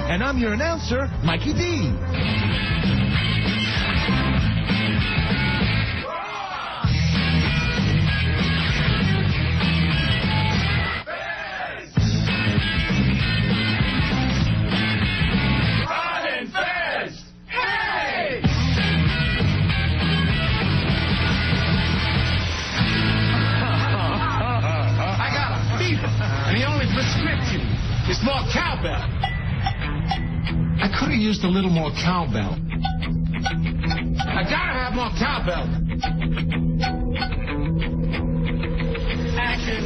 and I'm your announcer, Mikey D. Ron and Fez! Hey! I got a fever, and the only prescription is more cowbell. I could have used a little more cowbell. I gotta have more cowbell. Action.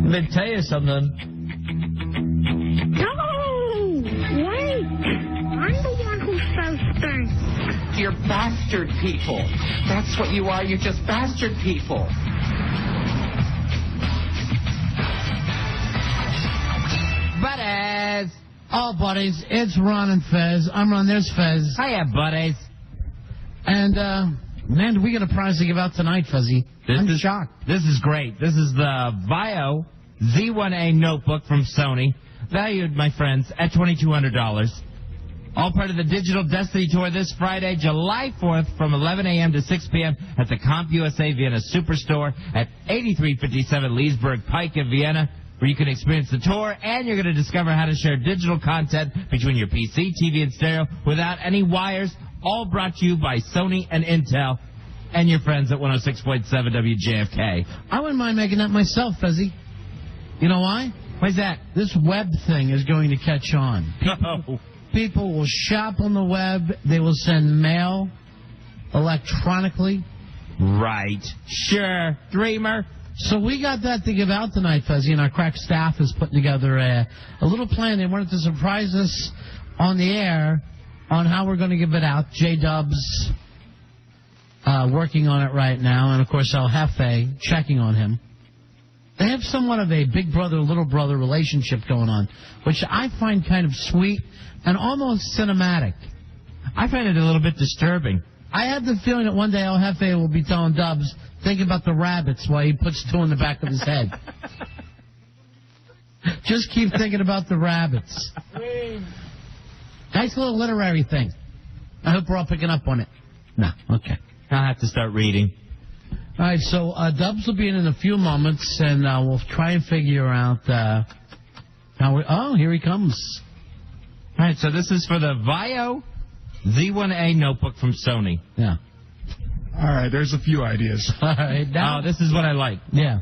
Let me tell you something. No! Wait! I'm the one who says things. You're bastard people. That's what you are. You're just bastard people. Buddies! Oh, buddies, it's Ron and Fez. I'm Ron, there's Fez. Hiya, buddies. And, man, do we get a prize to give out tonight, Fuzzy? I'm shocked. This is great. This is the VAIO Z1A notebook from Sony, valued, my friends, at $2,200. All part of the Digital Destiny Tour this Friday, July 4th, from 11 a.m. to 6 p.m. at the CompUSA Vienna Superstore at 8357 Leesburg Pike in Vienna, where you can experience the tour, and you're going to discover how to share digital content between your PC, TV, and stereo without any wires, all brought to you by Sony and Intel and your friends at 106.7 WJFK. I wouldn't mind making that myself, Fuzzy. You know why? Why's that? This web thing is going to catch on. People will shop on the web. They will send mail electronically. Right. Sure. Dreamer. So we got that to give out tonight, Fuzzy, and our crack staff is putting together a little plan. They wanted to surprise us on the air on how we're going to give it out. J-Dub's working on it right now, and, of course, El Jefe checking on him. They have somewhat of a big brother, little brother relationship going on, which I find kind of sweet and almost cinematic. I find it a little bit disturbing. I had the feeling that one day El Jefe will be telling Dubs, think about the rabbits while he puts two in the back of his head. Just keep thinking about the rabbits. Nice little literary thing. I hope we're all picking up on it. No, okay. I'll have to start reading. All right, so Dubs will be in a few moments, and we'll try and figure out how we... Oh, here he comes. All right, so this is for the VAIO Z1A notebook from Sony. Yeah. All right, there's a few ideas. All right. Now, this is what I like. Yeah.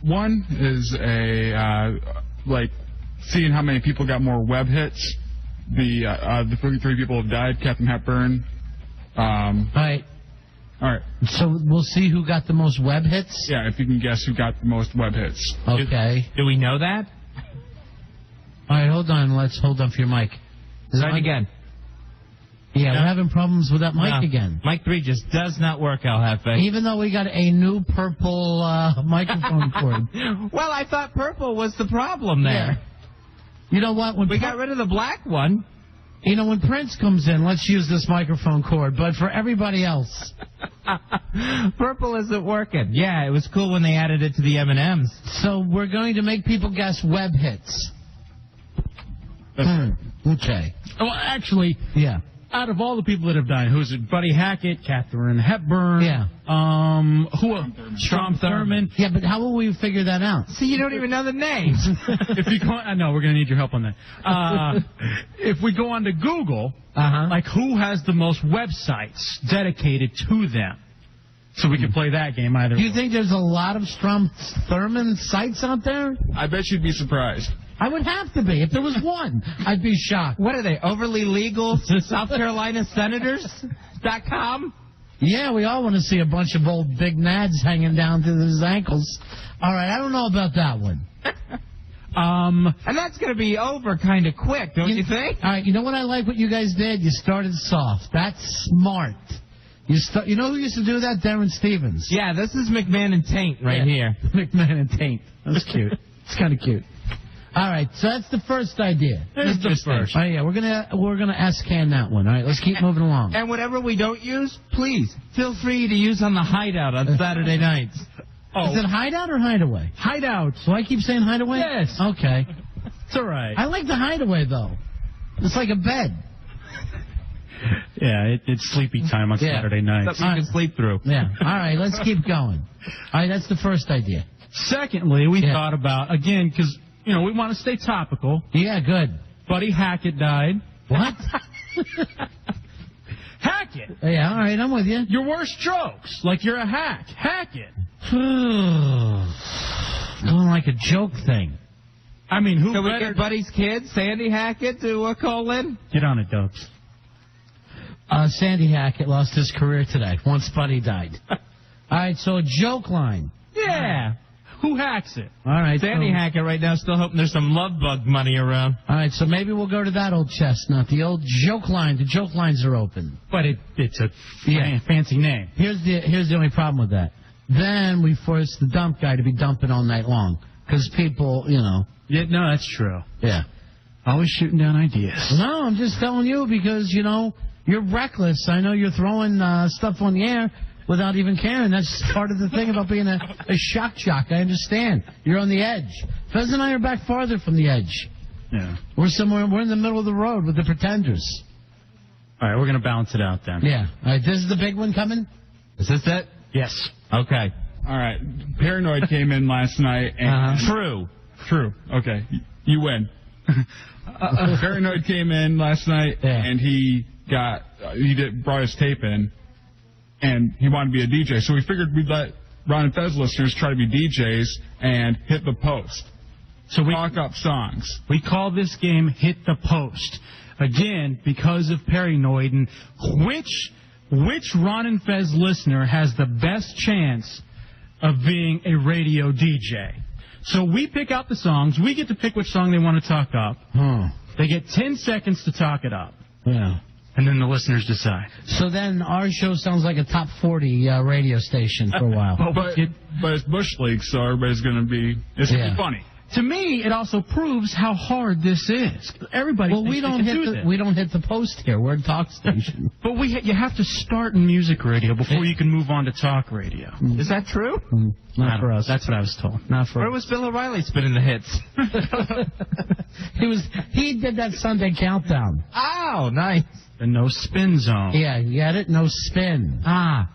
One is like seeing how many people got more web hits. The 33 people have died. Captain Hepburn. All right. All right. So we'll see who got the most web hits? Yeah, if you can guess who got the most web hits. Okay. Do we know that? All right, hold on. Let's hold on for your mic. Start again. Yeah, we're having problems with that mic again. Mic 3 just does not work, El Jefe. Even though we got a new purple microphone cord. Well, I thought purple was the problem there. Yeah. You know what? When we got rid of the black one. You know, when Prince comes in, let's use this microphone cord. But for everybody else... Purple isn't working. Yeah, it was cool when they added it to the M&Ms. So we're going to make people guess web hits. Okay. Well, actually... Yeah. Out of all the people that have died, who's it? Buddy Hackett, Katharine Hepburn, yeah. Strom Thurmond. Yeah, but how will we figure that out? See, you don't even know the names. If you go, I know we're going to need your help on that. If we go on to Google, like who has the most websites dedicated to them? So we could play that game either. Do you think there's a lot of Strom Thurmond sites out there? I bet you'd be surprised. I would have to be. If there was one, I'd be shocked. What are they, overly legal South Carolina senators.com? Yeah, we all want to see a bunch of old big nads hanging down to his ankles. All right, I don't know about that one. And that's going to be over kind of quick, don't you think? All right, you know what I like what you guys did? You started soft. That's smart. You know who used to do that? Darren Stevens. Yeah, this is McMahon and Taint right here. McMahon and Taint. That's cute. It's kind of cute. All right, so that's the first idea. That's the first. Oh yeah, we're gonna S-can that one. All right, let's keep moving along. And whatever we don't use, please feel free to use on the Hideout on Saturday nights. Is it Hideout or Hideaway? Hideout. So I keep saying Hideaway? Yes. Okay. It's all right. I like the Hideaway though. It's like a bed. Yeah, it's sleepy time on Saturday nights. Something you can sleep through. Yeah. All right, let's keep going. All right, that's the first idea. Secondly, we thought about, again, because, we want to stay topical. Yeah, good. Buddy Hackett died. What? Hackett. Yeah, all right, I'm with you. Your worst jokes. Like you're a hack. Hackett. Doing like a joke thing. I mean, who Can we better... get Buddy's kid, Sandy Hackett, to call in? Get on it, Dubs. Sandy Hackett lost his career today once Buddy died. All right, so a joke line. Yeah. Who hacks it? All right. Sandy Hackett right now still hoping there's some love bug money around. All right, so maybe we'll go to that old chestnut, the old joke line. The joke lines are open. But it's a fancy name. Here's the only problem with that. Then we force the dump guy to be dumping all night long because people, Yeah, no, that's true. Yeah. Always shooting down ideas. No, I'm just telling you because, you're reckless. I know you're throwing stuff on the air without even caring. That's part of the thing about being a shock jock. I understand. You're on the edge. Fez and I are back farther from the edge. Yeah. We're in the middle of the road with the pretenders. All right, we're going to balance it out then. Yeah. All right, this is the big one coming? Is this it? Yes. Okay. All right. Paranoid came in last night. And True. Okay. You win. Paranoid came in last night, and he brought his tape in, and he wanted to be a DJ. So we figured we'd let Ron and Fez listeners try to be DJs and hit the post. So we talk up songs. We call this game Hit the Post. Again, because of Paranoid, and which Ron and Fez listener has the best chance of being a radio DJ? So we pick out the songs. We get to pick which song they want to talk up. They get 10 seconds to talk it up. Yeah. And then the listeners decide. So then our show sounds like a top 40 radio station for a while. But it's Bush League, so everybody's going to be... It's going to be funny. To me, it also proves how hard this is. Everybody thinks we don't hit the post here. We're a talk station. But you have to start in music radio before you can move on to talk radio. Is that true? Not for us. That's what I was told. Not for Where us. was Bill O'Reilly spinning the hits? He did that Sunday countdown. Oh, nice. The no spin zone. Yeah, you got it? No spin. All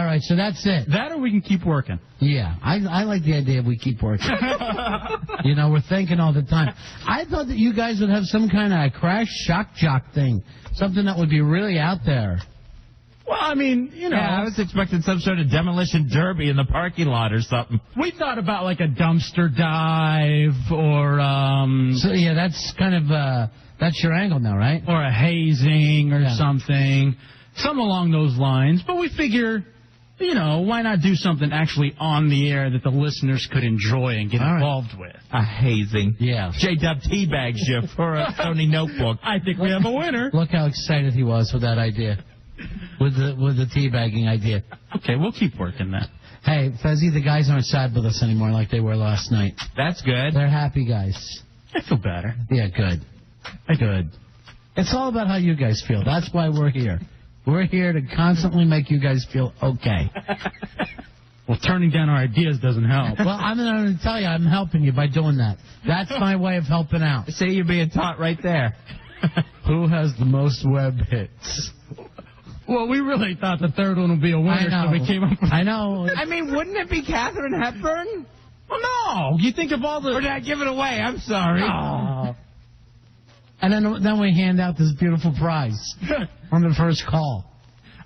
right, so that's it. That or we can keep working. Yeah, I like the idea we keep working. We're thinking all the time. I thought that you guys would have some kind of crash shock jock thing, something that would be really out there. Well, I mean, Yeah, I was expecting some sort of demolition derby in the parking lot or something. We thought about like a dumpster dive or So yeah, that's kind of that's your angle now, right? or a hazing or something along those lines. But we figure, why not do something actually on the air that the listeners could enjoy and get involved with? A hazing. Yeah. J-Dub teabags you for a Sony notebook. I think we have a winner. Look how excited he was with that idea, with the teabagging idea. Okay, we'll keep working that. Hey, Fezzy, the guys aren't sad with us anymore like they were last night. That's good. They're happy guys. I feel better. Yeah, good. Good. It's all about how you guys feel. That's why we're here. We're here to constantly make you guys feel okay. Well, turning down our ideas doesn't help. Well, I'm going to tell you, I'm helping you by doing that. That's my way of helping out. See, you're being taught right there. Who has the most web hits? Well, we really thought the third one would be a winner, so we came up with... I know. I mean, wouldn't it be Katharine Hepburn? Well, no. You think of all the... Or did I give it away? I'm sorry. Oh. And then we hand out this beautiful prize on the first call.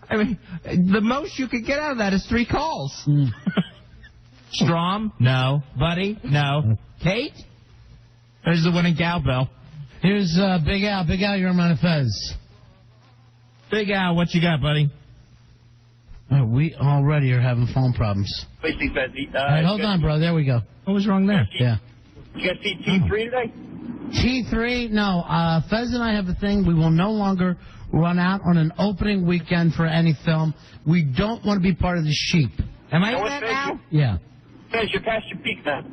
I mean, the most you could get out of that is 3 calls. Strom? No. Buddy? No. Kate? There's the winning cowbell. Here's Big Al. Big Al, you're on Ron and Fez. Big Al, what you got, buddy? We already are having phone problems. All right, hold on, bro. There we go. What was wrong there? Yeah. You guys see T3 today? T3? No. Fez and I have a thing. We will no longer run out on an opening weekend for any film. We don't want to be part of the sheep. Am I in that now? Yeah. Fez, you're past your peak now.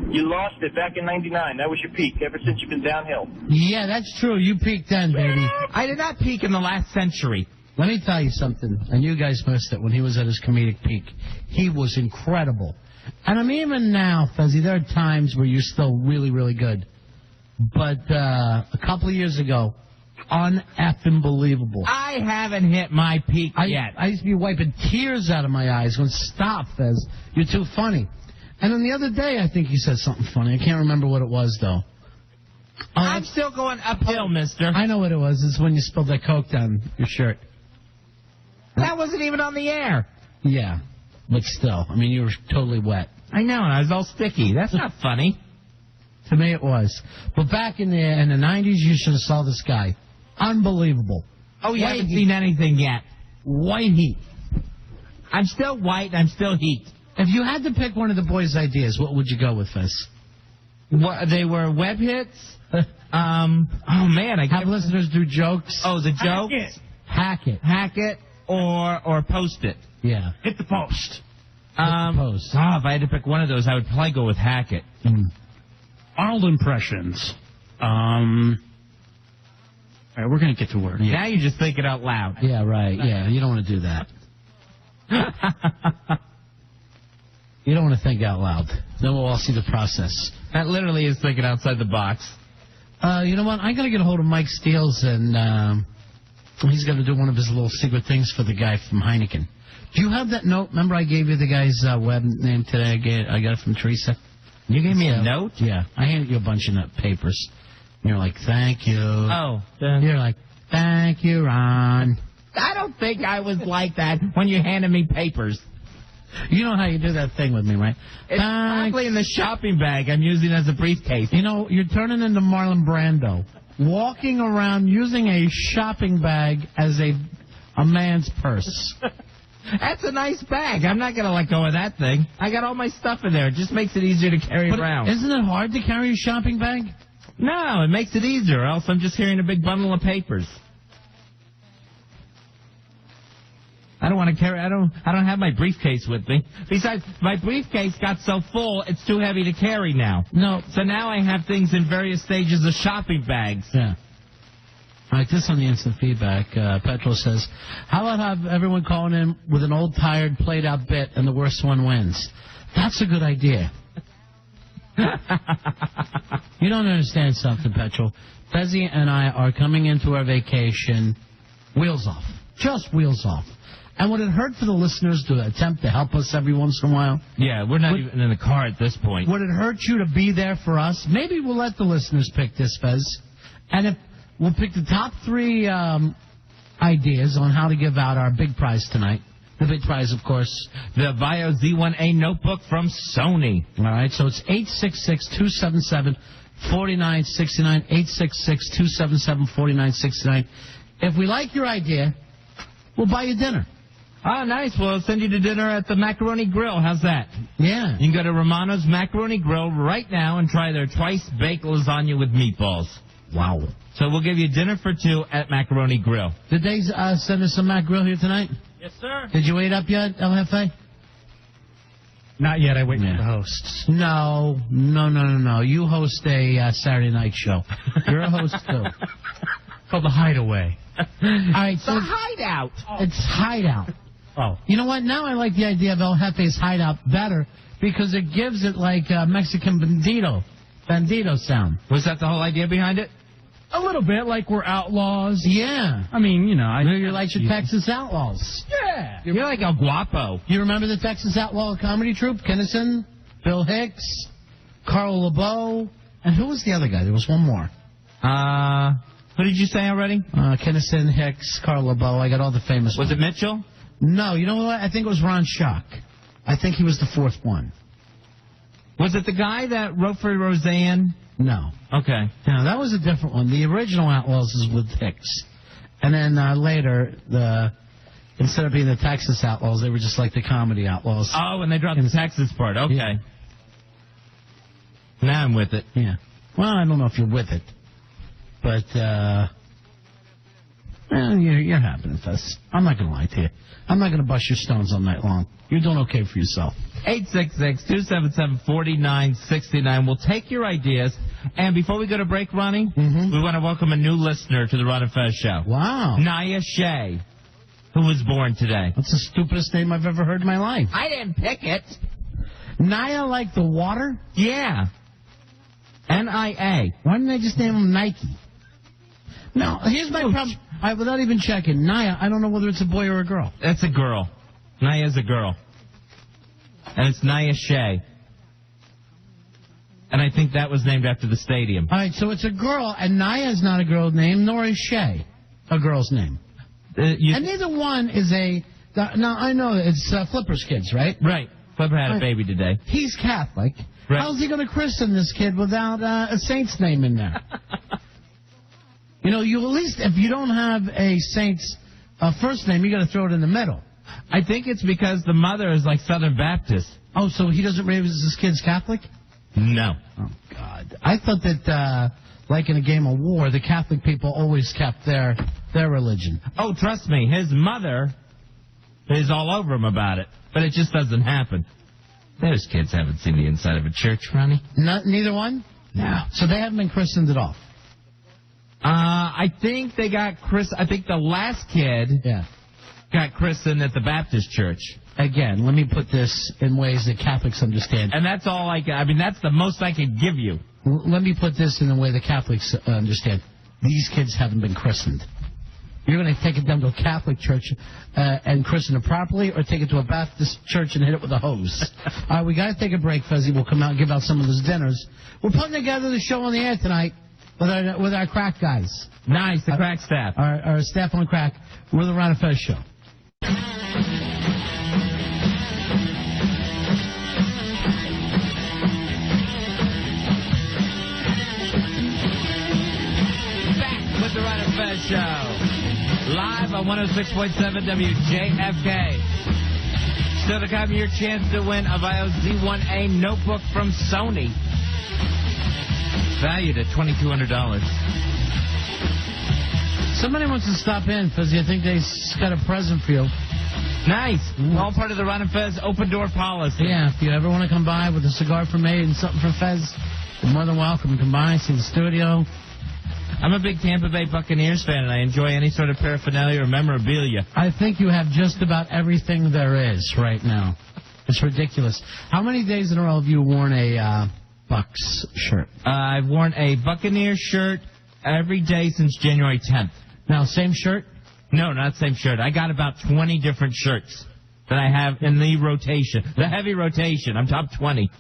You lost it back in '99. That was your peak. Ever since you've been downhill. Yeah, that's true. You peaked then, baby. I did not peak in the last century. Let me tell you something, and you guys missed it when he was at his comedic peak. He was incredible. And I mean, even now, Fezzy, there are times where you're still really, really good. But a couple of years ago, un-effing believable. I haven't hit my peak yet. I used to be wiping tears out of my eyes going, stop, Fez. You're too funny. And then the other day, I think you said something funny. I can't remember what it was, though. I'm still going uphill, mister. I know what it was. It's when you spilled that Coke down your shirt. That wasn't even on the air. Yeah, but still. I mean, you were totally wet. I know, and I was all sticky. That's not funny. To me, it was. But back in the 90s, you should have saw this guy. Unbelievable. Oh, you haven't seen anything yet. White heat. I'm still white, I'm still heat. If you had to pick one of the boys' ideas, what would you go with, Fez? What, they were web hits? Oh, man. I have listeners do jokes. Oh, the jokes? Hack it. Hack it or post it. Yeah. Hit the post. The post. Oh, if I had to pick one of those, I would probably go with hack it. Arnold impressions. All right, we're going to get to work. Yeah. Now you just think it out loud. Yeah, right. Yeah, you don't want to do that. You don't want to think out loud. Then we'll all see the process. That literally is thinking outside the box. You know what? I'm going to get a hold of Mike Steels, and he's going to do one of his little secret things for the guy from Heineken. Do you have that note? Remember I gave you the guy's web name today? I got it from Teresa. You gave me a note? Yeah. I handed you a bunch of papers. And you're like, thank you. Oh. You're like, thank you, Ron. I don't think I was like that when you handed me papers. You know how you do that thing with me, right? It's probably in the shopping bag I'm using as a briefcase. You know, you're turning into Marlon Brando. Walking around using a shopping bag as a man's purse. That's a nice bag. I'm not going to let go of that thing. I got all my stuff in there. It just makes it easier to carry around. Isn't it hard to carry a shopping bag? No, it makes it easier. Else I'm just carrying a big bundle of papers. I don't want to carry. I don't have my briefcase with me. Besides, my briefcase got so full, it's too heavy to carry now. No. So now I have things in various stages of shopping bags. Yeah. All right, this on the instant feedback. Petrol says, how about have everyone calling in with an old, tired, played-out bit, and the worst one wins? That's a good idea. You don't understand something, Petrol. Fezzi and I are coming into our vacation wheels off. Just wheels off. And would it hurt for the listeners to attempt to help us every once in a while? Yeah, we're not even in the car at this point. Would it hurt you to be there for us? Maybe we'll let the listeners pick this, Fez. And if we'll pick the top 3 ideas on how to give out our big prize tonight. The big prize, of course. The Bio Z1A notebook from Sony. All right, so it's 866-277-4969, 866-277-4969. If we like your idea, we'll buy you dinner. Oh, nice. We'll send you to dinner at the Macaroni Grill. How's that? Yeah. You can go to Romano's Macaroni Grill right now and try their twice-baked lasagna with meatballs. Wow. So we'll give you dinner for 2 at Macaroni Grill. Did they send us some Mac Grill here tonight? Yes, sir. Did you wait up yet, LFA? Not yet. I wait for the hosts. No. You host a Saturday night show. You're a host, too. Called The Hideaway. All right, so The Hideout. It's Hideout. Oh. You know what? Now I like the idea of El Jefe's Hideout better because it gives it like a Mexican bandito sound. Was that the whole idea behind it? A little bit, like we're outlaws. Yeah. I mean, you know. You're like your Texas Outlaws. Yeah. You're like El Guapo. You remember the Texas Outlaw comedy troupe? Kinnison, Bill Hicks, Carl LeBeau, and who was the other guy? There was one more. Who did you say already? Kinnison, Hicks, Carl LeBeau. I got all the famous ones. Was it Mitchell? No, you know what? I think it was Ron Schock. I think he was the fourth one. Was it the guy that wrote for Roseanne? No. Okay. No, that was a different one. The original Outlaws is with Hicks. And then later, instead of being the Texas Outlaws, they were just like the comedy Outlaws. Oh, and they dropped the Texas part. Okay. Yeah. Now I'm with it. Yeah. Well, I don't know if you're with it. But, you're happening, Fez. I'm not going to lie to you. I'm not going to bust your stones all night long. You're doing okay for yourself. 866-277-4969. We'll take your ideas. And before we go to break, Ronnie, we want to welcome a new listener to the Ron and Fez Show. Wow. Naya Shea, who was born today. That's the stupidest name I've ever heard in my life. I didn't pick it. Naya like the water? Yeah. N-I-A. Why didn't they just name him Nike? No, here's my problem. Without even checking, Naya, I don't know whether it's a boy or a girl. That's a girl. Naya's a girl. And it's Naya Shea. And I think that was named after the stadium. All right, so it's a girl, and Naya's not a girl's name, nor is Shea a girl's name. And neither one is a... Now, I know it's Flipper's kids, right? Right. Flipper had a baby today. He's Catholic. Right. How's he going to christen this kid without a saint's name in there? You at least, if you don't have a saint's first name, you got to throw it in the middle. I think it's because the mother is like Southern Baptist. Oh, so he doesn't raise his kids Catholic? No. Oh, God. I thought that, like in a game of war, the Catholic people always kept their religion. Oh, trust me, his mother is all over him about it, but it just doesn't happen. Those kids haven't seen the inside of a church, Ronnie. Neither one? No. So they haven't been christened at all? I think they got I think the last kid got christened at the Baptist church. Again, let me put this in ways that Catholics understand. And that's all that's the most I could give you. Let me put this in the way that Catholics understand. These kids haven't been christened. You're going to take it down to a Catholic church and christen it properly, or take it to a Baptist church and hit it with a hose. All right, we got to take a break, Fezzy. We'll come out and give out some of those dinners. We're putting together the show on the air tonight with our crack guys. Nice, the crack staff. Our staff on crack. We're the Ron and Fez Show. Back with the Ron and Fez Show. Live on 106.7 WJFK. Still to come, your chance to win a VAIO Z1A notebook from Sony. Valued at $2,200. Somebody wants to stop in, Fezzy. I think they got a present for you. Nice. All part of the Ron and Fez open door policy. Yeah, if you ever want to come by with a cigar for me and something for Fez, you're more than welcome to come by, see the studio. I'm a big Tampa Bay Buccaneers fan, and I enjoy any sort of paraphernalia or memorabilia. I think you have just about everything there is right now. It's ridiculous. How many days in a row have you worn a Bucs shirt? I've worn a Buccaneers shirt every day since January 10th. Now, same shirt? No, not same shirt. I got about 20 different shirts that I have in the rotation. The heavy rotation. I'm top 20.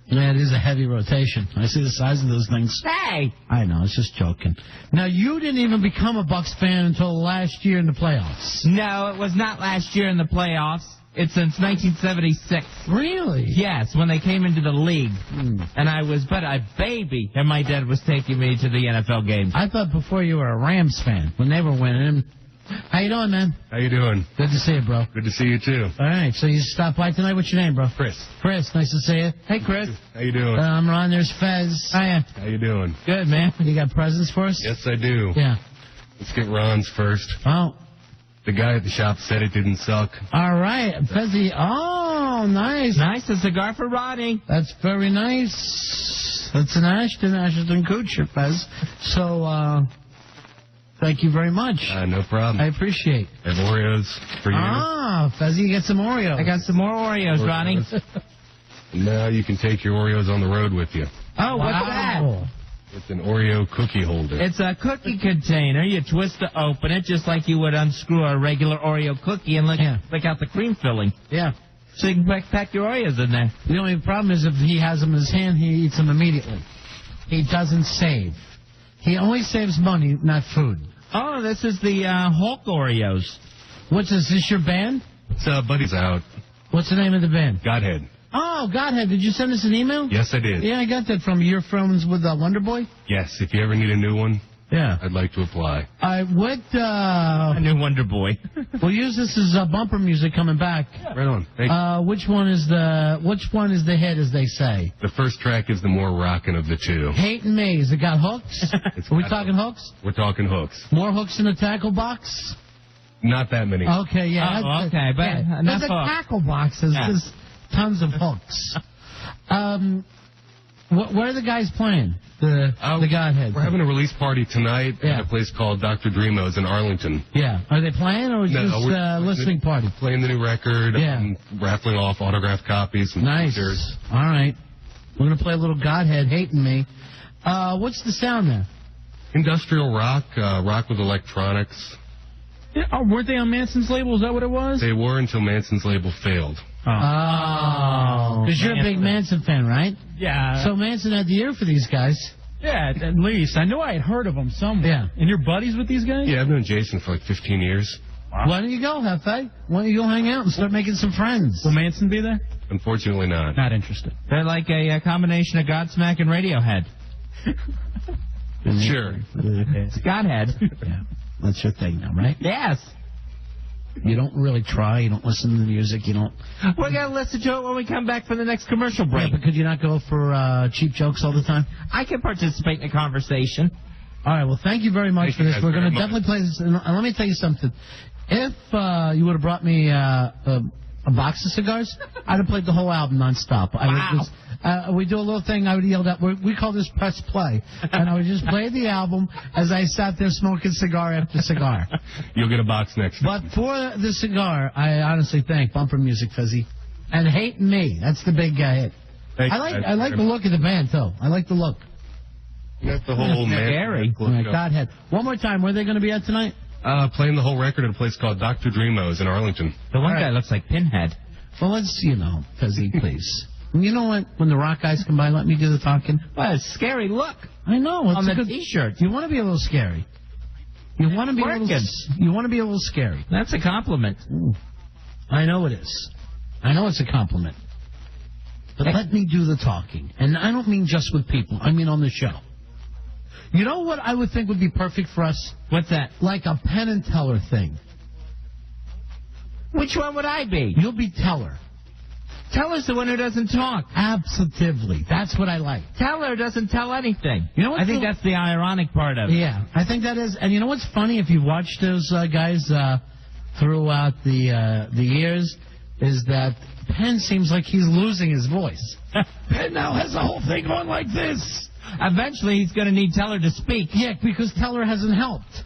Yeah, it is a heavy rotation. I see the size of those things. Hey! I know, it's just joking. Now, you didn't even become a Bucs fan until last year in the playoffs. No, it was not last year in the playoffs. It's since 1976. Really? Yes, when they came into the league. And I was but a baby, and my dad was taking me to the NFL games. I thought before you were a Rams fan, when they were winning. How you doing, man? How you doing? Good to see you, bro. Good to see you, too. All right, so you stopped by tonight. What's your name, bro? Chris. Chris, nice to see you. Hey, Chris. How you doing? I'm Ron. There's Fez. Hiya. How you doing? Good, man. You got presents for us? Yes, I do. Yeah. Let's get Ron's first. Oh. The guy at the shop said it didn't suck. All right. Fezzy. Oh, nice. Nice. A cigar for Ronnie. That's very nice. That's an Ashton Kutcher, Fez. So, thank you very much. No problem. I appreciate. I have Oreos for you. Ah, Fezzy, you get some Oreos. I got some more Oreos, Ronnie. Now you can take your Oreos on the road with you. Oh, what's that? It's an Oreo cookie holder. It's a cookie container. You twist to open it just like you would unscrew a regular Oreo cookie and lick out the cream filling. Yeah. So you can pack your Oreos in there. The only problem is if he has them in his hand, he eats them immediately. He doesn't save. He only saves money, not food. Oh, this is the Hulk Oreos. What's this? Is this your band? It's Buddy's out. What's the name of the band? Godhead. Oh, Godhead. Did you send us an email? Yes, I did. Yeah, I got that from your friends with Wonder Boy. Yes, if you ever need a new one, yeah, I'd like to apply. A new Wonder Boy. We'll use this as bumper music coming back. Yeah. Right on. Thank you. Which one is the hit, as they say? The first track is the more rockin' of the two. Hate and Me. Has it got hooks? Are we talking hooks? We're talking hooks. More hooks in the tackle box? Not that many. Okay, yeah. Oh, okay, but yeah. enough There's a hooks. tackle box. There's tons of hooks. Where are the guys playing? The Godhead. We're having a release party tonight at a place called Dr. Dreamo's in Arlington. Yeah. Are they playing or just a listening party? Playing the new record. Yeah. And raffling off autographed copies. And nice. t-shirts. All right. We're going to play a little Godhead, Hating Me. What's the sound there? Industrial rock, rock with electronics. Yeah, weren't they on Manson's label? Is that what it was? They were until Manson's label failed. Oh. Because you're a big Manson fan, right? Yeah. So Manson had the ear for these guys. Yeah, at least. I know I had heard of them somewhere. Yeah. And you're buddies with these guys? Yeah, I've known Jason for like 15 years. Wow. Why don't you go, Hefe? Why don't you go hang out and start making some friends? Will Manson be there? Unfortunately not. Not interested. They're like a combination of Godsmack and Radiohead. Sure. It's Godhead. Yeah. That's your thing now, right? Yes. You don't really try. You don't listen to the music. You don't. We're going to listen to it when we come back from the next commercial break. Yeah, but could you not go for cheap jokes all the time? I can participate in a conversation. All right. Well, thank you very much for this. We're going to definitely play this. And let me tell you something. If you would have brought me a box of cigars, I'd have played the whole album nonstop. Wow. We do a little thing. I would yell out. We call this press play, and I would just play the album as I sat there smoking cigar after cigar. You'll get a box next But time. for the cigar, I honestly thank Bumper Music, Fezzy, and Hating Me. That's the big hit. I like the look of the band too. I like the look. You got the whole Scary. Godhead. One more time. Where are they going to be at tonight? Playing the whole record at a place called Dr. Dreamo's in Arlington. The one guy looks like Pinhead. Well, let's, Fezzy, please. You know what? When the rock guys come by, let me do the talking. Well, it's a scary look. I know. It's on the good T-shirt. You want to be a little scary. You want to be a little scary. That's a compliment. Ooh. I know it is. I know it's a compliment. But let me do the talking. And I don't mean just with people. I mean on the show. You know what I would think would be perfect for us? What's that? Like a Penn and Teller thing. Which one would I be? You'll be Teller. Teller's the one who doesn't talk. Absolutely. That's what I like. Teller doesn't tell anything. You know what? I think that's the ironic part of it. Yeah, I think that is. And you know what's funny? If you watch those guys throughout the years, is that Penn seems like he's losing his voice. Penn now has the whole thing on like this. Eventually, he's going to need Teller to speak. Yeah, because Teller hasn't helped.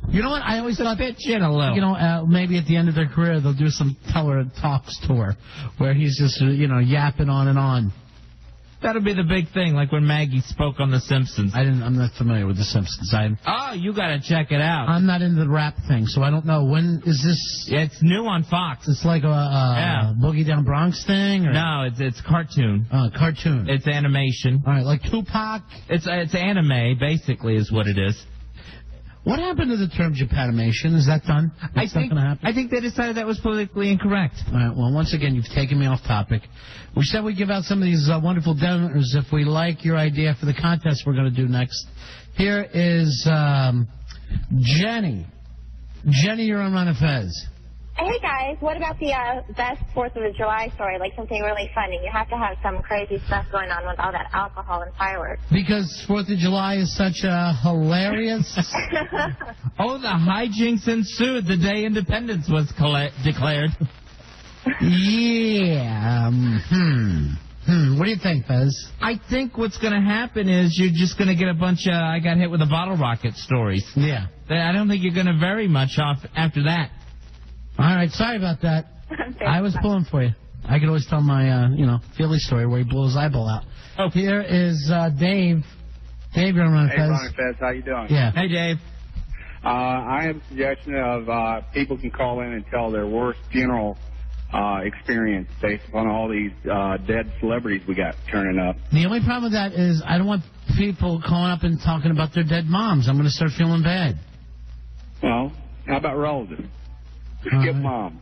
You know what? I always thought, pitch in a little. Maybe at the end of their career they'll do some Teller Talks tour where he's just, yapping on and on. That'll be the big thing, like when Maggie spoke on The Simpsons. I'm not familiar with The Simpsons. Oh, you got to check it out. I'm not into the rap thing, so I don't know. When is this? It's new on Fox. It's like a Boogie Down Bronx thing? Or? No, it's cartoon. Cartoon. It's animation. All right, like Tupac? It's anime, basically, is what it is. What happened to the term Japanimation? Is that done? I think they decided that was politically incorrect. All right, well, once again, you've taken me off topic. We said we'd give out some of these wonderful dinners if we like your idea for the contest we're going to do next. Here is Jenny. Jenny, you're on Ron and Fez. Hey, guys, what about the best 4th of July story, like something really funny? You have to have some crazy stuff going on with all that alcohol and fireworks. Because 4th of July is such a hilarious... Oh, the hijinks ensued the day independence was declared. Yeah. What do you think, Fez? I think what's going to happen is you're just going to get a bunch of I got hit with a bottle rocket stories. Yeah. I don't think you're going to vary much off after that. All right, sorry about that. I was pulling for you. I could always tell my, Philly story where he blew his eyeball out. Oh. Here is Dave. Dave, you're on Ron and Fez. Hey, Ron and Fez, how you doing? Yeah. Hey, Dave. I have a suggestion of people can call in and tell their worst funeral experience based upon all these dead celebrities we got turning up. The only problem with that is I don't want people calling up and talking about their dead moms. I'm going to start feeling bad. Well, how about relatives? Skip mom.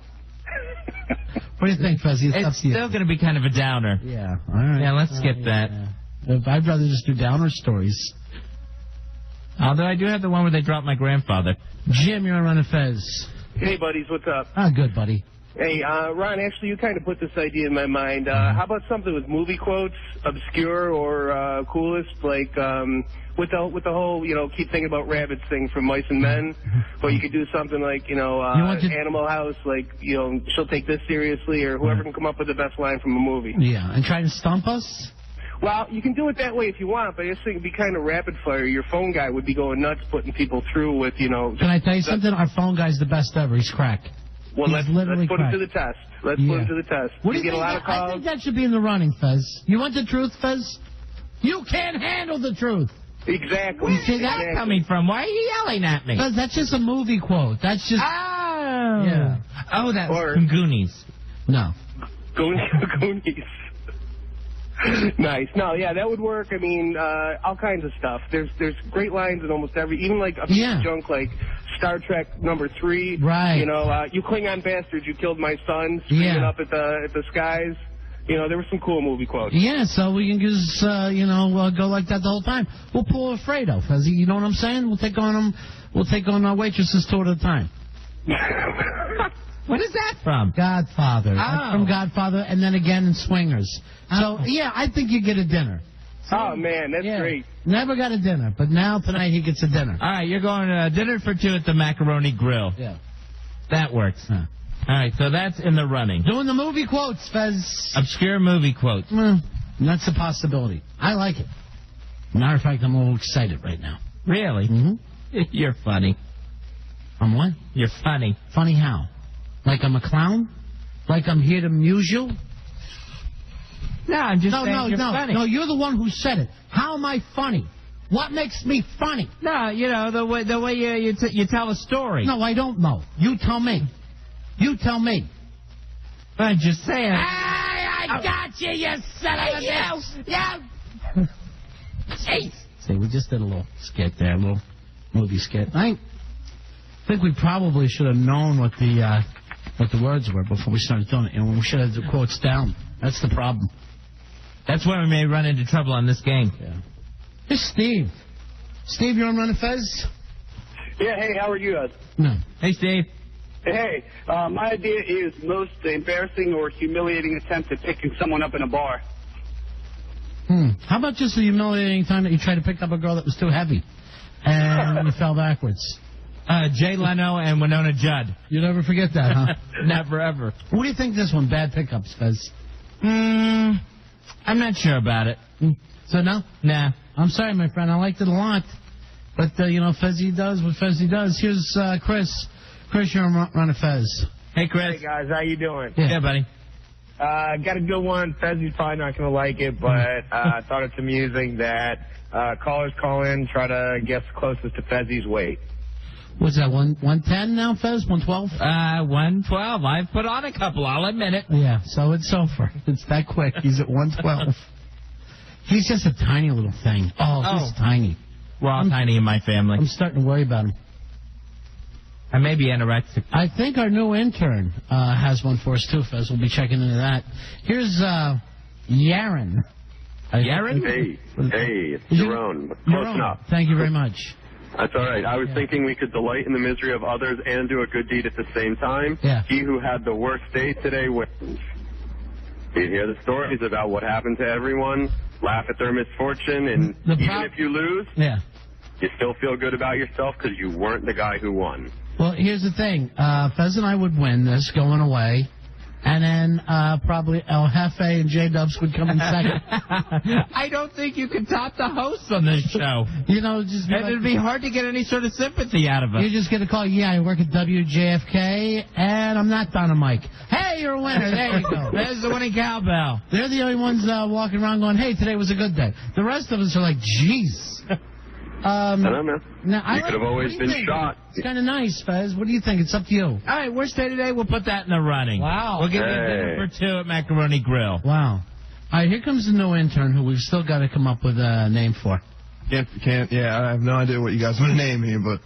What do you think, Fuzzy? It's still going to be kind of a downer. Yeah. All right. Yeah, let's skip that. Yeah. I'd rather just do downer stories. Although I do have the one where they dropped my grandfather. Jim, you're on Ron and Fez. Hey, buddies, what's up? Ah, good, buddy. Hey, Ron, actually, you kind of put this idea in my mind. How about something with movie quotes, obscure or coolest, like with the whole, keep thinking about rabbits thing from Mice and Men, or you could do something like, Animal House, like, she'll take this seriously, or whoever can come up with the best line from a movie. Yeah, and try to stump us? Well, you can do it that way if you want, but I just think it'd be kind of rapid fire. Your phone guy would be going nuts putting people through with, Can I tell you something? Our phone guy's the best ever. He's crack. Well, let's put him to the test. Let's put him to the test. What do you get think? a lot of calls. I think that should be in the running, Fez. You want the truth, Fez? You can't handle the truth. Exactly. You see that coming from? Why are you yelling at me? Fez, that's just a movie quote. That's just... Oh. Yeah. Oh, that was from Goonies. No. Goonies. Nice. No, yeah, that would work. I mean, all kinds of stuff. There's great lines in almost every, even like a piece of junk like Star Trek #3. Right. You Klingon bastards, you killed my son, screaming up at the skies. There were some cool movie quotes. Yeah, so we can just, go like that the whole time. We'll pull a Fredo, Fezzy. You know what I'm saying? We'll take on our waitresses two at a time. What is that from? Godfather. That's from Godfather, and then again in Swingers. So, yeah, I think you get a dinner. Oh, man, that's great. Never got a dinner, but now tonight he gets a dinner. All right, you're going dinner for two at the Macaroni Grill. Yeah. That works. Huh. All right, so that's in the running. Doing the movie quotes, Fez. Obscure movie quotes. That's a possibility. I like it. Matter of fact, I'm a little excited right now. Really? Mm-hmm. You're funny. I'm what? You're funny. Funny how? Like I'm a clown? Like I'm here to amuse you? No, I'm just saying you're funny. No, you're the one who said it. How am I funny? What makes me funny? No, the way you tell a story. No, I don't know. You tell me. You tell me. I'm just saying. I got you, you son of a bitch. Yeah. Jeez. See, we just did a little skit there, a little movie skit. I think we probably should have known what the words were before we started doing it. We should have the quotes down. That's the problem. That's where we may run into trouble on this game. Yeah. Here's Steve. Steve, you're on Ron and Fez? Yeah, hey, how are you guys? No. Hey, Steve. Hey, my idea is most embarrassing or humiliating attempt at picking someone up in a bar. How about just the humiliating time that you tried to pick up a girl that was too heavy and you fell backwards? Jay Leno and Winona Judd. You never forget that, huh? Never, ever. What do you think this one? Bad pickups, Fez? I'm not sure about it. So, no? Nah. I'm sorry, my friend. I liked it a lot. But, Fezzy does what Fezzy does. Here's Chris. Chris, you're on Ron and Fez. Hey, Chris. Hey, guys. How you doing? Yeah, buddy. Got a good one. Fezzy's probably not going to like it, but I thought it's amusing that callers call in, try to guess closest to Fezzy's weight. What's that, 110 now, Fez? 112? 112. I've put on a couple, I'll admit it. Yeah, so it's over. It's that quick. He's at 112. He's just a tiny little thing. He's tiny. We're all tiny in my family. I'm starting to worry about him. I may be anorexic. I think our new intern has one for us, too, Fez. We'll be checking into that. Here's Yaron. Yaron? Hey, it's Jerome. Close enough. Thank you very much. That's all right. I was thinking we could delight in the misery of others and do a good deed at the same time. Yeah. He who had the worst day today wins. You hear the stories about what happened to everyone, laugh at their misfortune, and even if you lose, you still feel good about yourself because you weren't the guy who won. Well, here's the thing. Fez and I would win this going away. And then probably El Jefe and J-Dubs would come in second. I don't think you can top the hosts on this show. It'd be hard to get any sort of sympathy out of us. You just get a call, I work at WJFK, and I'm not Dynamite. Hey, you're a winner. There you go. There's the winning cowbell. They're the only ones walking around going, hey, today was a good day. The rest of us are like, jeez. I don't know. Now, You could have always been shot. It's kind of nice, Fez. What do you think? It's up to you. All right, worst day today, we'll put that in the running. Wow. We'll give you dinner for 2 at Macaroni Grill. Wow. All right, here comes the new intern who we've still got to come up with a name for. I have no idea what you guys want to name me, but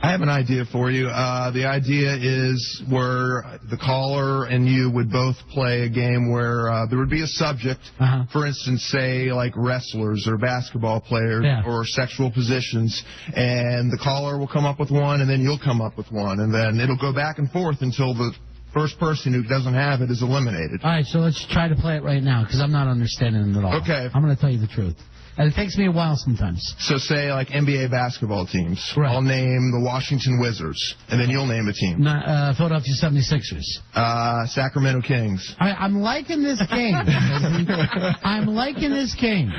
I have an idea for you. The idea is where the caller and you would both play a game where there would be a subject, for instance, say like wrestlers or basketball players or sexual positions, and the caller will come up with one, and then you'll come up with one, and then it'll go back and forth until the first person who doesn't have it is eliminated. All right, so let's try to play it right now, because I'm not understanding it at all. Okay. I'm going to tell you the truth. And it takes me a while sometimes. So say like NBA basketball teams. Right. I'll name the Washington Wizards, and then you'll name a team. Philadelphia 76ers. Sacramento Kings. I'm liking this game. I'm liking this game.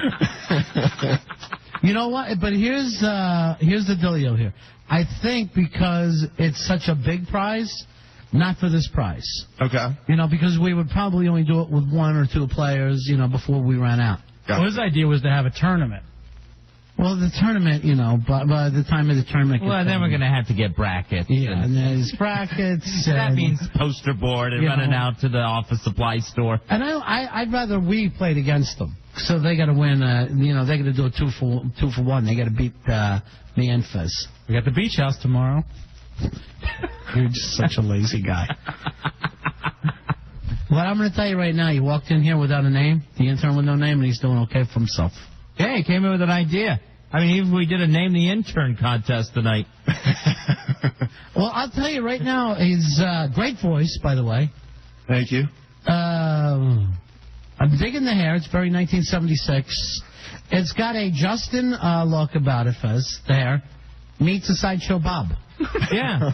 You know what? But here's the dealio here. I think because it's such a big prize, not for this prize. Okay. Because we would probably only do it with 1 or 2 players, before we ran out. Well, his idea was to have a tournament. Well, the tournament, by the time of the tournament... Well, then we're going to have to get brackets. Yeah, and there's brackets. That means poster board and running out to the office supply store. And I'd rather we played against them. So they got to win, they got to do a 2 for 1. They got to beat me and Fez. We got the beach house tomorrow. You're just such a lazy guy. Well, I'm going to tell you right now, he walked in here without a name, the intern with no name, and he's doing okay for himself. Yeah, he came in with an idea. I mean, even if we did a Name the Intern contest tonight. Well, I'll tell you right now, he's great voice, by the way. Thank you. I'm digging the hair. It's very 1976. It's got a Justin look about it, Fez, the hair. Meets a Sideshow Bob. Yeah.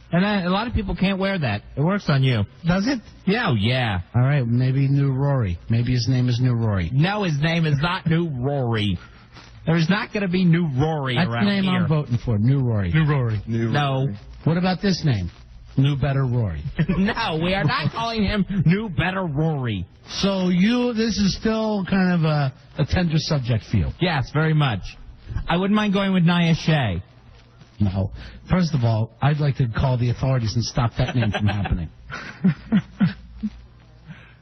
And a lot of people can't wear that. It works on you. Does it? Yeah, yeah. All right, maybe New Rory. Maybe his name is New Rory. No, his name is not New Rory. There's not going to be New Rory That's around here. That's the name I'm voting for, New Rory. New Rory. No. What about this name? New Better Rory. No, we are not calling him New Better Rory. So this is still kind of a tender subject for you? Yes, very much. I wouldn't mind going with Nia Shea. No. First of all, I'd like to call the authorities and stop that name from happening.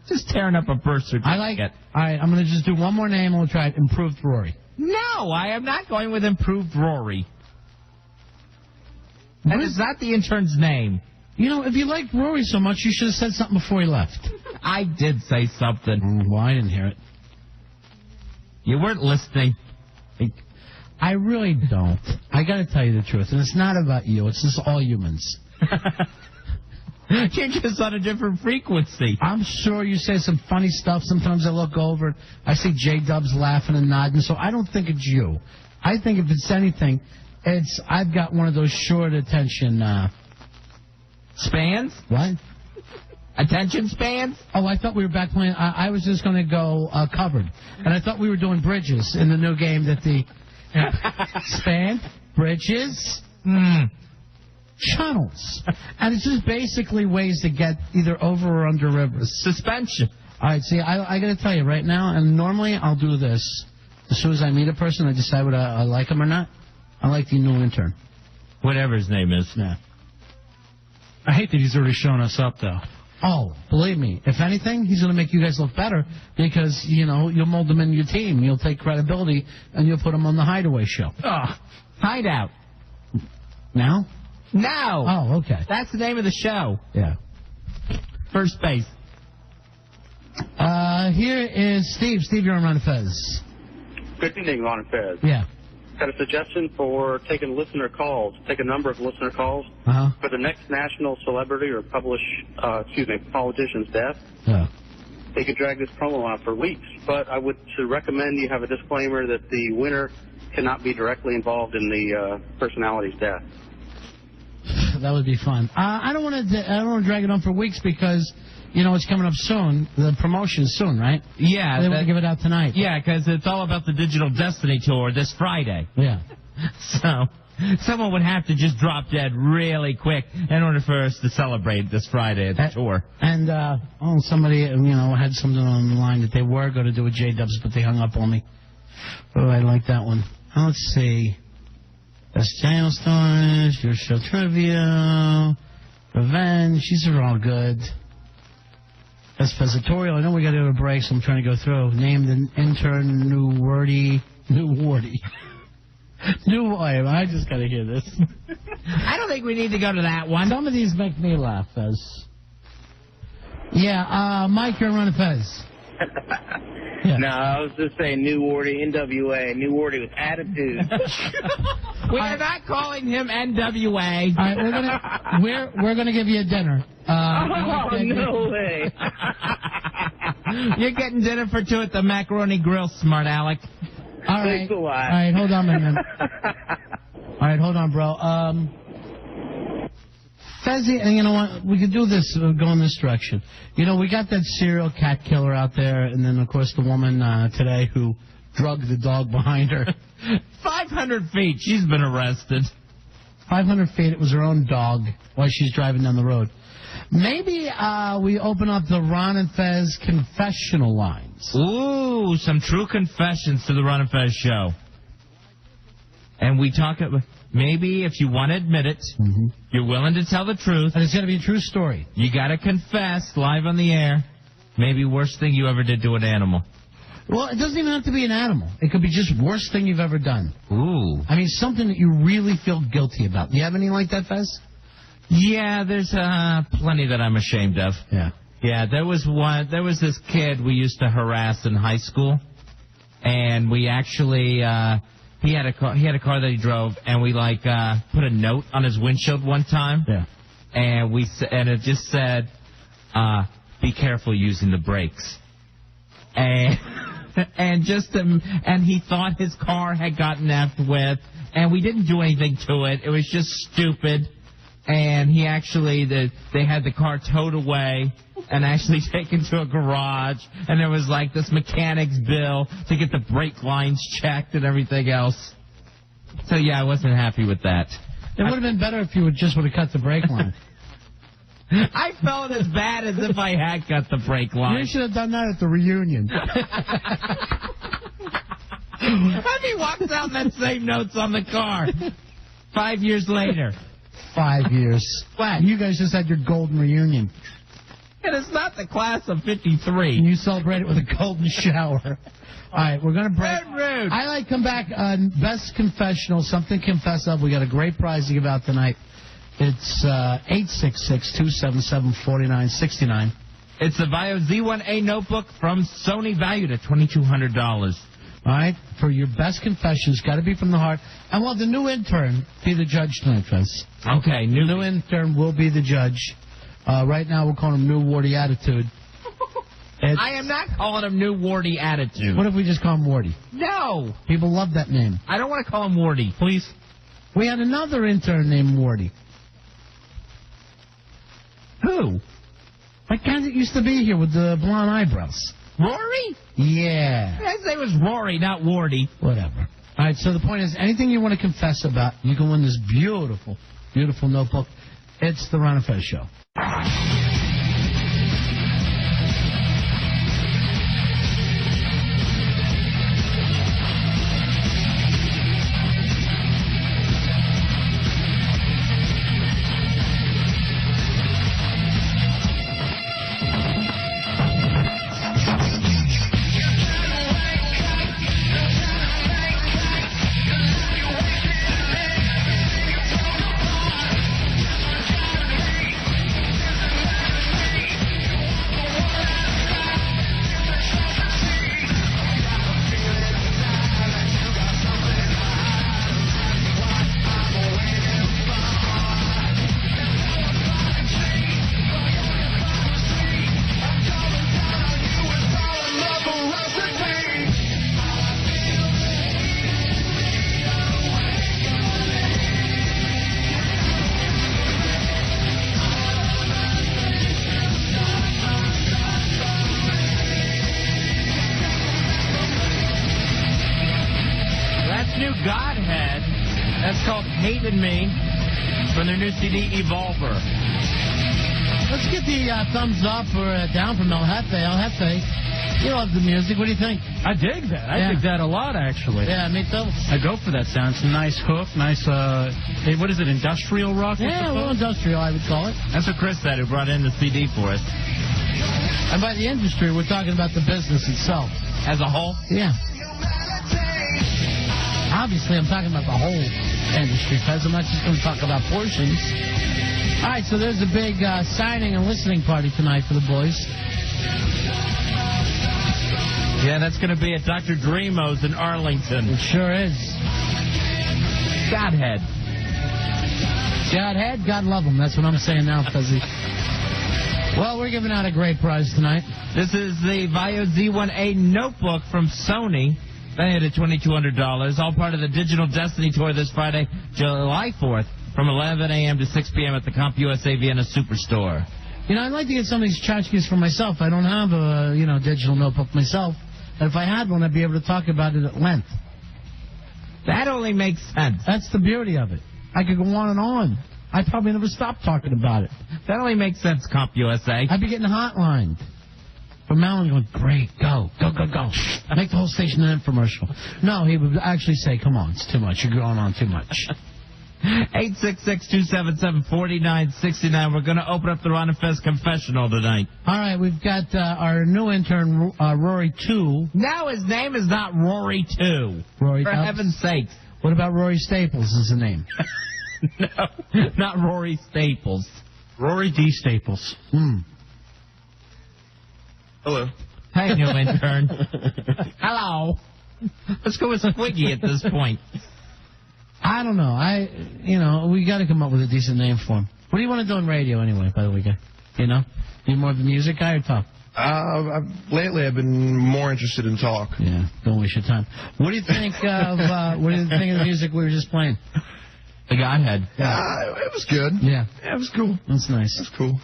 Just tearing up a birth certificate. All right, I'm going to just do one more name and we'll try it. Improved Rory. No, I am not going with Improved Rory. That is not the intern's name. If you liked Rory so much, you should have said something before he left. I did say something. Well, I didn't hear it. You weren't listening. I really don't. I got to tell you the truth, and it's not about you. It's just all humans. You're just on a different frequency. I'm sure you say some funny stuff. Sometimes I look over, I see J-Dubs laughing and nodding, so I don't think it's you. I think if it's anything, I've got one of those short attention... spans? What? Attention spans? Oh, I thought we were back playing... I was just going to go covered. And I thought we were doing bridges in the new game that the... Span, bridges, channels. And it's just basically ways to get either over or under rivers. Suspension. All right, see, I got to tell you right now, and normally I'll do this. As soon as I meet a person, I decide whether I like him or not. I like the new intern. Whatever his name is. Yeah. I hate that he's already shown us up, though. Oh, believe me. If anything, he's going to make you guys look better because, you'll mold them in your team. You'll take credibility, and you'll put them on the Hideaway show. Oh, Hideout. Now? No. Oh, okay. That's the name of the show. Yeah. First base. Here is Steve. Steve, you're on Ron and Fez. Good evening, Ron and Fez. Yeah. Got a suggestion for taking listener calls. Take a number of listener calls for the next national celebrity or politician's death. Yeah. They could drag this promo out for weeks, but I would recommend you have a disclaimer that the winner cannot be directly involved in the personality's death. That would be fun. I don't want to drag it on for weeks because it's coming up soon. The promotion is soon, right? Yeah. They want to give it out tonight. Yeah, because it's all about the Digital Destiny Tour this Friday. Yeah. So someone would have to just drop dead really quick in order for us to celebrate this Friday at the tour. And, somebody, had something on the line that they were going to do with J-Dubs, but they hung up on me. Oh, I like that one. Let's see. Best channel stars, your show trivia, revenge. These are all good. Best Fezzatorial. I know we got to have a break, so I'm trying to go through. Name the intern, New Wardy. I just got to hear this. I don't think we need to go to that one. Some of these make me laugh, Fez. Yeah, Mike, you're Ron and Fez. Yeah. No, I was just saying New Wardy, NWA, New Wardy with attitude. We are not calling him NWA. All right, we're gonna give you a dinner. No way. You're getting dinner for two at the Macaroni Grill, smart Alec. All right. Thanks a lot. All right, hold on, man. All right, hold on, bro. Fezzy, and you know what? We could do this, go in this direction. You know, we got that serial cat killer out there, and then, of course, the woman today who drugged the dog behind her. 500 feet. She's been arrested. 500 feet. It was her own dog while she's driving down the road. Maybe we open up the Ron and Fez confessional lines. Ooh, some true confessions to the Ron and Fez show. And we talk about... Maybe if you want to admit it, you're willing to tell the truth. And it's going to be a true story. You got to confess live on the air. Maybe worst thing you ever did to an animal. Well, it doesn't even have to be an animal. It could be just worst thing you've ever done. Ooh. I mean, something that you really feel guilty about. Do you have anything like that, Fez? Yeah, there's plenty that I'm ashamed of. Yeah. Yeah, there was this kid we used to harass in high school. And we actually... He had a car that he drove, and we put a note on his windshield one time. Yeah. And it just said, "Be careful using the brakes." And and he thought his car had gotten effed with, and we didn't do anything to it. It was just stupid. And he actually they had the car towed away and actually taken to a garage, and there was this mechanic's bill to get the brake lines checked and everything else. So yeah, I wasn't happy with that. It would have been better if you would have cut the brake line. I felt as bad as if I had cut the brake line. You should have done that at the reunion. And he walks out and that same note's on the car. 5 years later. 5 years. What? You guys just had your golden reunion. And it's not the class of 53. And you celebrate it with a golden shower. All right, we're going to break. Rude. I like come back on Best Confessional, something to confess of. We got a great prize to give out tonight. It's 866-277-4969. It's the Bio Z1A notebook from Sony, valued at $2,200. All right, for your best confessions, got to be from the heart. And we'll have the new intern be the judge tonight, Fez. Okay, new intern will be the judge. Right now, we're calling him New Wardy Attitude. I am not calling him New Wardy Attitude. What if we just call him Wardy? No. People love that name. I don't want to call him Wardy, please. We had another intern named Wardy. Who? That guy that used to be here with the blonde eyebrows. Rory? Yeah. I'd say it was Rory, not Wardy. Whatever. All right, so the point is, anything you want to confess about, you can win this beautiful, beautiful notebook. It's the Ron and Fez Show. That's called Hated Me from their new CD, Evolver. Let's get the thumbs up or down from El Jefe. El Jefe, you love the music. What do you think? I dig that. I dig that a lot, actually. Yeah, me too. I go for that sound. It's a nice hook, nice, what is it, industrial rock? Yeah, a little industrial, I would call it. That's what Chris said, who brought in the CD for us. And by the industry, we're talking about the business itself. As a whole? Yeah. Obviously, I'm talking about the whole industry, Fez. I'm not just going to talk about portions. All right, so there's a big signing and listening party tonight for the boys. Yeah, that's going to be at Dr. Dreamo's in Arlington. It sure is. Godhead. Godhead, God love him. That's what I'm saying now, Fezzy. Well, we're giving out a great prize tonight. This is the Vaio Z1A notebook from Sony. Valued at $2,200. All part of the Digital Destiny Tour this Friday, July 4th, from 11 a.m. to 6 p.m. at the CompUSA Vienna Superstore. You know, I'd like to get some of these tchotchkes for myself. I don't have a, digital notebook myself. And if I had one, I'd be able to talk about it at length. That only makes sense. That's the beauty of it. I could go on and on. I'd probably never stop talking about it. That only makes sense, CompUSA. I'd be getting hotlined. From Malin going, great, go. Make the whole station an infomercial. No, he would actually say, come on, it's too much. You're going on too much. 866-277-4969. We're going to open up the Ron and Fez confessional tonight. All right, we've got our new intern, Rory 2. No, his name is not Rory 2. Rory, for heaven's sakes. What about Rory Staples is the name? No, not Rory Staples. Rory D. Staples. Hello. Hey, new intern. Hello. Let's go with Squiggy at this point. I don't know. We got to come up with a decent name for him. What do you want to do on radio anyway, by the way, guy? You more of a music guy or talk? Lately, I've been more interested in talk. Yeah, don't waste your time. What do you think of the music we were just playing? The Godhead. It was good. Yeah. Yeah, it was cool. That's nice. That's cool.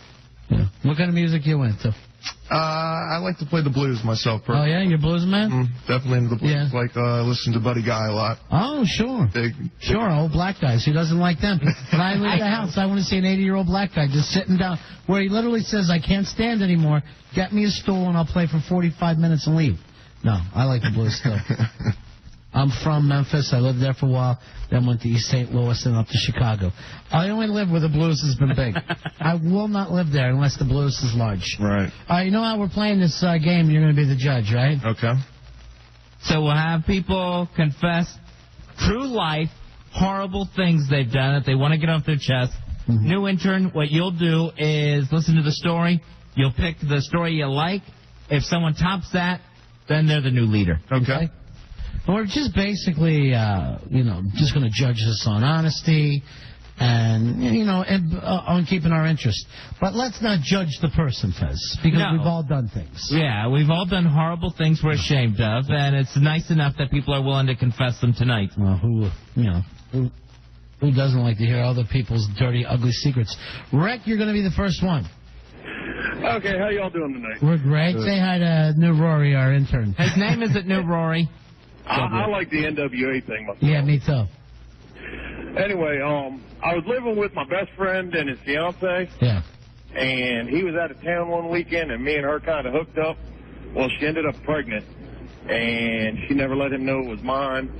Yeah. What kind of music you into? I like to play the blues myself. Oh, yeah? You're a blues man? Definitely into the blues. Yeah. Like, listen to Buddy Guy a lot. Oh, sure. Sure, old black guys. Who doesn't like them? When I leave the house, I want to see an 80-year-old black guy just sitting down where he literally says, I can't stand anymore. Get me a stool and I'll play for 45 minutes and leave. No, I like the blues still. I'm from Memphis. I lived there for a while. Then went to East St. Louis and up to Chicago. I only live where the blues has been big. I will not live there unless the blues is large. Right. You know how we're playing this game? You're going to be the judge, right? Okay. So we'll have people confess true life, horrible things they've done that they want to get off their chest. Mm-hmm. New intern, what you'll do is listen to the story. You'll pick the story you like. If someone tops that, then they're the new leader. Okay. We're just basically, just going to judge this on honesty and on keeping our interest. But let's not judge the person, Fez, because we've all done things. Yeah, we've all done horrible things we're ashamed of, and it's nice enough that people are willing to confess them tonight. Well, who doesn't like to hear other people's dirty, ugly secrets? Rick, you're going to be the first one. Okay, how y'all doing tonight? We're great. Say hi to New Rory, our intern. His name isn't New Rory. I like the NWA thing myself. Yeah, me too. Anyway, I was living with my best friend and his fiance. Yeah. And he was out of town one weekend, and me and her kind of hooked up. Well, she ended up pregnant, and she never let him know it was mine.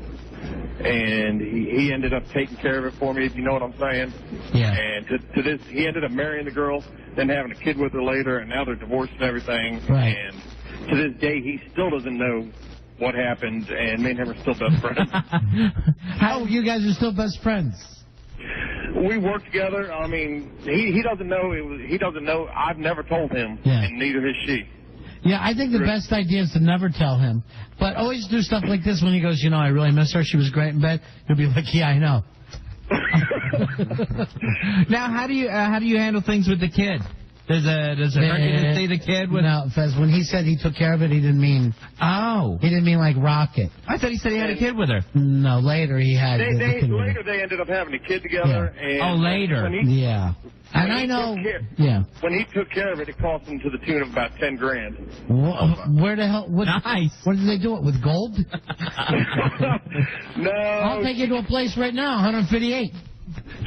And he ended up taking care of it for me, if you know what I'm saying. Yeah. And to this, he ended up marrying the girl, then having a kid with her later, and now they're divorced and everything. Right. And to this day, he still doesn't know what happened, and me and him are still best friends. How you guys are still best friends? We work together. I mean, he doesn't know. He doesn't know. I've never told him, and neither has she. Yeah, I think the best idea is to never tell him, but always do stuff like this when he goes, I really miss her. She was great in bed. He'll be like, yeah, I know. Now, how do you handle things with the kid? Does it hurt you to see the kid with? No, Fez, when he said he took care of it, he didn't mean. Oh. He didn't mean like Rocket. I thought he said he had a kid with her. No, later he had. Later they ended up having a kid together. Yeah. And later. Yeah. And I know. When he took care of it, it cost him to the tune of about $10,000. Where the hell? Nice. Where did they do it with gold? No. I'll take you to a place right now, 158.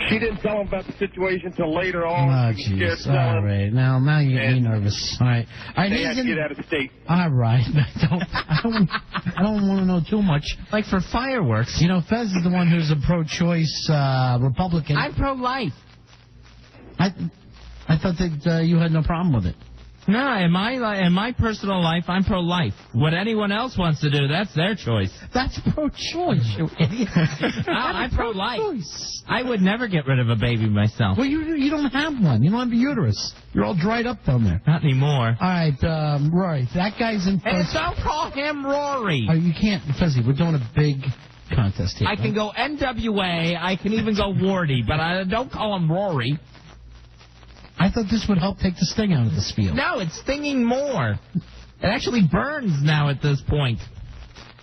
She didn't tell him about the situation until later on. Oh, jeez. All right. Now you get me nervous. All right. They had to get out of state. All right. I don't want to know too much. Like for fireworks. You know, Fez is the one who's a pro-choice Republican. I'm pro-life. I thought that you had no problem with it. No, in my personal life, I'm pro-life. What anyone else wants to do, that's their choice. That's pro-choice, you idiot. I'm pro-life. I would never get rid of a baby myself. Well, you don't have one. You don't have a uterus. You're all dried up down there. Not anymore. All right, Rory, that guy's in Hey, first. don't call him Rory. Oh, you can't, Fezzy, we're doing a big contest here. I can go NWA, I can even go Wardy, but I don't call him Rory. I thought this would help take the sting out of the spiel. No, it's stinging more. It actually burns now at this point.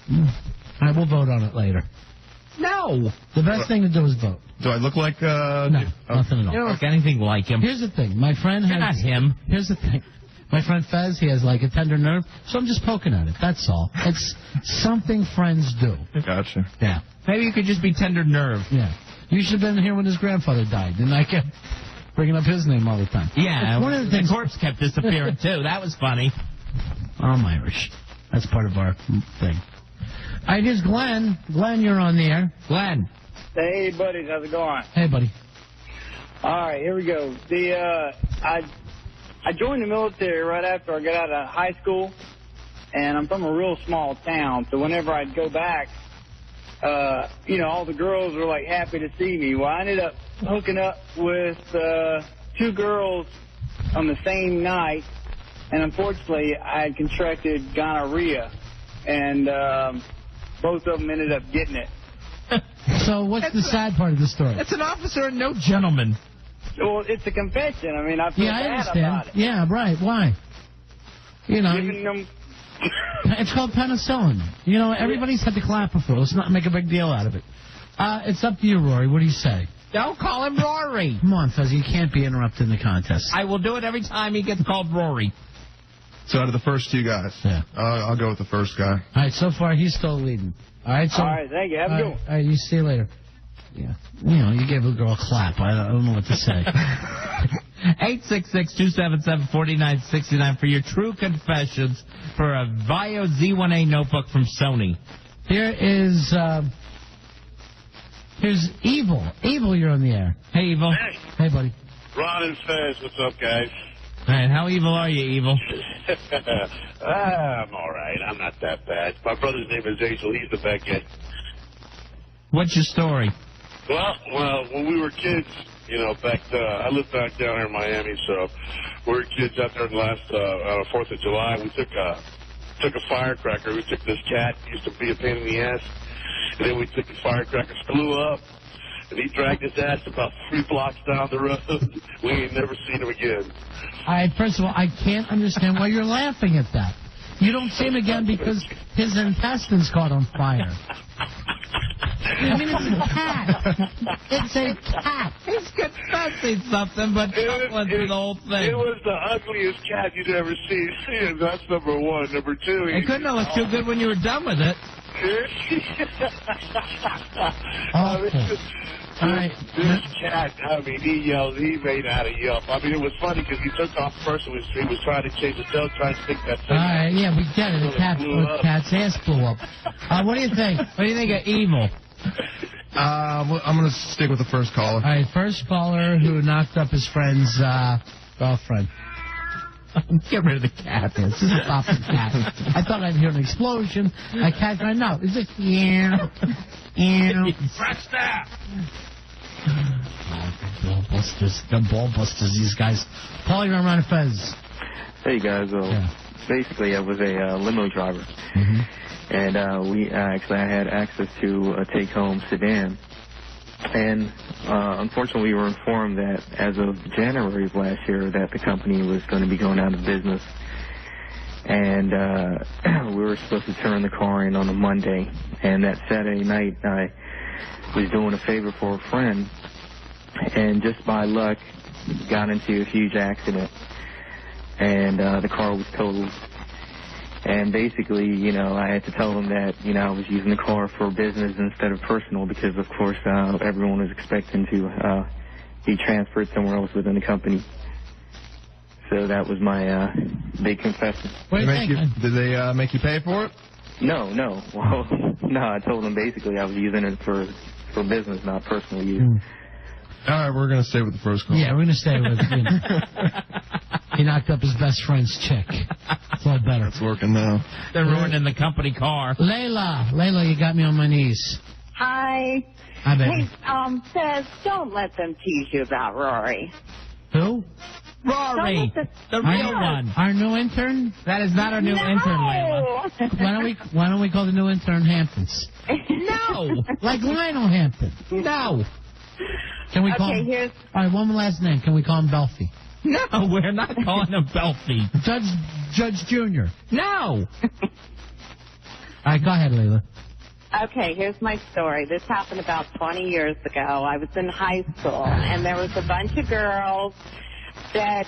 All right, we'll vote on it later. No. The best thing to do is vote. Do I look like... No, nothing at all. You don't look anything like him. Here's the thing. My friend has... Not him. Here's the thing. My friend Fez, he has like a tender nerve, so I'm just poking at it. That's all. It's something friends do. Gotcha. Yeah. Maybe you could just be tender nerve. Yeah. You should have been here when his grandfather died, and I kept bringing up his name all the time. Yeah, It's one of the things. The corpse kept disappearing, too. That was funny. I'm Irish. That's part of our thing. All right, here's Glenn. Glenn, you're on the air. Glenn. Hey, buddies, how's it going? Hey, buddy. All right, here we go. I joined the military right after I got out of high school, and I'm from a real small town, so whenever I'd go back, all the girls were, like, happy to see me. Well, I ended up hooking up with 2 girls on the same night, and unfortunately, I had contracted gonorrhea, and both of them ended up getting it. So what's the sad part of the story? It's an officer and no gentleman. Well, it's a confession. I mean, I feel I bad understand. about it. Yeah, right. Why? Giving them... It's called penicillin. Everybody's had the clap before. Let's not make a big deal out of it. It's up to you, Rory. What do you say? Don't call him Rory. Come on, Fuzzy. You can't be interrupted in the contest. I will do it every time he gets called Rory. So out of the first 2 guys, I'll go with the first guy. All right, so far he's still leading. All right, All right, thank you. Have a good one. All right, you see you later. Yeah. You gave a girl a clap. I don't know what to say. 866-277-4969 for your true confessions for a Vio Z1A notebook from Sony. Here's Evil. Evil, you're on the air. Hey, Evil. Hey, buddy. Ron and Fez, what's up, guys? All right, how evil are you, Evil? I'm all right. I'm not that bad. My brother's name is Angel. He's the bad guy. What's your story? Well, when we were kids, I lived back down here in Miami, so we were kids out there last 4th of July. We took a firecracker. We took this cat, used to be a pain in the ass, and then we took the firecracker, flew up, and he dragged his ass about 3 blocks down the road. We ain't never seen him again. All right, first of all, I can't understand why you're laughing at that. You don't see him again because his intestines caught on fire. I mean, it's a cat. It's a cat. He's confessing something, but chuckling through the whole thing. It was the ugliest cat you'd ever seen. That's number 1. Number 2. It couldn't have looked too good when you were done with it. This cat, he yelled. He made out a yelp. It was funny because he took off first. He was trying to change the tail, trying to stick that thing. All right, yeah, we get it. The cat's ass blew up. What do you think? What do you think of Evil? I'm going to stick with the first caller. All right, first caller who knocked up his friend's girlfriend. Get rid of the cat. Just stop the cat. I thought I'd hear an explosion. A cat right now. It's just Fresh staff. The ball busters, these guys. Paul, you're on Ron and Fez. Hey guys, basically I was a limo driver, and I had access to a take-home sedan, and unfortunately we were informed that as of January of last year that the company was going to be going out of business, and we were supposed to turn the car in on a Monday, and that Saturday night I was doing a favor for a friend, and just by luck got into a huge accident, and the car was totaled, And basically, you know, I had to tell them that, you know, I was using the car for business instead of personal because, of course, everyone was expecting to be transferred somewhere else within the company. So that was my big confession. Did they make you pay for it? No. Well, no, I told them basically I was using it for business, not personal use. All right, we're going to stay with the first call. Yeah, we're going to stay with He knocked up his best friend's chick. It's a lot better. It's working now. They're ruining the company car. Layla, you got me on my knees. Hi. Hi, baby. Hey, Fez, don't let them tease you about Rory. Who? Rory, the real one. Our new intern? That is not our new intern, Layla. Why don't we call the new intern Hamptons? No. Like Lionel Hampton. No. Can we call him? All right, one last name. Can we call him Belfie? No, we're not calling him Belfie. Judge Jr. No. All right, go ahead, Layla. Okay, here's my story. This happened about 20 years ago. I was in high school, and there was a bunch of girls that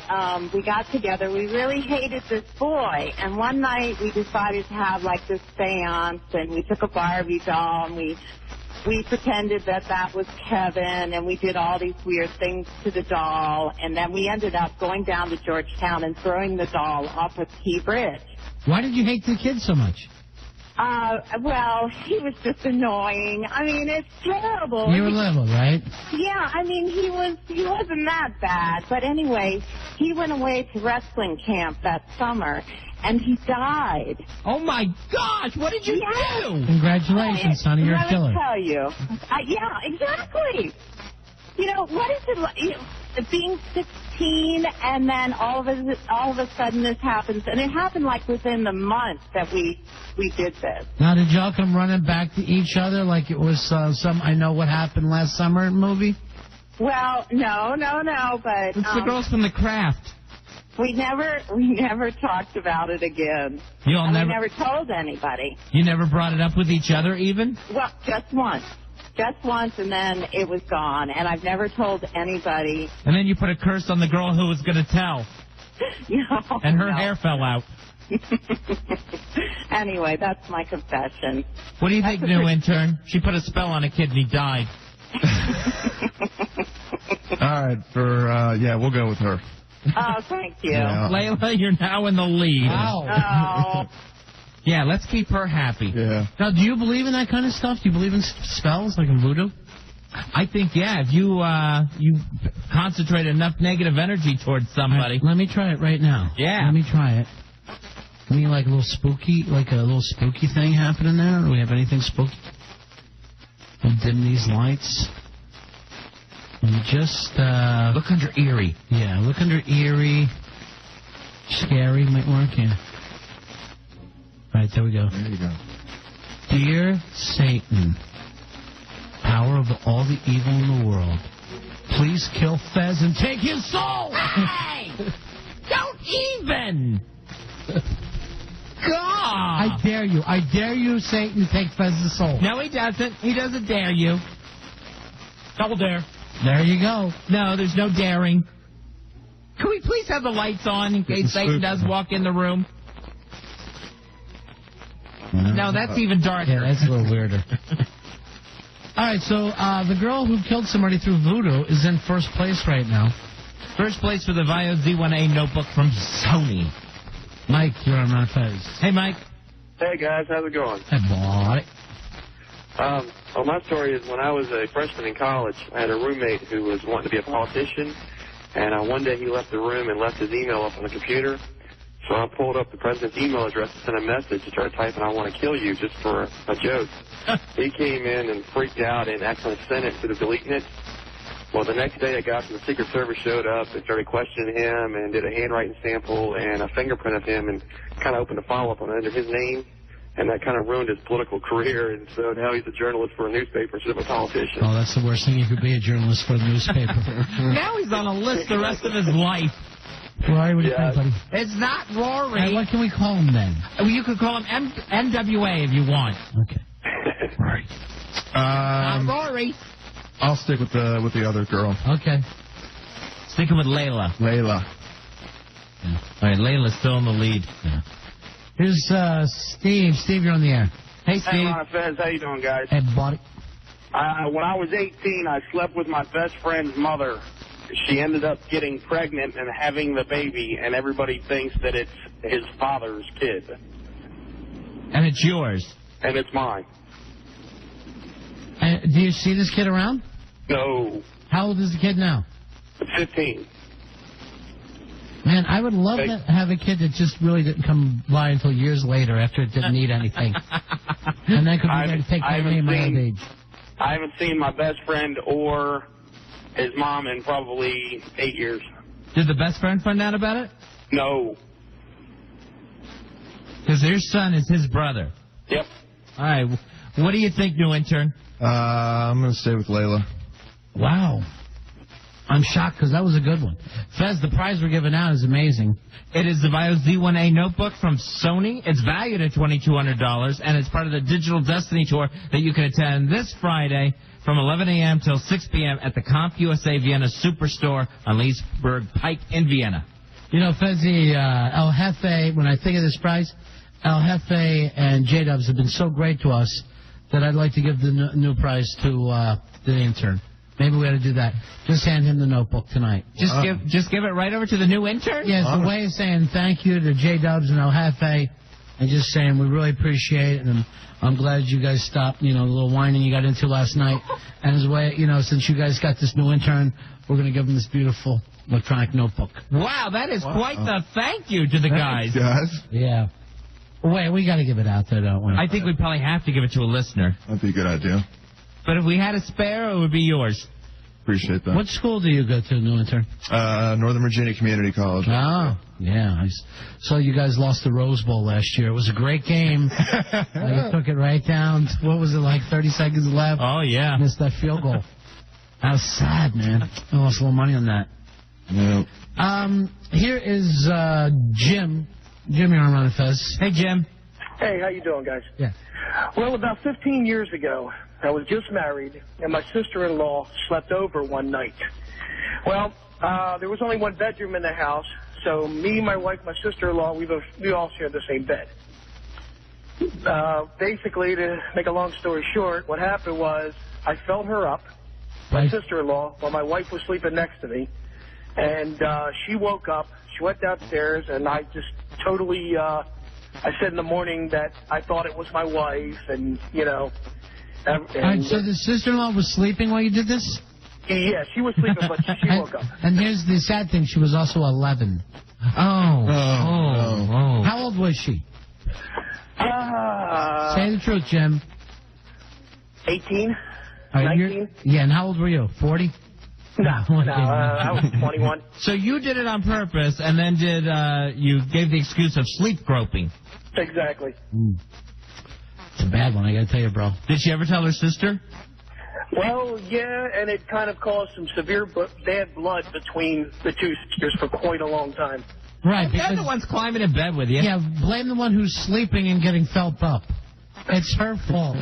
we got together. We really hated this boy, and one night we decided to have like this seance, and we took a Barbie doll, and we pretended that was Kevin, and we did all these weird things to the doll, and then we ended up going down to Georgetown and throwing the doll off a Key Bridge. Why did you hate the kid so much? Well, he was just annoying. I mean, it's terrible. You were little, right? Yeah, I mean, he wasn't that bad. But anyway, he went away to wrestling camp that summer, and he died. Oh, my gosh, what did you do? Congratulations, honey, you're a killer. Let me tell you. Yeah, exactly. You know, what is it like, being 16 and then all of a sudden this happens? And it happened like within the month that we did this. Now, did y'all come running back to each other like it was some I Know What Happened Last Summer movie? Well, no, but... It's the girls from The Craft. We never talked about it again. We never told anybody. You never brought it up with each other even? Well, just once. Just once, and then it was gone, and I've never told anybody. And then you put a curse on the girl who was going to tell. No. And her hair fell out. Anyway, that's my confession. What do you think, new intern? She put a spell on a kid and he died. All right, we'll go with her. Oh, thank you. Yeah. Layla, you're now in the lead. Oh. Yeah, let's keep her happy. Yeah. Now, do you believe in that kind of stuff? Do you believe in spells, like in voodoo? I think, yeah, if you concentrate enough negative energy towards somebody. Right, let me try it right now. Yeah. Let me try it. I mean, like a little spooky thing happening there? Do we have anything spooky? We'll dim these lights. And just... look under eerie. Yeah, look under eerie. Scary might work, yeah. All right, there we go. There you go. Dear Satan, power of all the evil in the world, please kill Fez and take his soul! Hey! Don't even! God! I dare you, Satan, take Fez's soul. No, he doesn't. He doesn't dare you. Double dare. There you go. No, there's no daring. Can we please have the lights on in case Satan does walk in the room? No, that's even darker. Yeah, that's a little weirder. All right, so the girl who killed somebody through voodoo is in first place right now. First place for the Vio Z1A notebook from Sony. Mike, you're on Ron and Fez. Hey, Mike. Hey, guys. How's it going? Hey, boy. Well, my story is when I was a freshman in college, I had a roommate who was wanting to be a politician, and one day he left the room and left his email up on the computer. So I pulled up the president's email address and sent a message and started typing, "I want to kill you," just for a joke. He came in and freaked out and actually sent it instead of deleting it. Well, the next day a guy from the Secret Service showed up and started questioning him and did a handwriting sample and a fingerprint of him and kind of opened a file up on under his name. And that kind of ruined his political career, and so now he's a journalist for a nutpaper instead of a politician. Oh, that's the worst thing. You could be a journalist for a newspaper. Now he's on a list the rest of his life. Rory, what do you think, buddy? It's not Rory. Hey, what can we call him then? Well, you could call him NWA if you want. Okay. Rory. Rory. I'll stick with the other girl. Okay. Sticking with Layla. Layla. Yeah. All right, Layla's still in the lead. Yeah. Here's Steve. Steve, you're on the air. Hey, Steve. Hey, Ron and Fez. How you doing, guys? Hey, buddy. When I was 18, I slept with my best friend's mother. She ended up getting pregnant and having the baby, and everybody thinks that it's his father's kid. And it's yours. And it's mine. Do you see this kid around? No. How old is the kid now? 15. Man, I would love to have a kid that just really didn't come by until years later after it didn't need anything. And then could be there to take care of me at my old age. I haven't seen my best friend or his mom in probably 8 years. Did the best friend find out about it? No. Because your son is his brother. Yep. All right. What do you think, new intern? I'm going to stay with Layla. Wow. I'm shocked because that was a good one. Fez, the prize we're giving out is amazing. It is the Bio Z1A notebook from Sony. It's valued at $2,200, and it's part of the Digital Destiny Tour that you can attend this Friday from 11 a.m. till 6 p.m. at the CompUSA Vienna Superstore on Leesburg Pike in Vienna. You know, Fezzy, El Jefe, when I think of this prize, El Jefe and J-Dubs have been so great to us that I'd like to give the new prize to the intern. Maybe we ought to do that. Just hand him the notebook tonight. Just give it right over to the new intern? Yes, the way of saying thank you to J-Dubs and El Jefe, and just saying we really appreciate it, and I'm glad you guys stopped, the little whining you got into last night. And as a way, since you guys got this new intern, we're going to give him this beautiful electronic notebook. Wow, that is quite the thank you to the guys. Yeah. Wait, we got to give it out there, don't we? I think we probably have to give it to a listener. That'd be a good idea. But if we had a spare, it would be yours. Appreciate that. What school do you go to, new intern? Northern Virginia Community College. Oh, yeah. I saw you guys lost the Rose Bowl last year. It was a great game. You took it right down. What was it, like 30 seconds left? Oh, yeah. Missed that field goal. That was sad, man. I lost a little money on that. Yeah. Here is Jim. Jim, you're on Ron and Fez. Hey, Jim. Hey, how you doing, guys? Yeah. Well, about 15 years ago, I was just married, and my sister-in-law slept over one night. Well, there was only one bedroom in the house, so me, my wife, my sister-in-law, we all shared the same bed. Basically, to make a long story short, what happened was I felt her up, my sister-in-law, while my wife was sleeping next to me, and she woke up. She went downstairs, and I just totally, I said in the morning that I thought it was my wife, and, All right, so the sister-in-law was sleeping while you did this? Yeah, she was sleeping, but she woke up. And here's the sad thing, she was also 11. Oh. How old was she? Say the truth, Jim. 18, Right, 19. Yeah, and how old were you? 40? No, I was 21. So you did it on purpose, and then you gave the excuse of sleep groping. Exactly. It's a bad one, I gotta tell you, bro. Did she ever tell her sister? Well, yeah, and it kind of caused some severe bad blood between the two sisters for quite a long time. Right. They're the ones climbing in bed with you. Yeah, blame the one who's sleeping and getting felt up. It's her fault.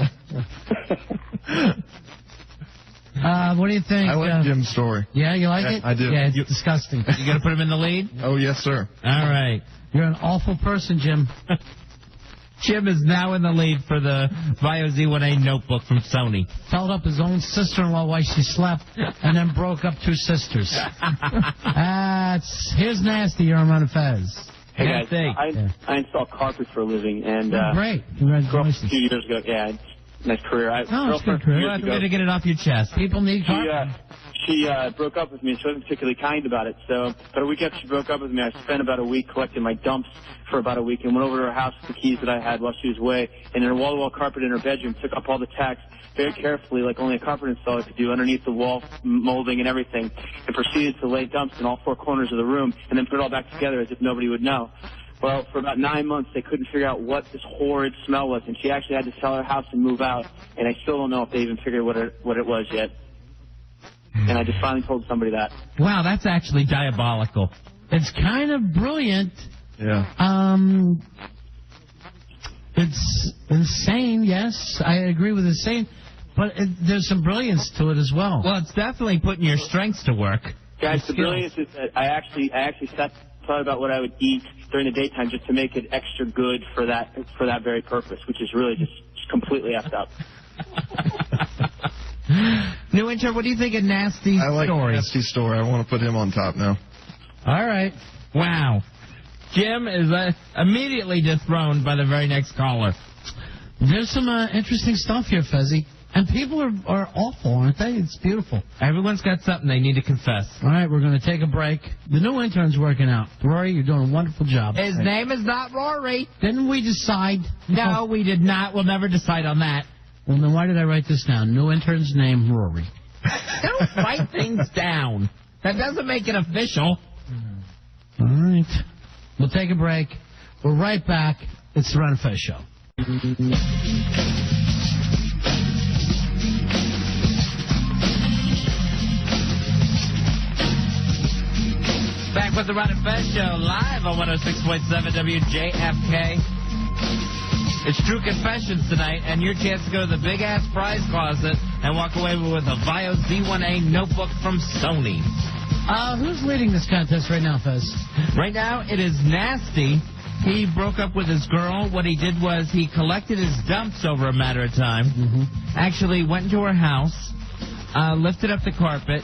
What do you think? I like Jim's story. Yeah, you like it? I do. Yeah, it's disgusting. You gonna put him in the lead? Oh, yes, sir. All right. You're an awful person, Jim. Jim is now in the lead for the Bio Z1A notebook from Sony. Felt up his own sister-in-law while she slept, and then broke up two sisters. Here's Nasty. You're on Ron and Fez. Hey guys, I install carpet for a living, and great. Congratulations. A few years ago, yeah, nice career. It's a good career. I'm going to get it off your chest. People need carpet. She broke up with me, and she wasn't particularly kind about it. So about a week after she broke up with me, I spent about a week collecting my dumps for about a week and went over to her house with the keys that I had while she was away, and in her wall-to-wall carpet in her bedroom, took up all the tacks very carefully, like only a carpet installer could do, underneath the wall molding and everything, and proceeded to lay dumps in all four corners of the room and then put it all back together as if nobody would know. Well, for about 9 months, they couldn't figure out what this horrid smell was, and she actually had to sell her house and move out, and I still don't know if they even figured what it was yet. And I just finally told somebody that. Wow, that's actually diabolical. It's kind of brilliant. Yeah. It's insane, yes. I agree with insane, but there's some brilliance to it as well. Well, it's definitely putting your strengths to work. Guys, the brilliance is that I actually sat thought about what I would eat during the daytime just to make it extra good for that very purpose, which is really just completely effed up. New intern, what do you think of Nasty's story? I like Nasty's story. I want to put him on top now. All right. Wow. Jim is immediately dethroned by the very next caller. There's some interesting stuff here, Fezzy. And people are awful, aren't they? It's beautiful. Everyone's got something they need to confess. All right, we're going to take a break. The new intern's working out. Rory, you're doing a wonderful job. His name is not Rory. Didn't we decide? No, we did not. We'll never decide on that. Well, then why did I write this down? New intern's name, Rory. Don't write things down. That doesn't make it official. All right. We'll take a break. We're right back. It's the Ron and Fez Show. Back with the Ron and Fez Show, live on 106.7 WJFK. It's True Confessions tonight, and your chance to go to the big-ass prize closet and walk away with a Vio Z1A notebook from Sony. Who's leading this contest right now, Fez? Right now, it is Nasty. He broke up with his girl. What he did was he collected his dumps over a matter of time, actually went into her house, lifted up the carpet,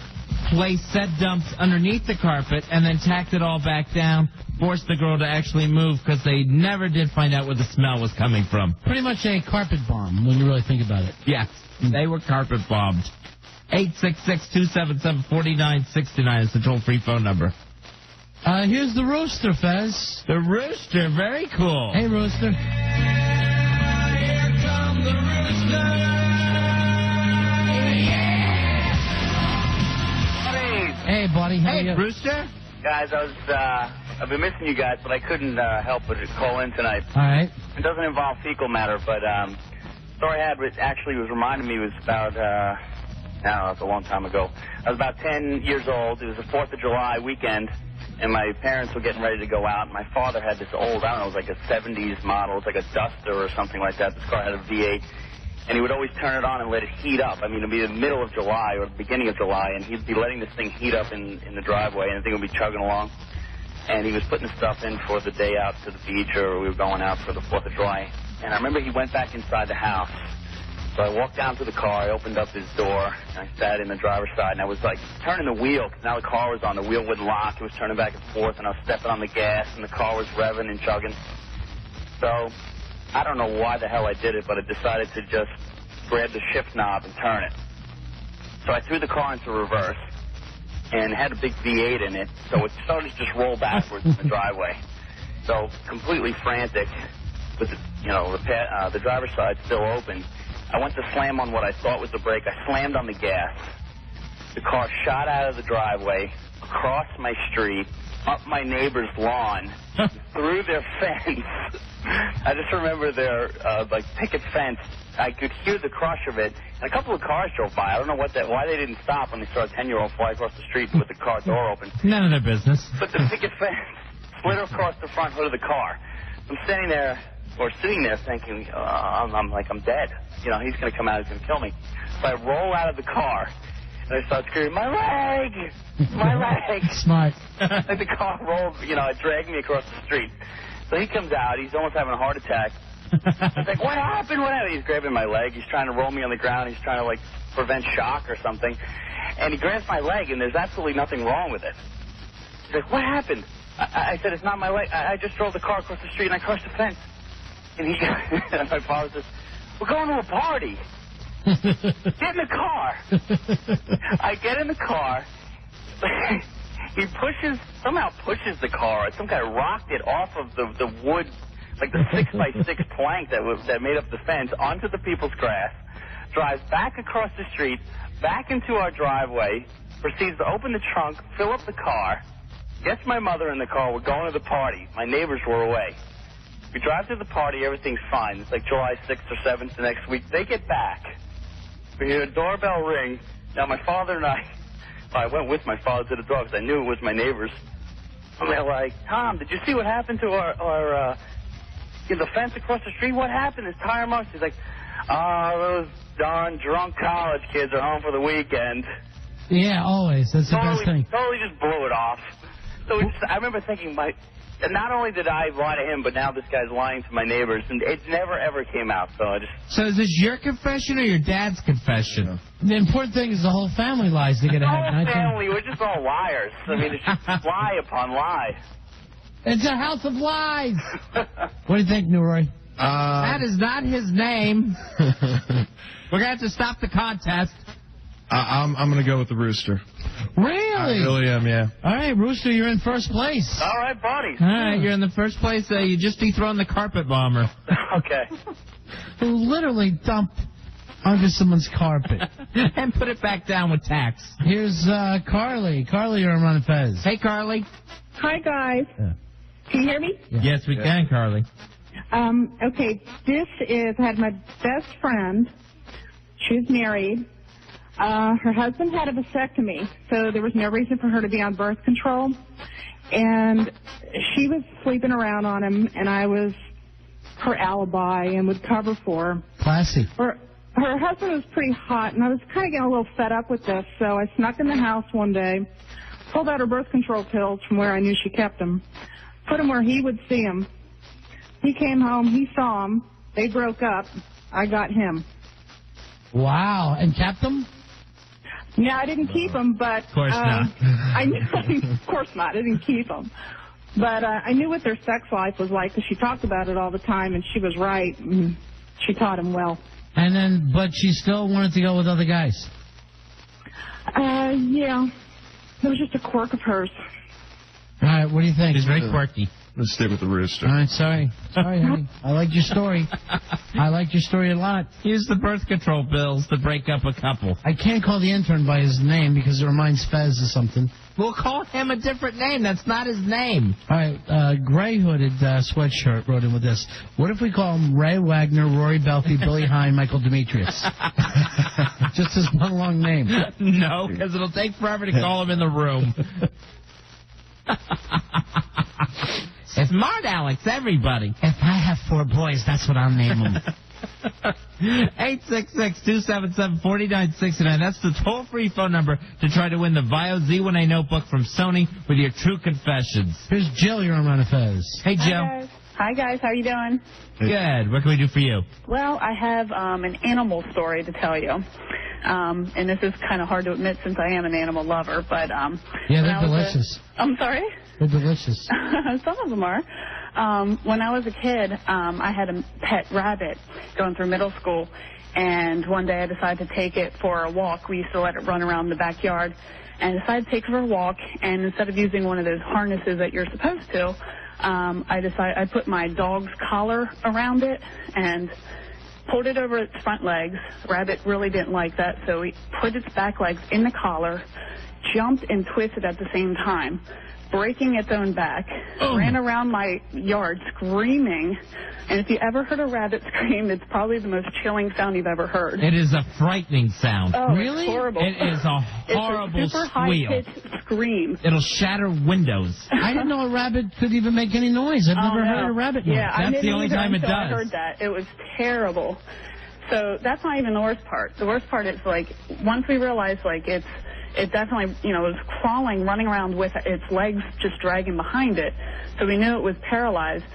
placed said dumps underneath the carpet, and then tacked it all back down, forced the girl to actually move because they never did find out where the smell was coming from. Pretty much a carpet bomb when you really think about it. Yes, they were carpet bombed. 866-277-4969 is the toll-free phone number. Here's the rooster, Fez. The rooster, very cool. Hey, rooster. Here comes the rooster. Hey, buddy. How are you? Rooster. Guys, I've been missing you guys, but I couldn't help but call in tonight. All right. It doesn't involve fecal matter, but the story I had was reminded me was about, I don't know, it's a long time ago. I was about 10 years old. It was the 4th of July weekend, and my parents were getting ready to go out. My father had this old, I don't know, it was like a 70s model. It's like a Duster or something like that. This car had a V8. And he would always turn it on and let it heat up. I mean, it would be the middle of July or the beginning of July, and he'd be letting this thing heat up in the driveway, and the thing would be chugging along. And he was putting stuff in for the day out to the beach, or we were going out for the 4th of July. And I remember he went back inside the house. So I walked down to the car, I opened up his door, and I sat in the driver's side, and I was like turning the wheel, because now the car was on, the wheel wouldn't lock, it was turning back and forth, and I was stepping on the gas, and the car was revving and chugging. So I don't know why the hell I did it, but I decided to just grab the shift knob and turn it. So I threw the car into reverse and had a big V8 in it, so it started to just roll backwards in the driveway. So completely frantic, with the driver's side still open, I went to slam on what I thought was the brake. I slammed on the gas. The car shot out of the driveway, across my street, up my neighbor's lawn, through their fence. I just remember their picket fence. I could hear the crush of it, and a couple of cars drove by. I don't know why they didn't stop when they saw a 10-year-old fly across the street with the car door open. None of their business. But the picket fence slid across the front hood of the car. I'm sitting there thinking, I'm dead. You know, he's going to come out, he's going to kill me. So I roll out of the car, and I start screaming, my leg! My leg! Smart. Like the car rolled, it dragged me across the street. So he comes out, he's almost having a heart attack. I was like, what happened? He's grabbing my leg, he's trying to roll me on the ground, he's trying to, prevent shock or something. And he grabs my leg, and there's absolutely nothing wrong with it. He's like, what happened? I said, it's not my leg. I just drove the car across the street, and I crushed the fence. And my father says, we're going to a party. Get in the car. I get in the car. He somehow pushes the car. Some guy rocked it off of the wood, like the 6x6 plank that made up the fence, onto the people's grass, drives back across the street, back into our driveway, proceeds to open the trunk, fill up the car, gets my mother in the car. We're going to the party. My neighbors were away. We drive to the party. Everything's fine. It's like July 6th or 7th the next week. They get back. We hear a doorbell ring. Now, my father and I went with my father to the door because I knew it was my neighbors. And they're like, Tom, did you see what happened to the fence across the street? What happened? His tire marks. He's like, those darn drunk college kids are home for the weekend. Yeah, always. That's the best thing. Totally just blew it off. So I remember thinking, not only did I lie to him, but now this guy's lying to my neighbors, and it never ever came out. So is this your confession or your dad's confession? The important thing is the whole family lies together. The whole family, we're just all liars. I mean, it's just lie upon lie. It's a house of lies. What do you think, Newroy? That is not his name. We're going to have to stop the contest. I'm going to go with the Rooster. Really? I really am, yeah. All right, Rooster, you're in first place. All right, buddy. All right, you're in the first place. You just dethroned the carpet bomber. Okay. Who literally dumped under someone's carpet. And put it back down with tax. Here's Carly. Carly, you're on Ron and Fez. Hey, Carly. Hi, guys. Yeah. Can you hear me? Yes, we can, Carly. Okay, I had my best friend. She was married. Her husband had a vasectomy, so there was no reason for her to be on birth control. And she was sleeping around on him, and I was her alibi and would cover for her. Classy. Her husband was pretty hot, and I was kind of getting a little fed up with this, so I snuck in the house one day, pulled out her birth control pills from where I knew she kept them, put them where he would see them. He came home, he saw them, they broke up, I got him. Wow, and kept them? No, I didn't keep them, but... Of course not. Of course not, I didn't keep them. But I knew what their sex life was like, because she talked about it all the time, and she was right, and she taught him well. And then, but she still wanted to go with other guys? Yeah. It was just a quirk of hers. All right, what do you think? She's very quirky. Let's stay with the Rooster. All right, sorry, honey. I liked your story. I liked your story a lot. Use the birth control pills to break up a couple. I can't call the intern by his name because it reminds Fez of something. We'll call him a different name. That's not his name. All right, Gray Hooded Sweatshirt wrote in with this. What if we call him Ray Wagner, Rory Belfie, Billy Hine, Michael Demetrius? Just as one long name. No, because it'll take forever to call him in the room. Smart Alex, everybody. If I have 4 boys, that's what I'll name them. 866-277-4969. That's the toll-free phone number to try to win the VIO Z1A notebook from Sony with your true confessions. Here's Jill, you're on Ron and Fez. Hey, Jill. Hi, guys. How are you doing? Good. What can we do for you? Well, I have an animal story to tell you. And this is kind of hard to admit since I am an animal lover, but... yeah, they're delicious. I'm sorry? They're delicious. Some of them are. When I was a kid, I had a pet rabbit going through middle school, and one day I decided to take it for a walk. We used to let it run around the backyard, and I decided to take it for a walk, and instead of using one of those harnesses that you're supposed to, I put my dog's collar around it and pulled it over its front legs. The rabbit really didn't like that, so he put its back legs in the collar, jumped and twisted at the same time, breaking its own back, ran around my yard screaming. And if you ever heard a rabbit scream, it's probably the most chilling sound you've ever heard. It is a frightening sound. Oh, really? It's horrible. It is a horrible it's a super squeal. high-pitched scream. It'll shatter windows. I didn't know a rabbit could even make any noise. I've never heard a rabbit noise. Yeah, that's the only time it does. I heard that. It was terrible. So that's not even the worst part. The worst part is, like, once we realized, like, it definitely, it was crawling, running around with its legs just dragging behind it. So we knew it was paralyzed.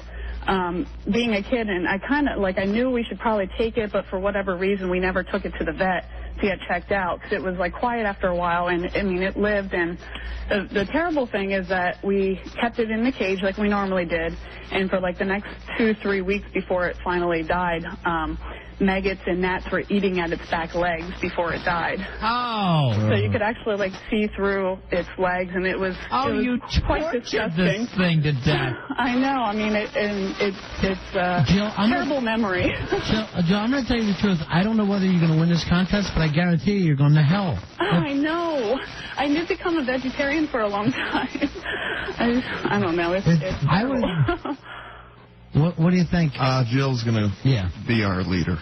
Being a kid, and I knew we should probably take it, but for whatever reason, we never took it to the vet to get checked out, because it was, like, quiet after a while, and, it lived. And the terrible thing is that we kept it in the cage like we normally did, and for, like, the next 2-3 weeks before it finally died, maggots and gnats were eating at its back legs before it died. Oh. So you could actually, like, see through its legs, and it was you quite tortured disgusting. this thing to death. I know. I mean, it's a terrible memory. Jill, I'm going to tell you the truth. I don't know whether you're going to win this contest, but I guarantee you're going to hell. I know. I did become a vegetarian for a long time. I don't know. It's terrible. What do you think? Jill's going to be our leader.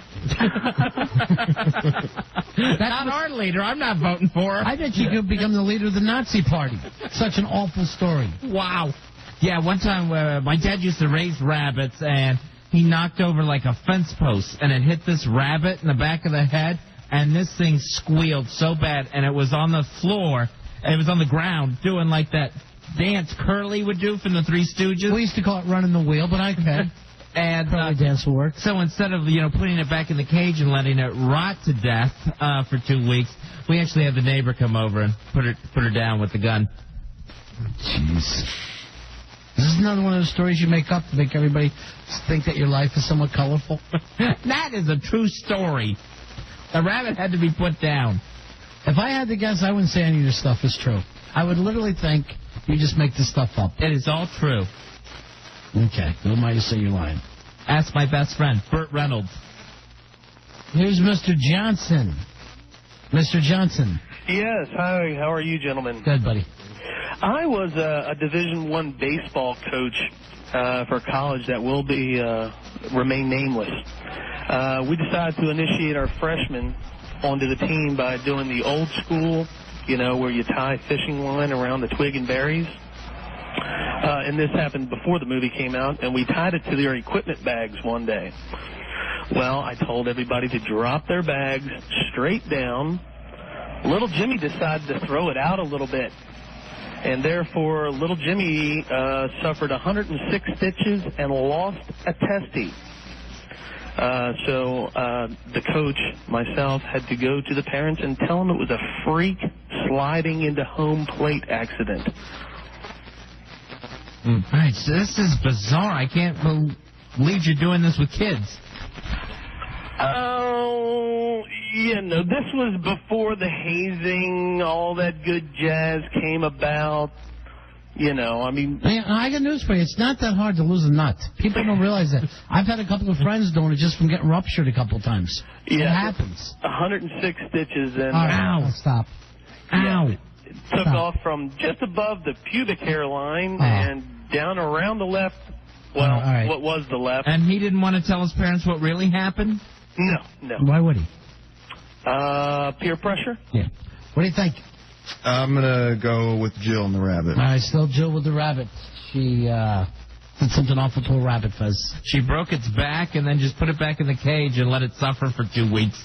Not our leader. I'm not voting for her. I bet you could become the leader of the Nazi Party. Such an awful story. Wow. Yeah, one time my dad used to raise rabbits, and he knocked over like a fence post, and it hit this rabbit in the back of the head, and this thing squealed so bad, and it was on the floor, and it was on the ground doing like that dance Curly would do from the Three Stooges. We used to call it running the wheel, but okay. And Curly dance will work. So instead of putting it back in the cage and letting it rot to death for 2 weeks, we actually had the neighbor come over and put her down with the gun. Jeez. This is another one of those stories you make up to make everybody think that your life is somewhat colorful. That is a true story. The rabbit had to be put down. If I had to guess, I wouldn't say any of your stuff is true. I would literally think you just make this stuff up. It is all true. Okay. Who am I to say you're lying? Ask my best friend, Burt Reynolds. Here's Mr. Johnson. Mr. Johnson. Yes. Hi. How are you, gentlemen? Good, buddy. I was a Division I baseball coach for college that will remain nameless. We decided to initiate our freshmen onto the team by doing the old school, where you tie fishing line around the twig and berries. And this happened before the movie came out, and we tied it to their equipment bags one day. Well, I told everybody to drop their bags straight down. Little Jimmy decided to throw it out a little bit. And therefore, little Jimmy suffered 106 stitches and lost a testy. So the coach, myself, had to go to the parents and tell them it was a freak sliding into home plate accident. Right, so this is bizarre. I can't believe you're doing this with kids. Oh, this was before the hazing, all that good jazz came about. I got news for you. It's not that hard to lose a nut. People don't realize that. I've had a couple of friends doing it just from getting ruptured a couple of times. Yeah, it happens. 106 stitches. And ow. Stop. Ow. It took off from just above the pubic hair line and down around the left. Well, right. What was the left? And he didn't want to tell his parents what really happened? No. Why would he? Peer pressure? Yeah. What do you think? I'm going to go with Jill and the rabbit. All right, still Jill with the rabbit. She did something awful to a rabbit, Fez. She broke its back and then just put it back in the cage and let it suffer for 2 weeks.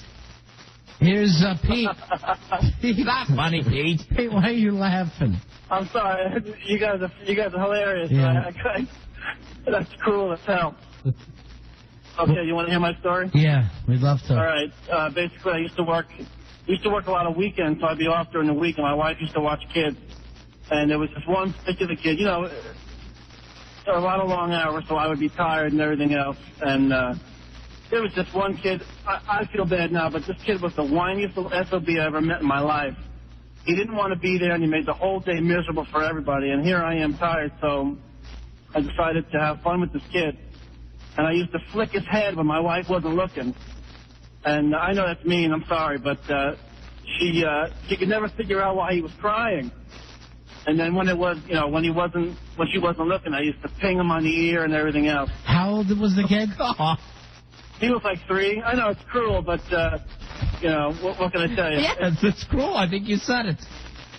Here's Pete. Not funny, Pete. Pete, why are you laughing? I'm sorry. You guys are hilarious. Yeah. That's cruel as hell. Okay, you want to hear my story? Yeah, we'd love to. All right. Basically, I used to work a lot of weekends, so I'd be off during the week, and my wife used to watch kids. And there was this one particular kid, a lot of long hours, so I would be tired and everything else. And there was this one kid, I feel bad now, but this kid was the whiniest SOB I ever met in my life. He didn't want to be there, and he made the whole day miserable for everybody. And here I am tired, so I decided to have fun with this kid. And I used to flick his head when my wife wasn't looking. And I know that's mean, I'm sorry, but she could never figure out why he was crying. And then when when she wasn't looking, I used to ping him on the ear and everything else. How old was the kid? He was like 3. I know it's cruel, but what can I tell you? Yes, it's cruel. I think you said it.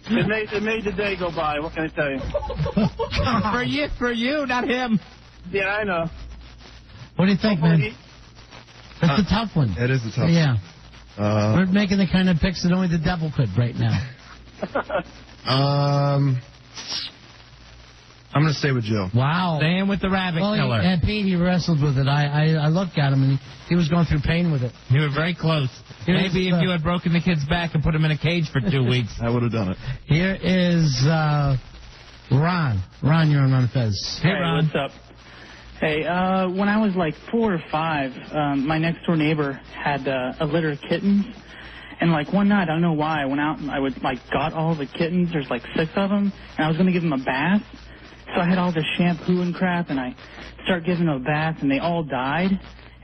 It made the day go by. What can I tell you? For you, not him. Yeah, I know. What do you think, man? That's a tough one. It is a tough one. Yeah. We're making the kind of picks that only the devil could right now. I'm going to stay with Jill. Wow. Staying with the rabbit killer. And Pete, he wrestled with it. I looked at him, and he was going through pain with it. You were very close. Maybe if you had broken the kid's back and put him in a cage for 2 weeks. I would have done it. Here is Ron. Ron, you're on Ron and Fez. Hey, Ron. What's up? Hey, when I was like 4 or 5, my next door neighbor had a litter of kittens. And like one night, I don't know why, I went out and I got all the kittens. There's like 6 of them, and I was going to give them a bath. So I had all this shampoo and crap, and I started giving them a bath, and they all died.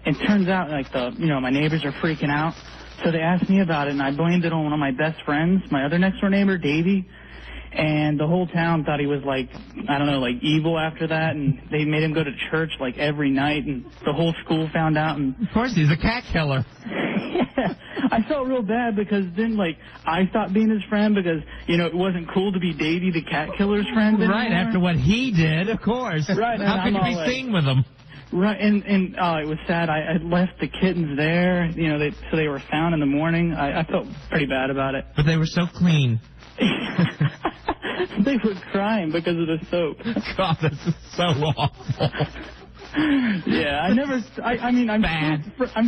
It turns out my neighbors are freaking out. So they asked me about it, and I blamed it on one of my best friends, my other next door neighbor, Davey. And the whole town thought he was evil after that, and they made him go to church every night, and the whole school found out. And of course, he's a cat killer. Yeah, I felt real bad because then I stopped being his friend because it wasn't cool to be Davey the cat killer's friend anymore. Right after what he did, of course. Right. How could you be seen with him? Right, and it was sad. I left the kittens there, so they were found in the morning. I felt pretty bad about it. But they were so clean. They were crying because of the soap. God, this is so awful. Yeah, I'm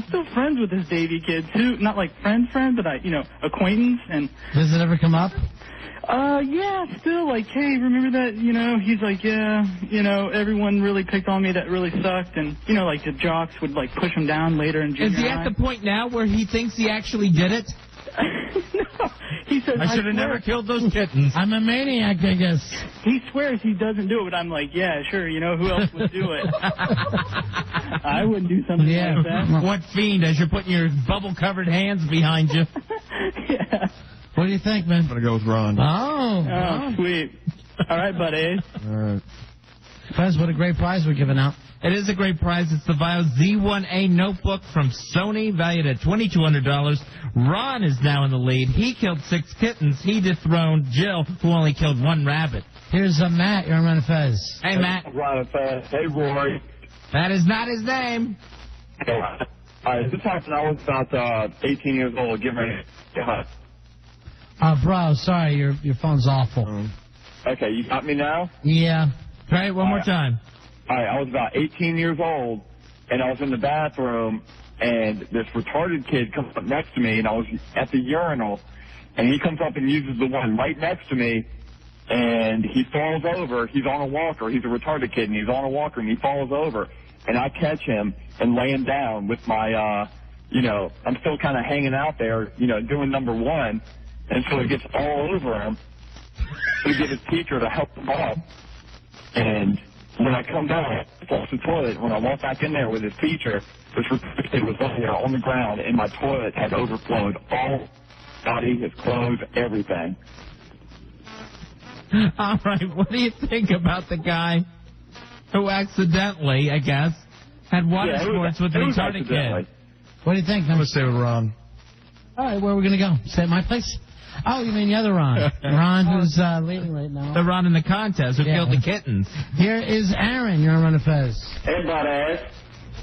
still friends with this Davy kid too. Not like friend, but acquaintance. And does it ever come up? Yeah, still like, hey, remember that? He's like, yeah, everyone really picked on me. That really sucked. And like the jocks would like push him down later in junior Is he high. at the point now where he thinks he actually did it? No, he says I should have never killed those kittens. I'm a maniac, I guess. He swears he doesn't do it, but I'm like, yeah, sure. Who else would do it? I wouldn't do something like that. What fiend as you're putting your bubble-covered hands behind you? Yeah. What do you think, man? I'm going to go with Ron. Oh, sweet. All right, buddy. All right. Fez, what a great prize we're giving out. It is a great prize. It's the Vio Z1A notebook from Sony, valued at $2,200. Ron is now in the lead. He killed 6 kittens. He dethroned Jill, who only killed 1 rabbit. Here's Matt. You're on Ron and Fez. Hey, Matt. Ron and Fez. Hey, Roy. That is not his name. This happened. I was about 18 years old, getting ready to get hot. Bro, sorry, your phone's awful. Okay, you got me now? Yeah. Try it one more time. All right, I was about 18 years old, and I was in the bathroom, and this retarded kid comes up next to me, and I was at the urinal, and he comes up and uses the one right next to me, and he falls over. He's on a walker. He's a retarded kid, and he's on a walker, and he falls over, and I catch him and lay him down with my, I'm still kind of hanging out there, doing number 1, and so it gets all over him. We get his teacher to help him up, and when I come back, I flush the toilet. When I walk back in there with his teacher, this kid was up there on the ground, and my toilet had overflowed. All body, his clothes, everything. All right, what do you think about the guy who accidentally, I guess, had water sports with the retarded kid? What do you think? I'm going to stay with Ron. All right, where are we going to go? Stay at my place? Oh, you mean the other Ron. Ron who's leading right now. The Ron in the contest who killed the kittens. Here is Aaron. You're on Ron and Fez. Hey, buddy.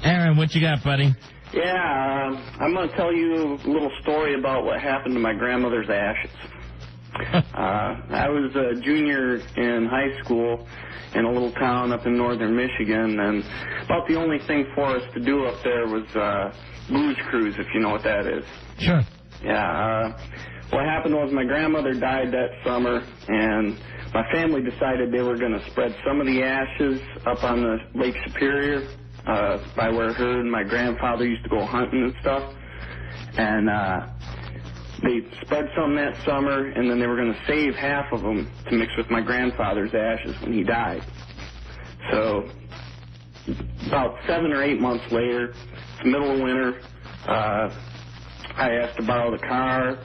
Aaron, what you got, buddy? Yeah, I'm going to tell you a little story about what happened to my grandmother's ashes. I was a junior in high school in a little town up in northern Michigan, and about the only thing for us to do up there was booze cruise, if you know what that is. Sure. Yeah, what happened was my grandmother died that summer, and my family decided they were going to spread some of the ashes up on the Lake Superior by where her and my grandfather used to go hunting and stuff. And they spread some that summer, and then they were going to save half of them to mix with my grandfather's ashes when he died. So about 7 or 8 months later, it's the middle of winter, I asked to borrow the car,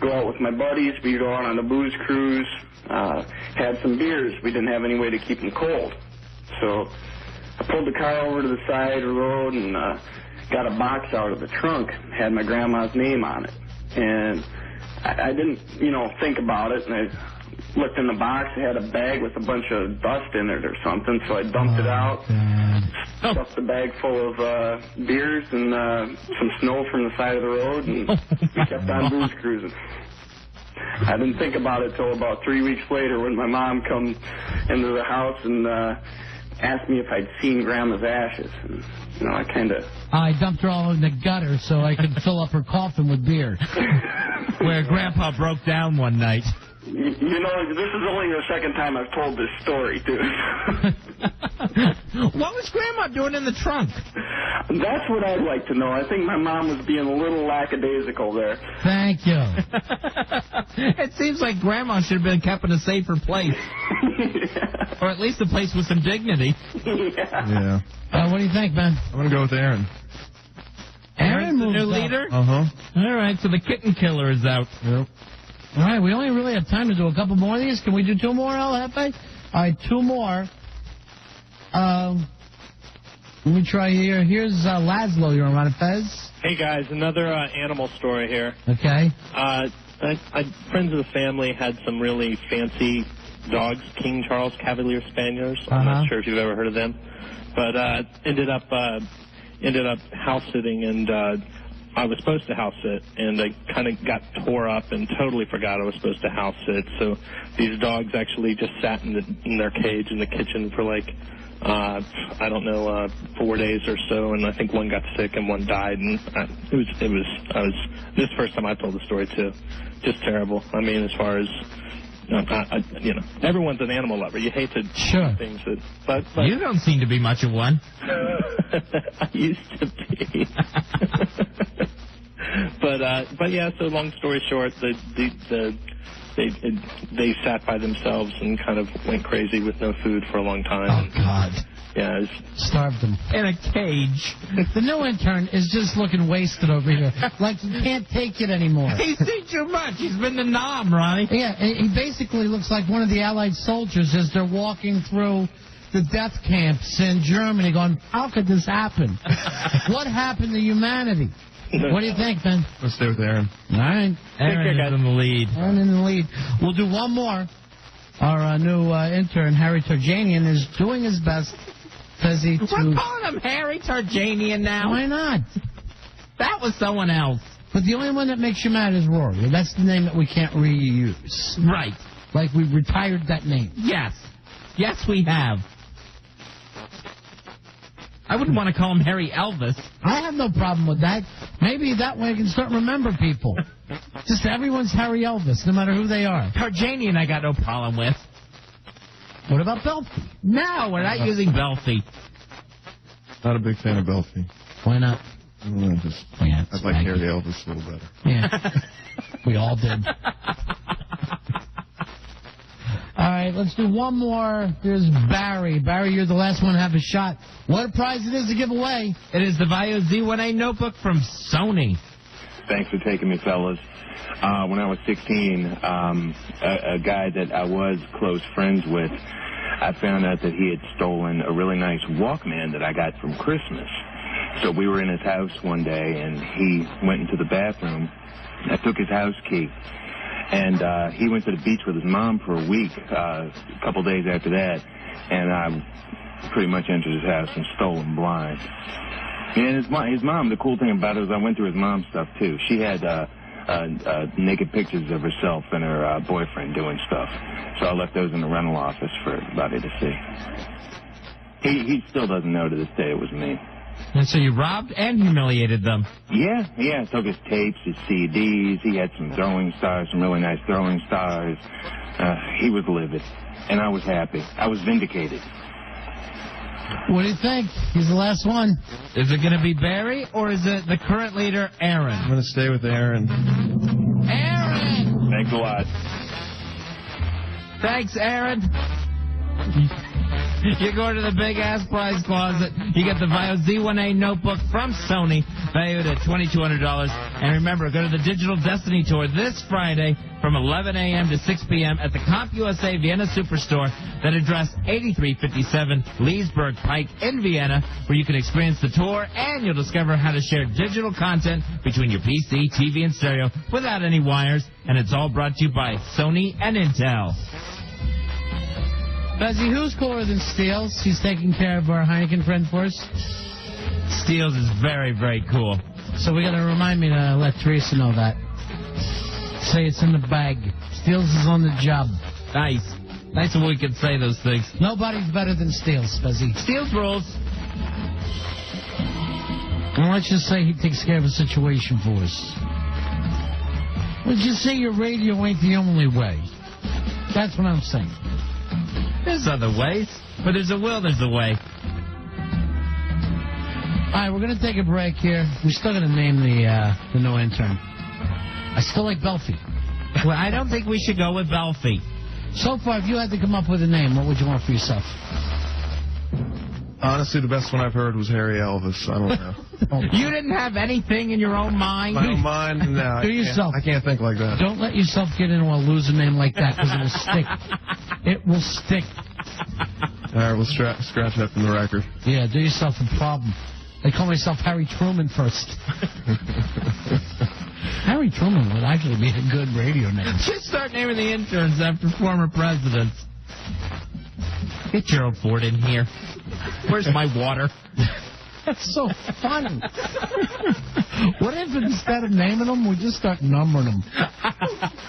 go out with my buddies. We go out on a booze cruise, had some beers. We didn't have any way to keep them cold. So I pulled the car over to the side of the road and got a box out of the trunk, had my grandma's name on it. And I didn't, think about it. And I looked in the box. It had a bag with a bunch of dust in it or something. So I dumped it out, stuffed the bag full of beers and some snow from the side of the road, and we kept on booze cruising. I didn't think about it till about 3 weeks later when my mom come into the house and asked me if I'd seen Grandma's ashes. And, I kind of... I dumped her all in the gutter so I could fill up her coffin with beer. Where Grandpa broke down one night. This is only the second time I've told this story, too. What was Grandma doing in the trunk? That's what I'd like to know. I think my mom was being a little lackadaisical there. Thank you. It seems like Grandma should have been kept in a safer place. Yeah. Or at least a place with some dignity. Yeah. What do you think, Ben? I'm going to go with Aaron. Aaron's the new leader? Uh-huh. All right, so the kitten killer is out. Yep. All right, we only really have time to do a couple more of these. Can we do 2 more, El Jefe? All right, 2 more. Let me try here. Here's Laszlo. You're on Ron and Fez. Hey, guys, another animal story here. Okay. Friends of the family had some really fancy dogs, King Charles Cavalier Spaniels. I'm not sure if you've ever heard of them. But ended up house sitting, and I was supposed to house sit, and I kind of got tore up and totally forgot I was supposed to house sit. So these dogs actually just sat in their cage in the kitchen for like, I don't know, 4 days or so, and I think one got sick and one died, and this is the first time I told the story too. Just terrible. I mean, as far as everyone's an animal lover. You hate to do things that, but you don't seem to be much of one. I used to be. But yeah. So long story short, they sat by themselves and kind of went crazy with no food for a long time. Oh God. Yeah, starved them in a cage. The new intern is just looking wasted over here, like he can't take it anymore. He's seen too much. He's been to Nam, Ronnie. Yeah, he basically looks like one of the Allied soldiers as they're walking through the death camps in Germany, going, "How could this happen? What happened to humanity?" What do you think, Ben? Let's stay with Aaron. All right. Aaron is in the lead. Aaron in the lead. We'll do one more. Our new intern, Harry Turjanian, is doing his best. We're calling him Harry Turjanian now. Why not? That was someone else. But the only one that makes you mad is Rory. That's the name that we can't reuse. Right. Like we retired that name. Yes. Yes, we have. I wouldn't want to call him Harry Elvis. I have no problem with that. Maybe that way I can start remember people. Just everyone's Harry Elvis, no matter who they are. Turjanian I got no problem with. What about Belfie? No, we're not using Belfie. Not a big fan of Belfie. Why not? I don't know, I like Harry Elvis a little better. Yeah. We all did. All right, let's do one more. There's Barry. Barry, you're the last one to have a shot. What a prize it is to give away. It is the Vaio Z1A notebook from Sony. Thanks for taking me, fellas. When I was 16, a guy that I was close friends with, I found out that he had stolen a really nice Walkman that I got from Christmas. So we were in his house one day, and he went into the bathroom. I took his house key, and he went to the beach with his mom for a week, a couple days after that, and I pretty much entered his house and stole him blind. And his mom, the cool thing about it was I went through his mom's stuff, too. She had naked pictures of herself and her boyfriend doing stuff. So I left those in the rental office for everybody to see. He still doesn't know to this day it was me. And so you robbed and humiliated them. Yeah. I took his tapes, his CDs. He had some throwing stars, some really nice throwing stars. He was livid, and I was happy. I was vindicated. What do you think? He's the last one. Is it going to be Barry, or is it the current leader, Aaron? I'm going to stay with Aaron. Aaron! Thanks a lot. Thanks, Aaron. You go to the big-ass prize closet. You get the Vaio Z1A notebook from Sony, valued at $2,200. And remember, go to the Digital Destiny Tour this Friday from 11 a.m. to 6 p.m. at the CompUSA Vienna Superstore. That address 8357 Leesburg Pike in Vienna, where you can experience the tour and you'll discover how to share digital content between your PC, TV, and stereo without any wires. And it's all brought to you by Sony and Intel. Fezzy, who's cooler than Steels? He's taking care of our Heineken friend for us. Steels is very, very cool. So we got to remind me to let Teresa know that. Say it's in the bag. Steels is on the job. Nice. Nice when we can say those things. Nobody's better than Steels, Fezzy. Steels rules. Well, let's just say he takes care of a situation for us. Let's just say your radio ain't the only way. That's what I'm saying. There's other ways. But there's a will, there's a way. All right, we're going to take a break here. We're still going to name the new intern. I still like Belfie. Well, I don't think we should go with Belfie. So far, if you had to come up with a name, what would you want for yourself? Honestly, the best one I've heard was Harry Elvis. I don't know. You didn't have anything in your own mind? My own mind? No. I can't think like that. Don't let yourself get into a loser name like that, because it will stick. It will stick. All right, we'll scratch that from the record. Yeah, do yourself a problem. They call myself Harry Truman first. Harry Truman would actually be a good radio name. Just start naming the interns after former presidents. Get Gerald Ford in here. Where's my water? That's so funny. What if instead of naming them, we just start numbering them?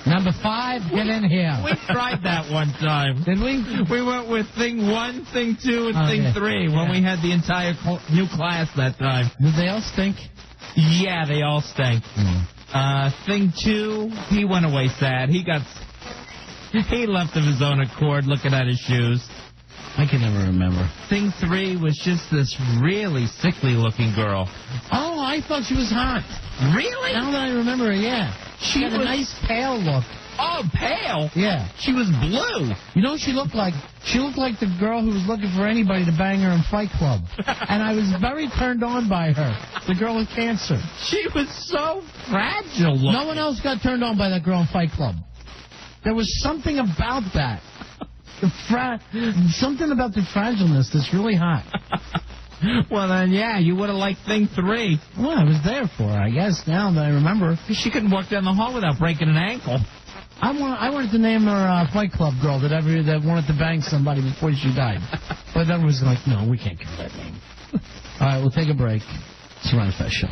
Number 5, get in here. We tried that one time. Did we? We went with thing 1, thing 2, and thing 3 when we had the entire new class that time. Did they all stink? Yeah, they all stank. Thing 2, he went away sad. He left of his own accord looking at his shoes. I can never remember. Thing 3 was just this really sickly-looking girl. Oh, I thought she was hot. Really? Now that I remember her, yeah. She had a nice pale look. Oh, pale? Yeah. She was blue. You know what she looked like? She looked like the girl who was looking for anybody to bang her in Fight Club. And I was very turned on by her, the girl with cancer. She was so fragile looking. No one else got turned on by that girl in Fight Club. There was something about that. Something about the fragileness that's really hot. Well, then, yeah, you would have liked thing 3. Well, I was there for her, I guess, now that I remember. She couldn't walk down the hall without breaking an ankle. I wanted to name her Fight Club girl that wanted to bang somebody before she died. But then was like, no, we can't give her that name. All right, we'll take a break. It's the Ron and Fez Show.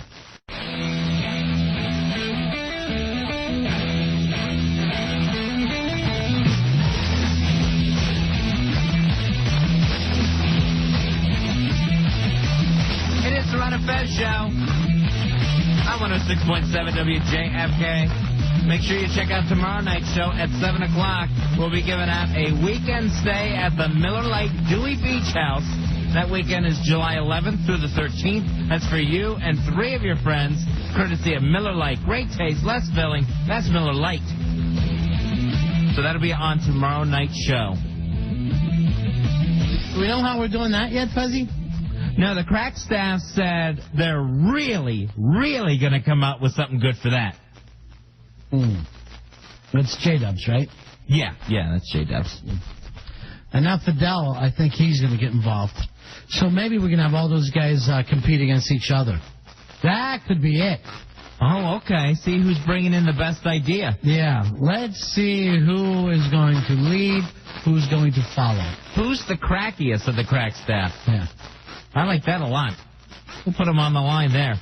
It is the Ron and Fez Show. I'm 106.7 WJFK. Make sure you check out tomorrow night's show at 7 o'clock. We'll be giving out a weekend stay at the Miller Lake Dewey Beach House. That weekend is July 11th through the 13th. That's for you and 3 of your friends, courtesy of Miller Lite. Great taste, less filling. That's Miller Lite. So that'll be on tomorrow night's show. Do we know how we're doing that yet, Fuzzy? No, the crack staff said they're really, really going to come out with something good for that. It's J-Dubs, right? Yeah, that's J-Dubs. And now Fidel, I think he's going to get involved. So maybe we can have all those guys compete against each other. That could be it. Oh, okay. See who's bringing in the best idea. Yeah. Let's see who is going to lead, who's going to follow. Who's the crackiest of the crack staff? Yeah. I like that a lot. We'll put them on the line there.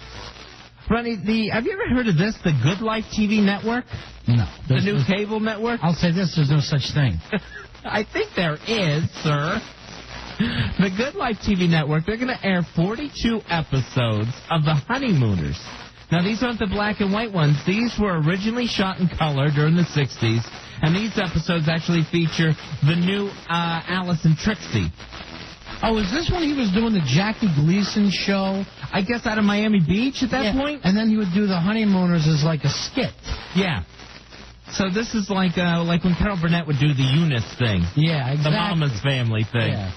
Ronnie, have you ever heard of this, the Good Life TV network? No. The new cable network? I'll say this, there's no such thing. I think there is, sir. The Good Life TV network, they're going to air 42 episodes of The Honeymooners. Now, these aren't the black and white ones. These were originally shot in color during the 60s, and these episodes actually feature the new Alice and Trixie. Oh, is this when he was doing the Jackie Gleason show? I guess out of Miami Beach at that point? And then he would do the Honeymooners as like a skit. Yeah. So this is like when Carol Burnett would do the Eunice thing. Yeah, exactly. The Mama's Family thing. Yeah.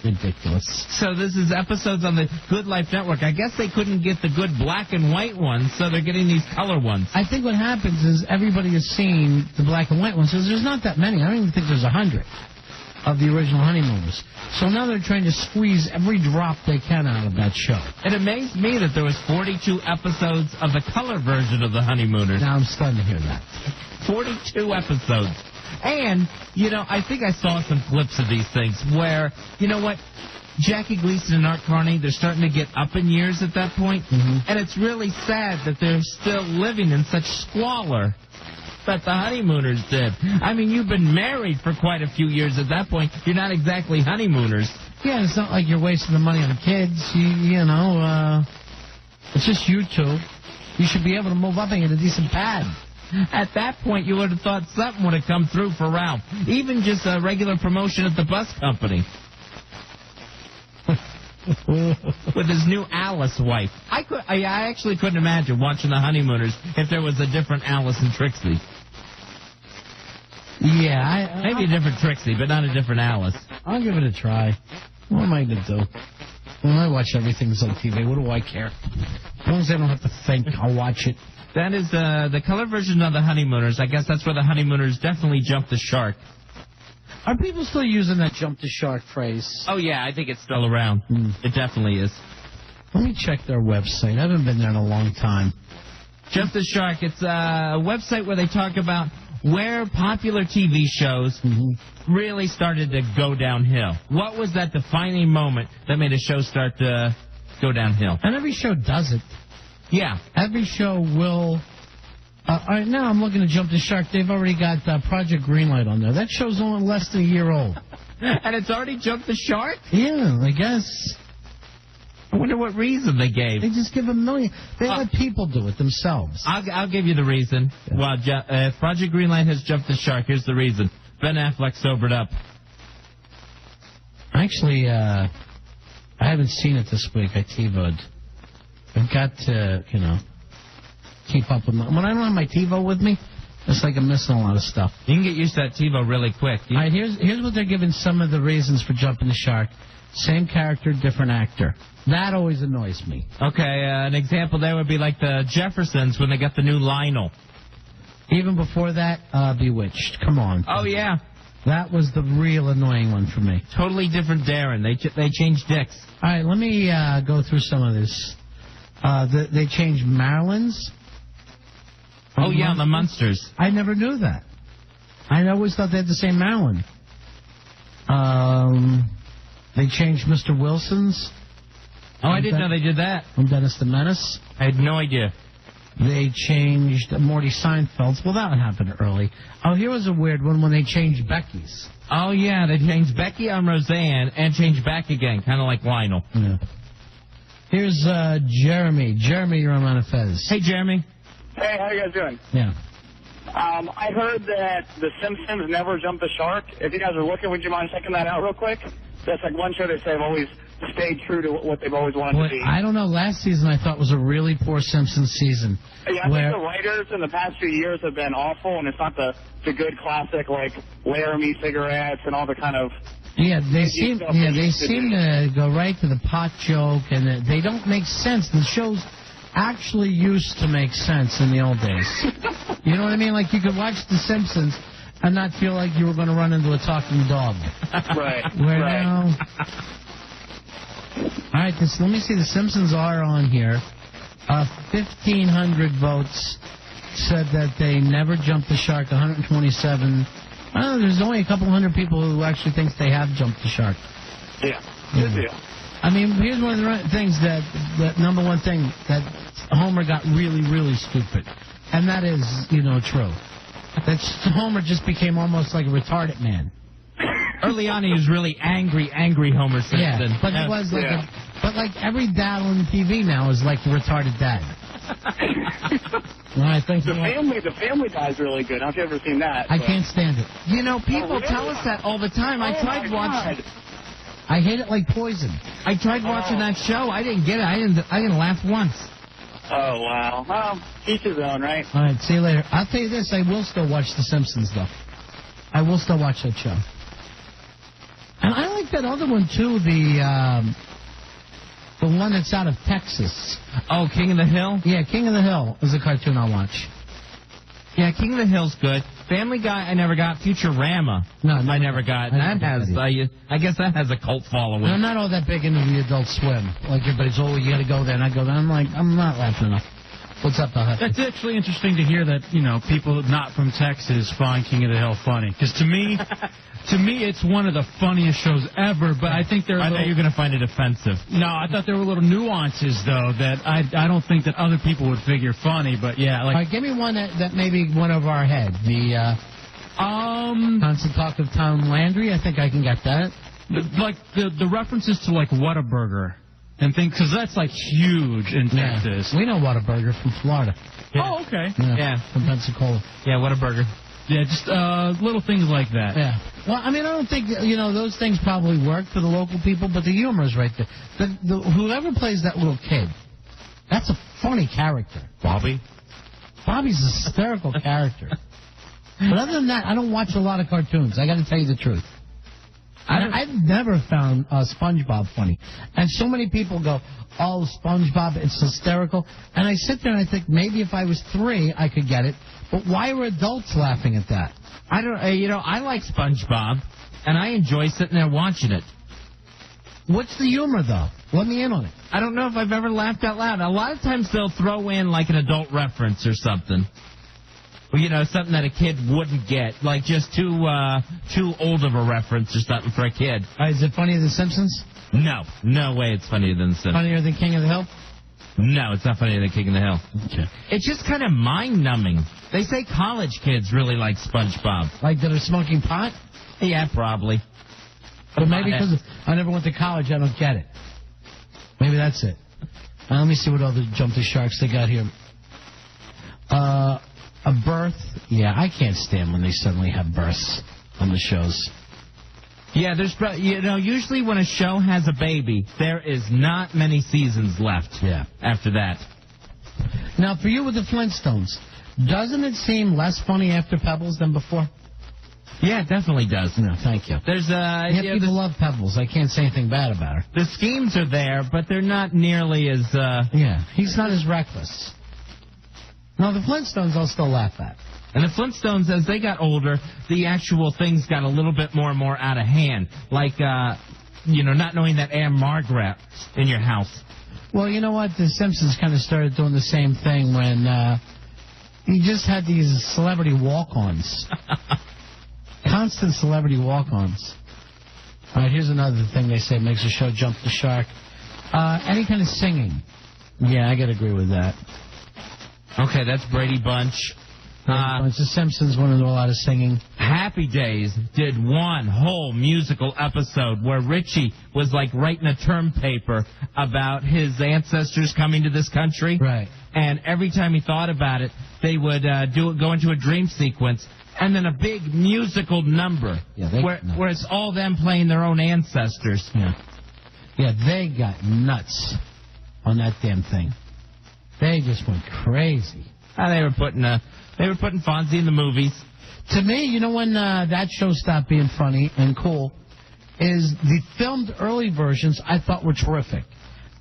Ridiculous. So this is episodes on the Good Life Network. I guess they couldn't get the good black and white ones, so they're getting these color ones. I think what happens is everybody has seen the black and white ones. So there's not that many. I don't even think there's 100 of the original Honeymooners. So now they're trying to squeeze every drop they can out of that show. It amazed me that there was 42 episodes of the color version of the Honeymooners. Now I'm starting to hear that. 42 episodes. And, I think I saw some clips of these things where, you know what, Jackie Gleason and Art Carney, they're starting to get up in years at that point. Mm-hmm. And it's really sad that they're still living in such squalor that the Honeymooners did. I mean, you've been married for quite a few years at that point. You're not exactly honeymooners. Yeah, it's not like you're wasting the money on kids. It's just you two. You should be able to move up and get a decent pad. At that point, you would have thought something would have come through for Ralph. Even just a regular promotion at the bus company. With his new Alice wife. I actually couldn't imagine watching the Honeymooners if there was a different Alice and Trixie. Yeah, maybe a different Trixie, but not a different Alice. I'll give it a try. What am I going to do? When I watch everything that's on TV, what do I care? As long as I don't have to think, I'll watch it. That is the color version of the Honeymooners. I guess that's where the Honeymooners definitely jumped the shark. Are people still using that jump the shark phrase? Oh, yeah, I think it's still around. It definitely is. Let me check their website. I haven't been there in a long time. Jump the Shark. It's a website where they talk about where popular TV shows really started to go downhill. What was that defining moment that made a show start to go downhill. And every show does it. Yeah. Every show will. All right, now I'm looking to Jump the Shark. They've already got Project Greenlight on there. That show's only less than a year old. And it's already jumped the shark? Yeah, I guess. I wonder what reason they gave. They just give a million. They let people do it themselves. I'll give you the reason. Yeah. Well, if Project Greenlight has jumped the shark, here's the reason. Ben Affleck sobered up. Actually, I haven't seen it this week. I TiVo'd. I've got to, keep up with when I don't have my TiVo with me, it's like I'm missing a lot of stuff. You can get used to that TiVo really quick. All right, here's what they're giving some of the reasons for jumping the shark. Same character, different actor. That always annoys me. Okay, an example there would be like the Jeffersons when they got the new Lionel. Even before that, Bewitched. Come on. Oh, yeah. That was the real annoying one for me. Totally different Darren. They changed dicks. All right, let me go through some of this. They changed Marilyn's. Oh, yeah, the Munsters. I never knew that. I always thought they had the same Marilyn. They changed Mr. Wilson's. Oh, I didn't know they did that. From Dennis the Menace. I had no idea. They changed Morty Seinfeld's. Well, that happened early. Oh, here was a weird one when they changed Becky's. Oh, yeah, they changed Becky on Roseanne and changed back again, kind of like Lionel. Yeah. Here's Jeremy. Jeremy, you're on Ron and Fez. Hey, Jeremy. Hey, how you guys doing? Yeah. I heard that The Simpsons never jumped the shark. If you guys are looking, would you mind checking that out real quick? That's like one show they say have always stayed true to what they've always wanted to be. I don't know. Last season I thought was a really poor Simpsons season. Yeah, I think the writers in the past few years have been awful, and it's not the good classic like Laramie cigarettes and all the kind of. Yeah, they seem to go right to the pot joke, and they don't make sense. The shows actually used to make sense in the old days. You know what I mean? Like you could watch The Simpsons and not feel like you were going to run into a talking dog. Right. Now. All right, let me see. The Simpsons are on here. 1,500 votes said that they never jumped the shark. 127. There's only a couple hundred people who actually thinks they have jumped the shark. Yeah, good deal. I mean, here's one of the things that number one thing that Homer got really, really stupid, and that is, true. That Homer just became almost like a retarded man. Early on, he was really angry Homer Simpson. Yeah, but he was like but like every dad on TV now is like the retarded dad. Well, I think the Family Guy is really good. I've never seen that. I can't stand it. People tell us that all the time. I tried watching. I hate it like poison. I tried watching that show. I didn't get it. I didn't laugh once. Oh, wow. Well, each his own, right? All right, see you later. I'll tell you this. I will still watch The Simpsons, though. I will still watch that show. And I like that other one, too, the one that's out of Texas. Oh, King of the Hill? Yeah, King of the Hill is a cartoon I'll watch. Yeah, King of the Hill's good. Family Guy, I never got. Futurama, I never got. I guess that has a cult following. I'm not all that big into the Adult Swim. Like everybody's, you got to go there, and I go there. I'm like, I'm not laughing enough. What's up, Huff? That's actually interesting to hear that, people not from Texas find King of the Hill funny. Because to me, it's one of the funniest shows ever, but I think I thought you were going to find it offensive. No, I thought there were little nuances, though, that I don't think that other people would figure funny, but yeah. All right, give me one that maybe went over our head. The Constant Talk of Tom Landry, I think I can get that. The references to, like, Whataburger. And things, because that's like huge in Texas. We know Whataburger from Florida. Yeah. Oh, okay. Yeah, from Pensacola. Yeah, Whataburger. Yeah, just little things like that. Yeah. Well, I mean, I don't think those things probably work for the local people, but the humor is right there. Whoever plays that little kid, that's a funny character. Bobby's a hysterical character. But other than that, I don't watch a lot of cartoons. I got to tell you the truth. I've never found SpongeBob funny. And so many people go, oh, SpongeBob, it's hysterical. And I sit there and I think maybe if I was 3, I could get it. But why are adults laughing at that? I don't, I like SpongeBob, and I enjoy sitting there watching it. What's the humor, though? Let me in on it. I don't know if I've ever laughed out loud. A lot of times they'll throw in like an adult reference or something. Well, something that a kid wouldn't get, like just too old of a reference or something for a kid. Is it funnier than Simpsons? No way it's funnier than The Simpsons. Funnier than King of the Hill? No, it's not funnier than King of the Hill. Okay. It's just kind of mind-numbing. They say college kids really like SpongeBob. Like that are smoking pot? Yeah, probably. But maybe because I never went to college, I don't get it. Maybe that's it. Let me see what other Jump the Sharks they got here. A birth. Yeah, I can't stand when they suddenly have births on the shows. Yeah, there's usually when a show has a baby, there is not many seasons left. Yeah. After that. Now, for you with the Flintstones, doesn't it seem less funny after Pebbles than before? Yeah, it definitely does. No, thank you. There's people love Pebbles. I can't say anything bad about her. The schemes are there, but they're not nearly as. Yeah, he's not as reckless. No, the Flintstones I'll still laugh at. And the Flintstones, as they got older, the actual things got a little bit more and more out of hand. Like, not knowing that Aunt Margaret's in your house. Well, you know what? The Simpsons kind of started doing the same thing when you just had these celebrity walk-ons. Constant celebrity walk-ons. All right, here's another thing they say makes a show jump the shark. Any kind of singing. Yeah, I got to agree with that. Okay, that's Brady Bunch. The Simpsons want to do a lot of singing. Happy Days did one whole musical episode where Richie was like writing a term paper about his ancestors coming to this country. Right. And every time he thought about it, they would go into a dream sequence and then a big musical number where it's all them playing their own ancestors. Yeah, they got nuts on that damn thing. They just went crazy. They were putting Fonzie in the movies. To me, you know when that show stopped being funny and cool is the filmed early versions I thought were terrific.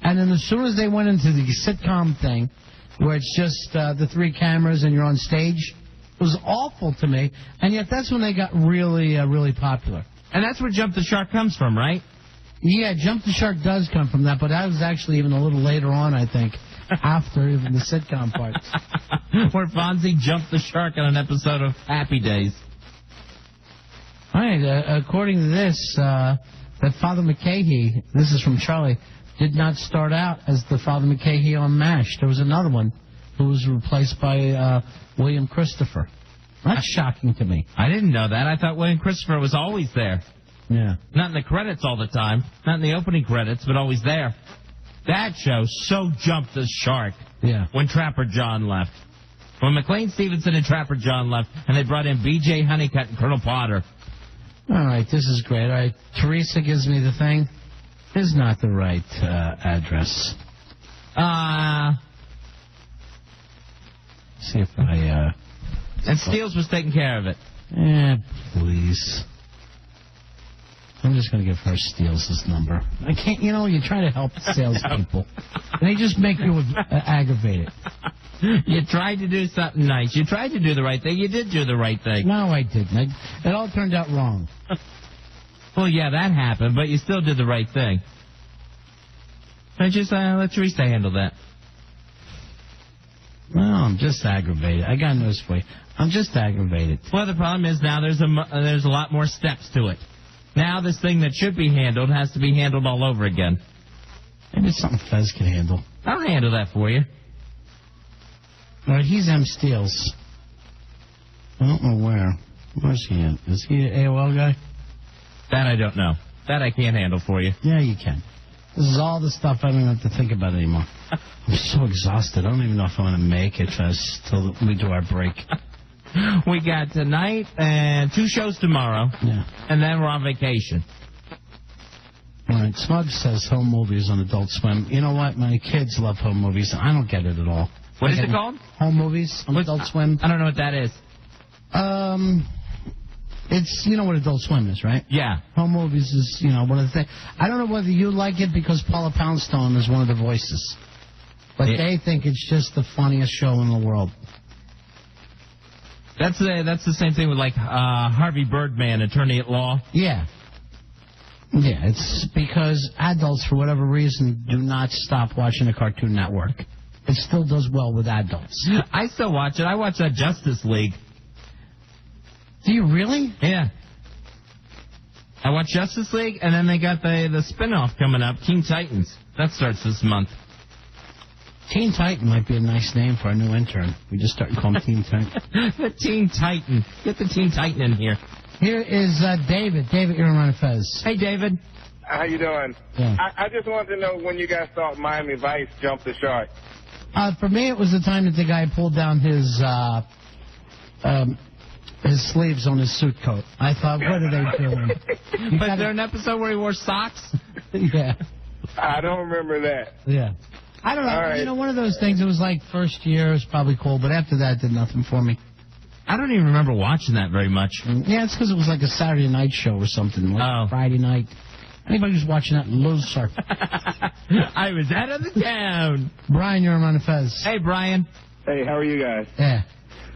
And then as soon as they went into the sitcom thing, where it's just the three cameras and you're on stage, it was awful to me. And yet that's when they got really, really popular. And that's where Jump the Shark comes from, right? Yeah, Jump the Shark does come from that, but that was actually even a little later on, I think. After even the sitcom parts. Where Fonzie jumped the shark on an episode of Happy Days. All right, according to this, that Father McCahey, this is from Charlie, did not start out as the Father McCahey on MASH. There was another one who was replaced by William Christopher. That's shocking to me. I didn't know that. I thought William Christopher was always there. Yeah. Not in the credits all the time. Not in the opening credits, but always there. That show so jumped the shark when Trapper John left. When McLean Stevenson and Trapper John left, and they brought in B.J. Honeycutt and Colonel Potter. All right, this is great. All right, Teresa gives me the thing. This is not the right address. See if I... And Steels was taking care of it. Please. I'm just going to give her Steels this number. I can't, you try to help salespeople. And they just make you aggravated. You tried to do something nice. You tried to do the right thing. You did do the right thing. No, I didn't. It all turned out wrong. Well, yeah, that happened, but you still did the right thing. I just let Teresa handle that. No, I'm just aggravated. I got news for you. I'm just aggravated. Well, the problem is now there's a lot more steps to it. Now this thing that should be handled has to be handled all over again. Maybe it's something Fez can handle. I'll handle that for you. All right, he's M. Steels. I don't know where. Where's he at? Is he an AOL guy? That I don't know. That I can't handle for you. Yeah, you can. This is all the stuff I don't have to think about anymore. I'm so exhausted. I don't even know if I'm going to make it, Fez, till we do our break. We got tonight and 2 shows tomorrow. Yeah. And then we're on vacation. All right, Smug says home movies on Adult Swim. You know what? My kids love home movies. I don't get it at all. What is it called? Home movies on Adult Swim. I don't know what that is. It's, you know what Adult Swim is, right? Yeah. Home movies is, one of the things. I don't know whether you like it because Paula Poundstone is one of the voices. But they think it's just the funniest show in the world. That's the same thing with, like, Harvey Birdman, attorney at law. Yeah. Yeah, it's because adults, for whatever reason, do not stop watching the Cartoon Network. it still does well with adults. I still watch it. I watch that Justice League. Do you really? Yeah. I watch Justice League, and then they got the spin-off coming up, Teen Titans. That starts this month. Teen Titan might be a nice name for our new intern. We just start calling him Teen Titan. The Teen Titan. Get the Teen Titan in here. Here is David. David, you're on Ron and Fez. Hey, David. How you doing? Yeah. I just wanted to know when you guys thought Miami Vice jumped the shark. For me, it was the time that the guy pulled down his sleeves on his suit coat. I thought, what are they doing? Was there an episode where he wore socks? Yeah. I don't remember that. Yeah. I don't know. All right. You know, one of those things, it was like first year, it was probably cool, but after that, it did nothing for me. I don't even remember watching that very much. Yeah, it's because it was like a Saturday night show or something, like Friday night. Anybody who's watching that, loser. I was out of the town. Brian, you're on Ron and Fez. Hey, Brian. Hey, how are you guys? Yeah.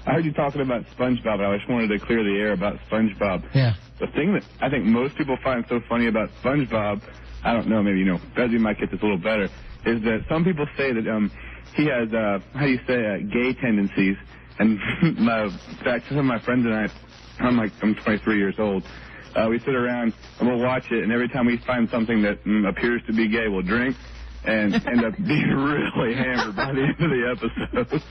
I heard you talking about SpongeBob, and I just wanted to clear the air about SpongeBob. Yeah. The thing that I think most people find so funny about SpongeBob, I don't know, maybe, Fezzy might get this a little better, is that some people say that he has, gay tendencies. And in fact, some of my friends and I, I'm 23 years old, we sit around and we'll watch it, and every time we find something that appears to be gay, we'll drink and end up being really hammered by the end of the episode.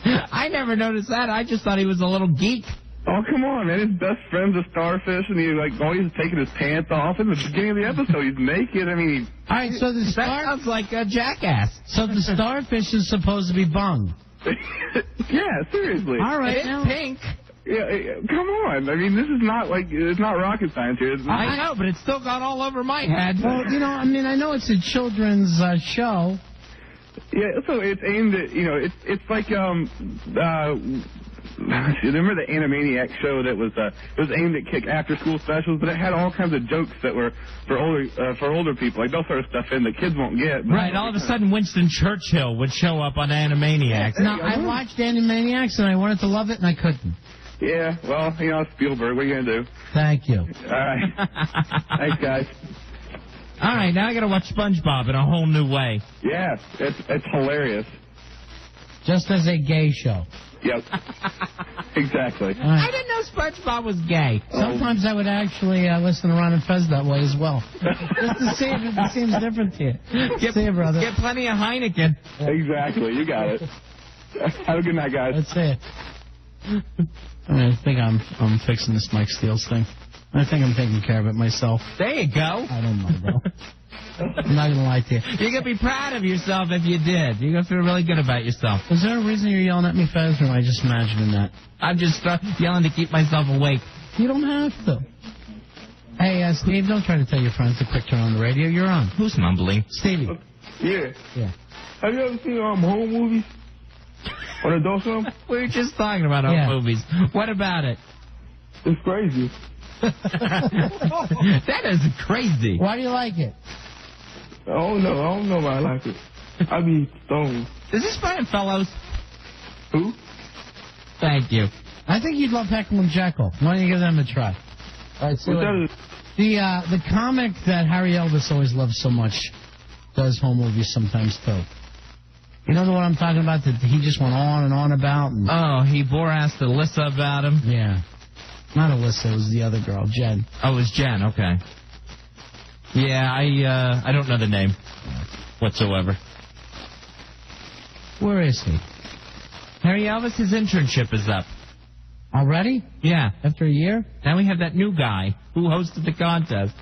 I never noticed that. I just thought he was a little geek. Oh, come on, man. His best friend's a starfish, and he's always taking his pants off. In the beginning of the episode, he's naked. I mean, all right, so that sounds like a jackass. So the starfish is supposed to be bung. Yeah, seriously. All right, it's now. pink. Yeah, come on. I mean, this is not it's not rocket science here. I know, but it's still got all over my head. Well, I know it's a children's show. Yeah, so it's aimed at, it's like, remember the Animaniacs show that was, it was aimed at after-school specials, but it had all kinds of jokes that were for older people. Like, they'll throw stuff in that kids won't get. Right, all of a sudden Winston Churchill would show up on Animaniacs. No, I watched Animaniacs, and I wanted to love it, and I couldn't. Yeah, well, Spielberg, what are you going to do? Thank you. All right. Thanks, guys. All right, now I got to watch SpongeBob in a whole new way. Yeah, it's hilarious. Just as a gay show. Yep. Exactly. Right. I didn't know SpongeBob was gay. Sometimes I would actually listen to Ron and Fez that way as well. Just to see if it seems different to you. See you, brother. Get plenty of Heineken. Exactly. You got it. Have a good night, guys. Let's see it. I think I'm fixing this Mike Steele's thing. I think I'm taking care of it myself. There you go. I don't know, bro. I'm not going to lie to you. You're going to be proud of yourself if you did. You're going to feel really good about yourself. Is there a reason you're yelling at me, Fez, or am I just imagining that? I'm just yelling to keep myself awake. You don't have to. Hey, Steve, don't try to tell your friends to quick turn on the radio. You're on. Who's mumbling? Stevie. Yeah. Yeah. Have you ever seen home movies? On Adult Swim? We were just talking about home movies. What about it? It's crazy. That is crazy. Why do you like it? I don't know why I like it. I be stoned. Is this Brian Fellows? Who? Thank you. I think you'd love Heckle and Jekyll. Why don't you give them a try? All right, so the comic that Harry Elvis always loved so much does home movies sometimes too. You know the one I'm talking about that he just went on and on about? And he bore-assed Alyssa about him? Yeah. Not Alyssa, it was the other girl, Jen. Oh, it was Jen, okay. Yeah, I don't know the name whatsoever. Where is he? Harry Elvis, his internship is up. Already? Yeah. After a year? Now we have that new guy who hosted the contest.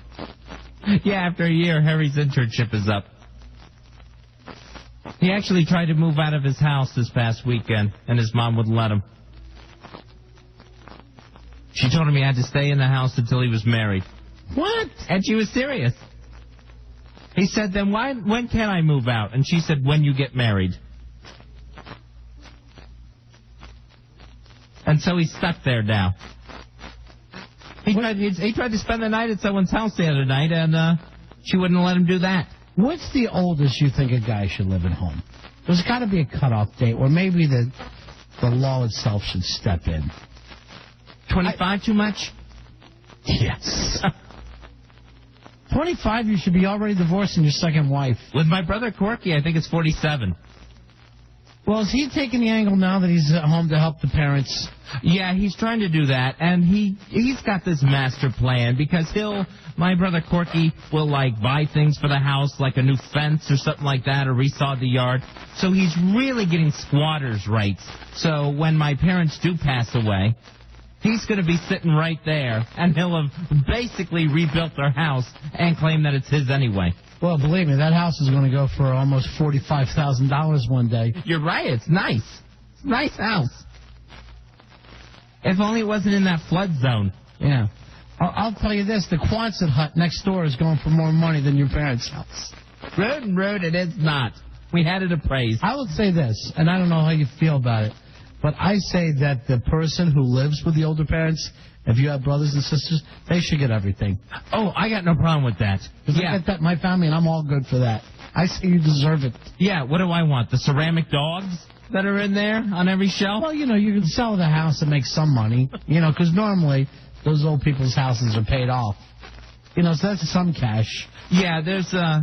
Yeah, after a year, Harry's internship is up. He actually tried to move out of his house this past weekend, and his mom wouldn't let him. She told him he had to stay in the house until he was married. What? And she was serious. He said, then when can I move out? And she said, when you get married. And so he's stuck there now. He tried to spend the night at someone's house the other night, and she wouldn't let him do that. What's the oldest you think a guy should live at home? There's got to be a cutoff date where maybe the law itself should step in. 25 too much? Yes. 25, you should be already divorcing your second wife. With my brother Corky, I think it's 47. Well, is he taking the angle now that he's at home to help the parents? Yeah, he's trying to do that, and he's got this master plan because my brother Corky will, like, buy things for the house, like a new fence or something like that, or resod the yard. So he's really getting squatters' rights. So when my parents do pass away, he's going to be sitting right there, and he'll have basically rebuilt their house and claim that it's his anyway. Well, believe me, that house is going to go for almost $45,000 one day. You're right. It's nice. It's a nice house. If only it wasn't in that flood zone. Yeah. I'll tell you this. The Quonset hut next door is going for more money than your parents' house. Rude, it is not. We had it appraised. I would say this, and I don't know how you feel about it, but I say that the person who lives with the older parents, if you have brothers and sisters, they should get everything. Oh, I got no problem with that. Because I get that in my family, and I'm all good for that. I say you deserve it. Yeah, what do I want? The ceramic dogs that are in there on every shelf? Well, you know, you can sell the house and make some money, you know, because normally those old people's houses are paid off. You know, so that's some cash. Yeah, there's, I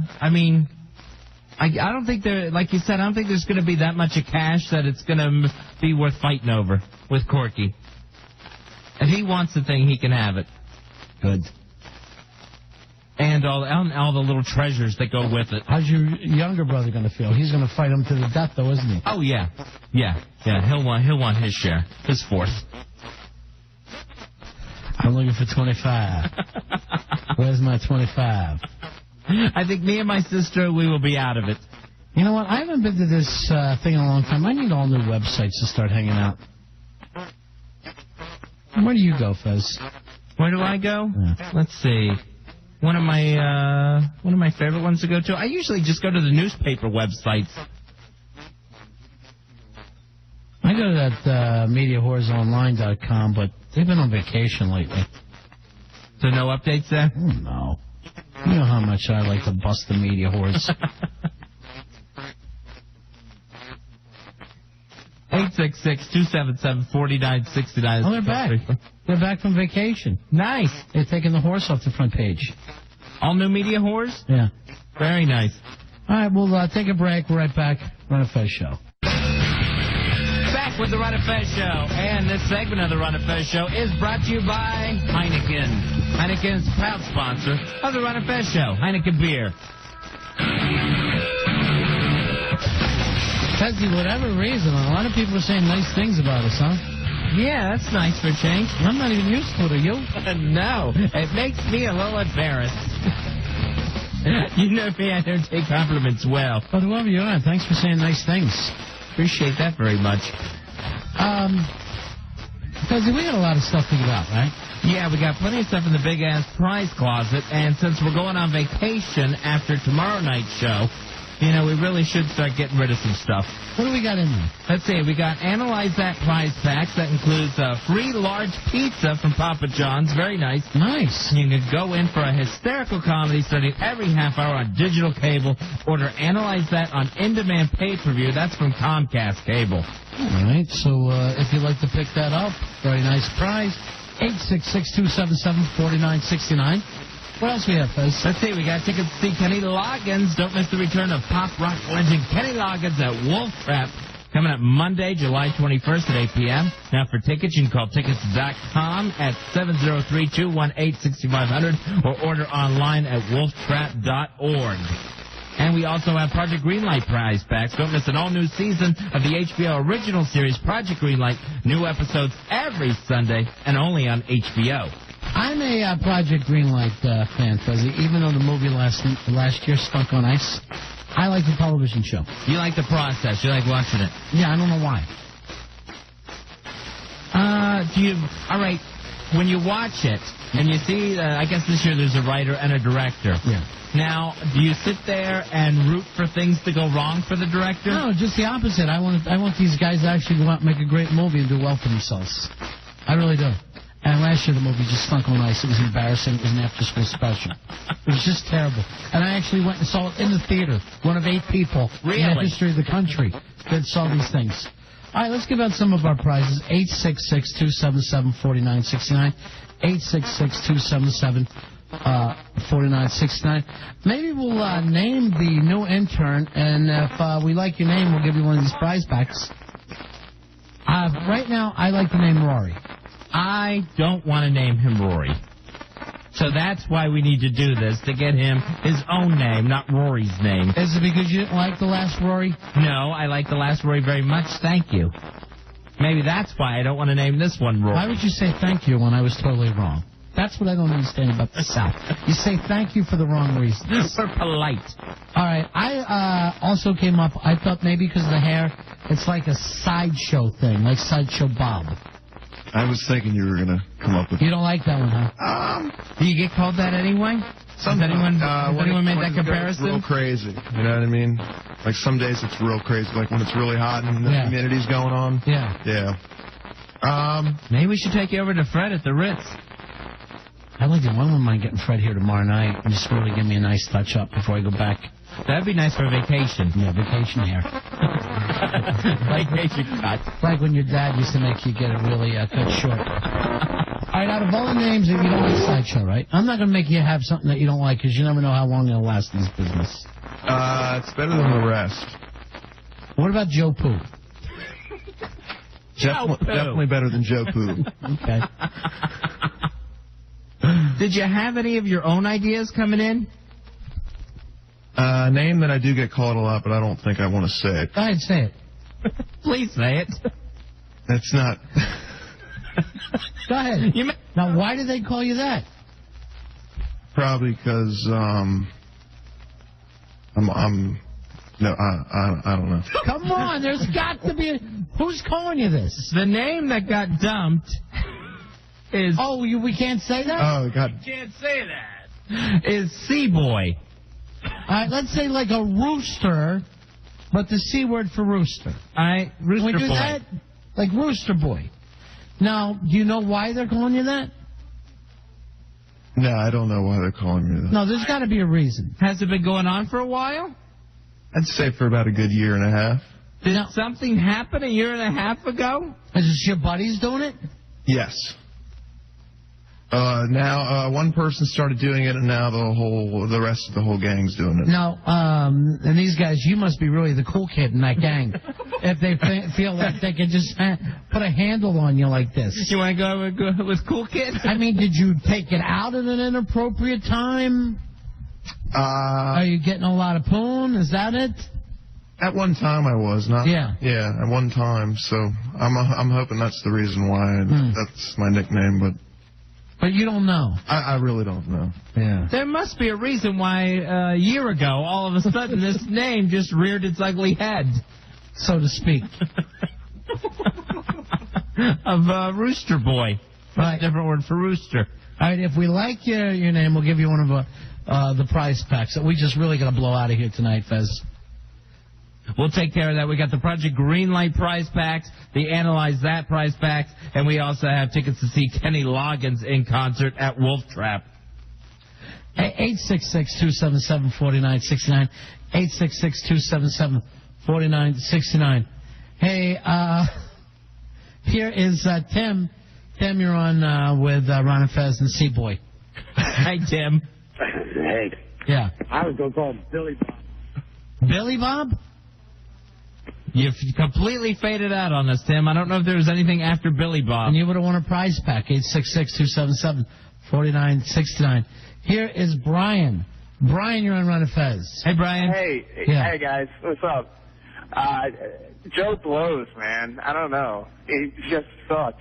don't think like you said, I don't think there's going to be that much of cash that it's going to be worth fighting over with Corky. If he wants the thing, he can have it. Good. And all the little treasures that go with it. How's your younger brother going to feel? He's going to fight him to the death, though, isn't he? Oh, yeah. Yeah. He'll want his share. His fourth. I'm looking for 25. Where's my 25? I think me and my sister, we will be out of it. You know what? I haven't been to this thing in a long time. I need all new websites to start hanging out. Where do you go, Fez? Where do I go? Yeah. Let's see. One of my favorite ones to go to. I usually just go to the newspaper websites. I go to that MediaHorseOnline.com, but they've been on vacation lately. So no updates there? Oh, no. You know how much I like to bust the media horse. 866-277-4969. Oh, they're back. They're back from vacation. Nice. They're taking the horse off the front page. All new media whores? Yeah. Very nice. All right, we'll take a break. We're right back. Ron and Fez Show. Back with the Ron and Fez Show. And this segment of the Ron and Fez Show is brought to you by Heineken. Heineken's proud sponsor of the Ron and Fez Show. Heineken beer. Fezzy, whatever reason, a lot of people are saying nice things about us, huh? Yeah, that's nice for a change. I'm not even used to it, are you? No, it makes me a little embarrassed. You know me, I don't take compliments well. But whoever you are, thanks for saying nice things. Appreciate that very much. Fezzy, we got a lot of stuff to give out, right? Yeah, we got plenty of stuff in the big-ass prize closet, and since we're going on vacation after tomorrow night's show, you know, we really should start getting rid of some stuff. What do we got in there? Let's see. We got Analyze That prize packs. That includes a free large pizza from Papa John's. Very nice. Nice. You can go in for a hysterical comedy starting every half hour on digital cable. Order Analyze That on in-demand pay-per-view. That's from Comcast Cable. All right. So if you'd like to pick that up, very nice prize. 866-277-4969. What else we have, Fez? Let's see. We got tickets to see Kenny Loggins. Don't miss the return of pop rock legend Kenny Loggins at Wolf Trap. Coming up Monday, July 21st at 8 p.m. Now for tickets, you can call tickets.com at 703-218-6500 or order online at wolftrap.org. And we also have Project Greenlight prize packs. Don't miss an all-new season of the HBO original series Project Greenlight. New episodes every Sunday and only on HBO. I'm a Project Greenlight fan, Fuzzy. Even though the movie last year stunk on ice, I like the television show. You like the process. You like watching it. Yeah, I don't know why. All right, when you watch it and you see, I guess this year there's a writer and a director. Yeah. Now, do you sit there and root for things to go wrong for the director? No, just the opposite. I want these guys to actually go out and make a great movie and do well for themselves. I really do. And last year the movie just stunk on ice. It was embarrassing. It was an after-school special. It was just terrible. And I actually went and saw it in the theater. One of 8 people in the history of the country that saw these things. All right, let's give out some of our prizes. 866-277-4969. 4969. Maybe we'll name the new intern, and if we like your name, we'll give you one of these prize packs. Right now, I like the name Rory. I don't want to name him Rory. So that's why we need to do this, to get him his own name, not Rory's name. Is it because you didn't like the last Rory? No, I like the last Rory very much. Thank you. Maybe that's why I don't want to name this one Rory. Why would you say thank you when I was totally wrong? That's what I don't understand about the South. You say thank you for the wrong reasons. We're polite. All right. I also came up, I thought maybe because of the hair, it's like a sideshow thing, like Sideshow Bob. I was thinking you were going to come up with... You don't like that one, huh? Do you get called that anyway? Has anyone made that comparison? It's real crazy. You know what I mean? Like some days it's real crazy. Like when it's really hot and the humidity's going on. Yeah. Maybe we should take you over to Fred at the Ritz. I wouldn't mind getting Fred here tomorrow night and just really give me a nice touch-up before I go back. That'd be nice for vacation. Yeah, vacation hair. Vacation cut. Like when your dad used to make you get it really cut short. All right, out of all the names that you don't like Sideshow, right? I'm not going to make you have something that you don't like because you never know how long it'll last in this business. It's better than the rest. What about Joe Poo? Definitely better than Joe Poo. Okay. Did you have any of your own ideas coming in? A name that I do get called a lot, but I don't think I want to say it. Go ahead, say it. Please say it. That's not... Go ahead. Now, why did they call you that? Probably because, I don't know. Come on, there's got to be... Who's calling you this? The name that got dumped is... Oh, we can't say that? Oh, God. You can't say that. Is C-Boy. All right, let's say like a rooster, but the C word for rooster. All right, Rooster Can we do Boy. that? Like Rooster Boy. Now, do you know why they're calling you that? No, I don't know why they're calling me that. No, there's got to be a reason. Has it been going on for a while? I'd say for about a good year and a half. Did something happen a year and a half ago? Is this your buddies doing it? Yes. Now one person started doing it, and now the rest of the whole gang's doing it. Now, and these guys, you must be really the cool kid in that gang. If they feel like they can just put a handle on you like this. You want to go with cool kid? I mean, did you take it out at an inappropriate time? Are you getting a lot of poon? Is that it? At one time I was not. Yeah. Yeah, at one time. So I'm hoping that's the reason why that's my nickname, But you don't know. I really don't know. Yeah. There must be a reason why a year ago, all of a sudden, this name just reared its ugly head. So to speak. Of Rooster Boy. Right. A different word for rooster. All right, if we like your name, we'll give you one of the prize packs that we just really got to blow out of here tonight, Fez. We'll take care of that. We got the Project Greenlight prize packs, the Analyze That prize packs, and we also have tickets to see Kenny Loggins in concert at Wolf Trap. 866-277-4969. 866-277-4969. Hey, here is Tim. Tim, you're on with Ron and Fez and C-Boy. Hi, Tim. Hey. Yeah. I was going to call him Billy Bob. Billy Bob? You've completely faded out on us, Tim. I don't know if there was anything after Billy Bob. And you would have won a prize pack. 866-277-4969. Here is Brian. Brian, you're on Ron and Fez. Hey, Brian. Hey, Yeah. hey guys, what's up? Joe blows, man. I don't know. He just sucks.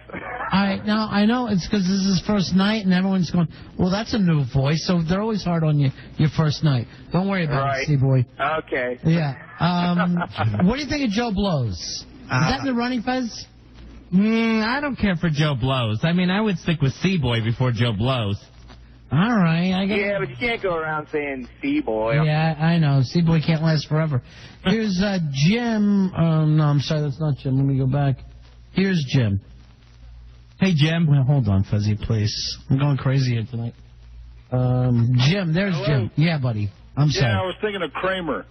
Now, I know it's because this is his first night, and everyone's going, well, that's a new voice, so they're always hard on you your first night. Don't worry about it, C-Boy. Okay. Yeah. What do you think of Joe Blows? Is that in the running, Fez? I don't care for Joe Blows. I mean, I would stick with C-Boy before Joe Blows. All right. Yeah, but you can't go around saying C-Boy. Yeah, I know. C-Boy can't last forever. Here's Jim. No, I'm sorry, that's not Jim. Let me go back. Here's Jim. Hey, Jim. Well, hold on, Fezzy, please. I'm going crazy here tonight. Jim, there's Jim. Yeah, buddy. I'm sorry. Yeah, I was thinking of Kramer.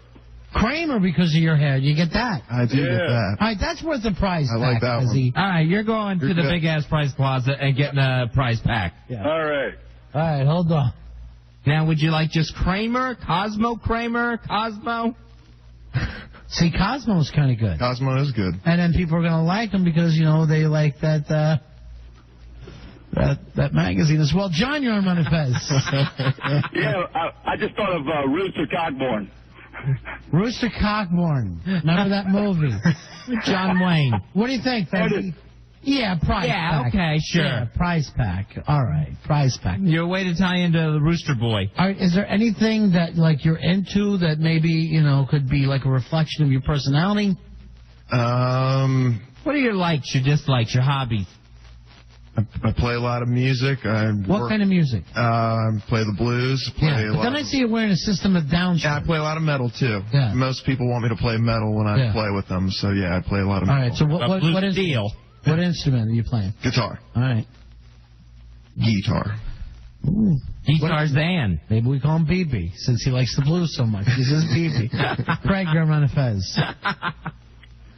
Kramer because of your hair. You get that? I do get that. All right, that's worth a prize I pack, like that Fezzy. All right, you're going to the big-ass prize closet and getting a prize pack. Yeah. All right. All right, hold on. Now, would you like just Kramer, Cosmo Kramer, Cosmo? See, Cosmo's kind of good. Cosmo is good. And then people are going to like him because, you know, they like that magazine as well. John, you're on Ron and Fez. Yeah, I just thought of Rooster Cockborn. Rooster Cockborn. Remember that movie? John Wayne. What do you think, Fez? Yeah, prize pack. Okay, sure. Yeah, prize pack. All right, prize pack. You're a way to tie into the Rooster Boy. All right, is there anything that, like, you're into that maybe, you know, could be like a reflection of your personality? What are your likes, your dislikes, your hobbies? I play a lot of music. What kind of music? Play the blues. But then I see you wearing a System of Down shirt. Yeah, I play a lot of metal, too. Yeah. Most people want me to play metal when I play with them, so yeah, I play a lot of All metal. right, so what is deal? What instrument are you playing? Guitar. All right. Guitar. Ooh. Guitarzan. Maybe we call him BB, since he likes the blues so much. He says BB. Craig, you're on a Fez.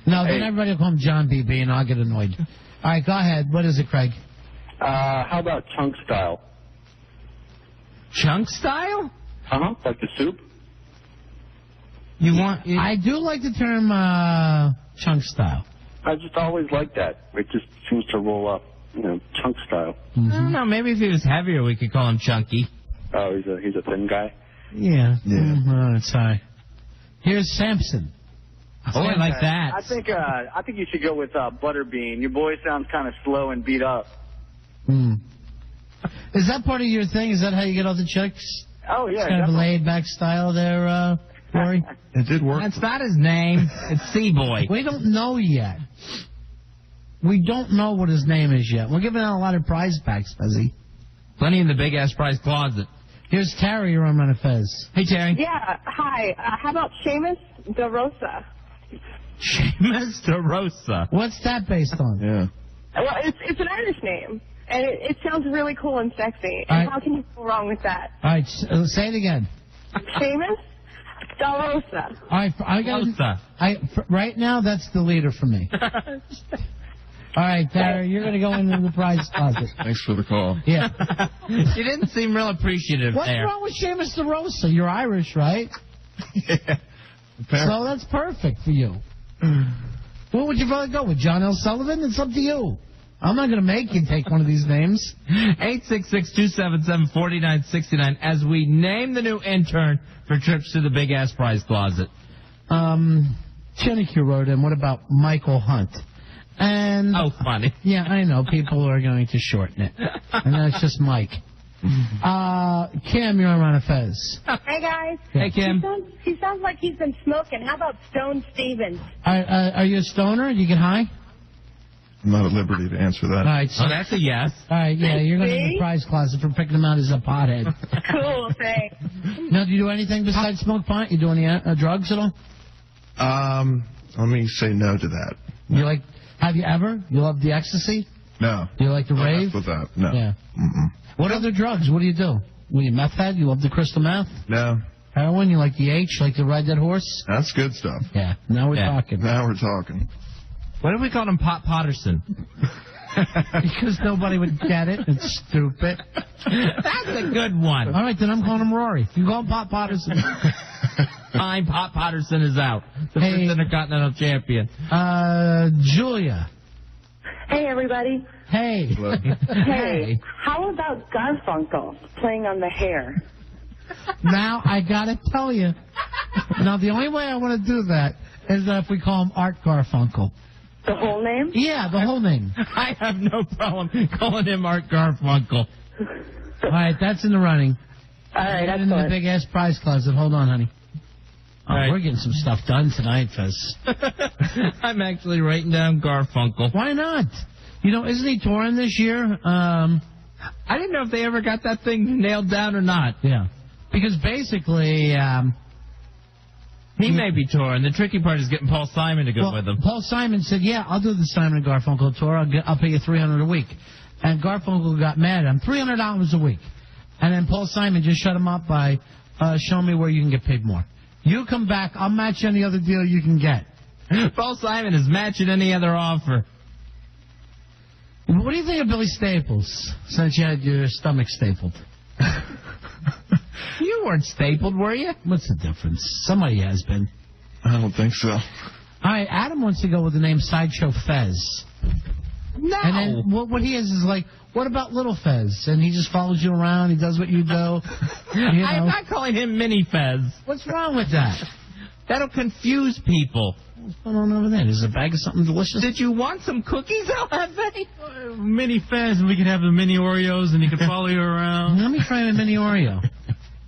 No, then everybody will call him John BB, and I'll get annoyed. All right, go ahead. What is it, Craig? How about chunk style? Chunk style? Uh-huh, like the soup. I do like the term chunk style. I just always like that. It just seems to roll up, you know, chunk style. Mm-hmm. I don't know. Maybe if he was heavier, we could call him Chunky. Oh, he's a thin guy. Yeah. All right, sorry. Here's Samson. Oh, I like that. I think you should go with Butterbean. Your boy sounds kind of slow and beat up. Is that part of your thing? Is that how you get all the chicks? Oh, yeah. It's kind of a laid-back style there, Corey? It did work. That's not his name. It's C-Boy. We don't know yet. We don't know what his name is yet. We're giving out a lot of prize packs, Fezzy. Plenty in the big-ass prize closet. Here's Terry, you're on Ron and Fez. Hey, Terry. Yeah, hi. How about Seamus DeRosa? Seamus DeRosa. What's that based on? Yeah. Well, it's an Irish name, and it sounds really cool and sexy. All And right. how can you go wrong with that? All right, say it again. Seamus DeRosa. All right, right now, that's the leader for me. All right, Terry, you're going to go into the prize closet. Thanks for the call. Yeah. You didn't seem real appreciative What's there. wrong with Seamus DeRosa? You're Irish, right? Yeah. So that's perfect for you. What would you rather go with, John L. Sullivan? It's up to you. I'm not going to make you take one of these names. 866-277-4969 as we name the new intern for trips to the big-ass prize closet. Jenny Q wrote in, what about Michael Hunt? And oh, funny. Yeah, I know. People are going to shorten it. And that's just Mike. Kim, you're on Ron and Fez. Hey, guys. Hey, Kim. He sounds like he's been smoking. How about Stone Stevens? Are you a stoner? Do you get high? I'm not at liberty to answer that. All right, so that's a yes. All right, yeah, you're going to get the prize closet for picking him out as a pothead. Cool, thanks. Now, do you do anything besides smoke pot? You do any drugs at all? Let me say no to that. You like? Have you ever? You love the ecstasy? No. You like the Don't rave? mess with that. No. Yeah. What other drugs? What do you do? Were you meth head? You love the crystal meth? No. Heroin? You like the H? Like to ride that horse? That's good stuff. Yeah. Now we're talking. Now we're talking. What if we called him Pop Potterson? Because nobody would get it. It's stupid. That's a good one. All right, then I'm calling him Rory. You call him Pop Potterson. Fine, Pop Potterson is out. The first Intercontinental Champion. Julia. Hey, everybody. Hey. Hey. How about Garfunkel playing on the hair? Now, I got to tell you. Now, the only way I want to do that is that if we call him Art Garfunkel. The whole name? Yeah, the whole name. I have no problem calling him Art Garfunkel. All right, that's in the running. All right, that's in the big-ass prize closet. Hold on, honey. Oh, right. We're getting some stuff done tonight, Fez. I'm actually writing down Garfunkel. Why not? You know, isn't he touring this year? I didn't know if they ever got that thing nailed down or not. Yeah. Because basically... he may be touring. The tricky part is getting Paul Simon to go with him. Paul Simon said, yeah, I'll do the Simon and Garfunkel tour. I'll pay you $300 a week. And Garfunkel got mad at him. $300 a week. And then Paul Simon just shut him up by showing me where you can get paid more. You come back, I'll match any other deal you can get. Paul Simon is matching any other offer. What do you think of Billy Staples, since you had your stomach stapled? weren't stapled, were you? What's the difference? Somebody has been. I don't think so. All right, Adam wants to go with the name Sideshow Fez. No. And then what he is like, what about Little Fez? And he just follows you around. He does what you do. I'm not calling him Mini Fez. What's wrong with that? That'll confuse people. What's going on over there? There's a bag of something delicious. Did you want some cookies? I'll have any. Mini Fez, and we could have the mini Oreos, and he could follow you around. Let me try a mini Oreo.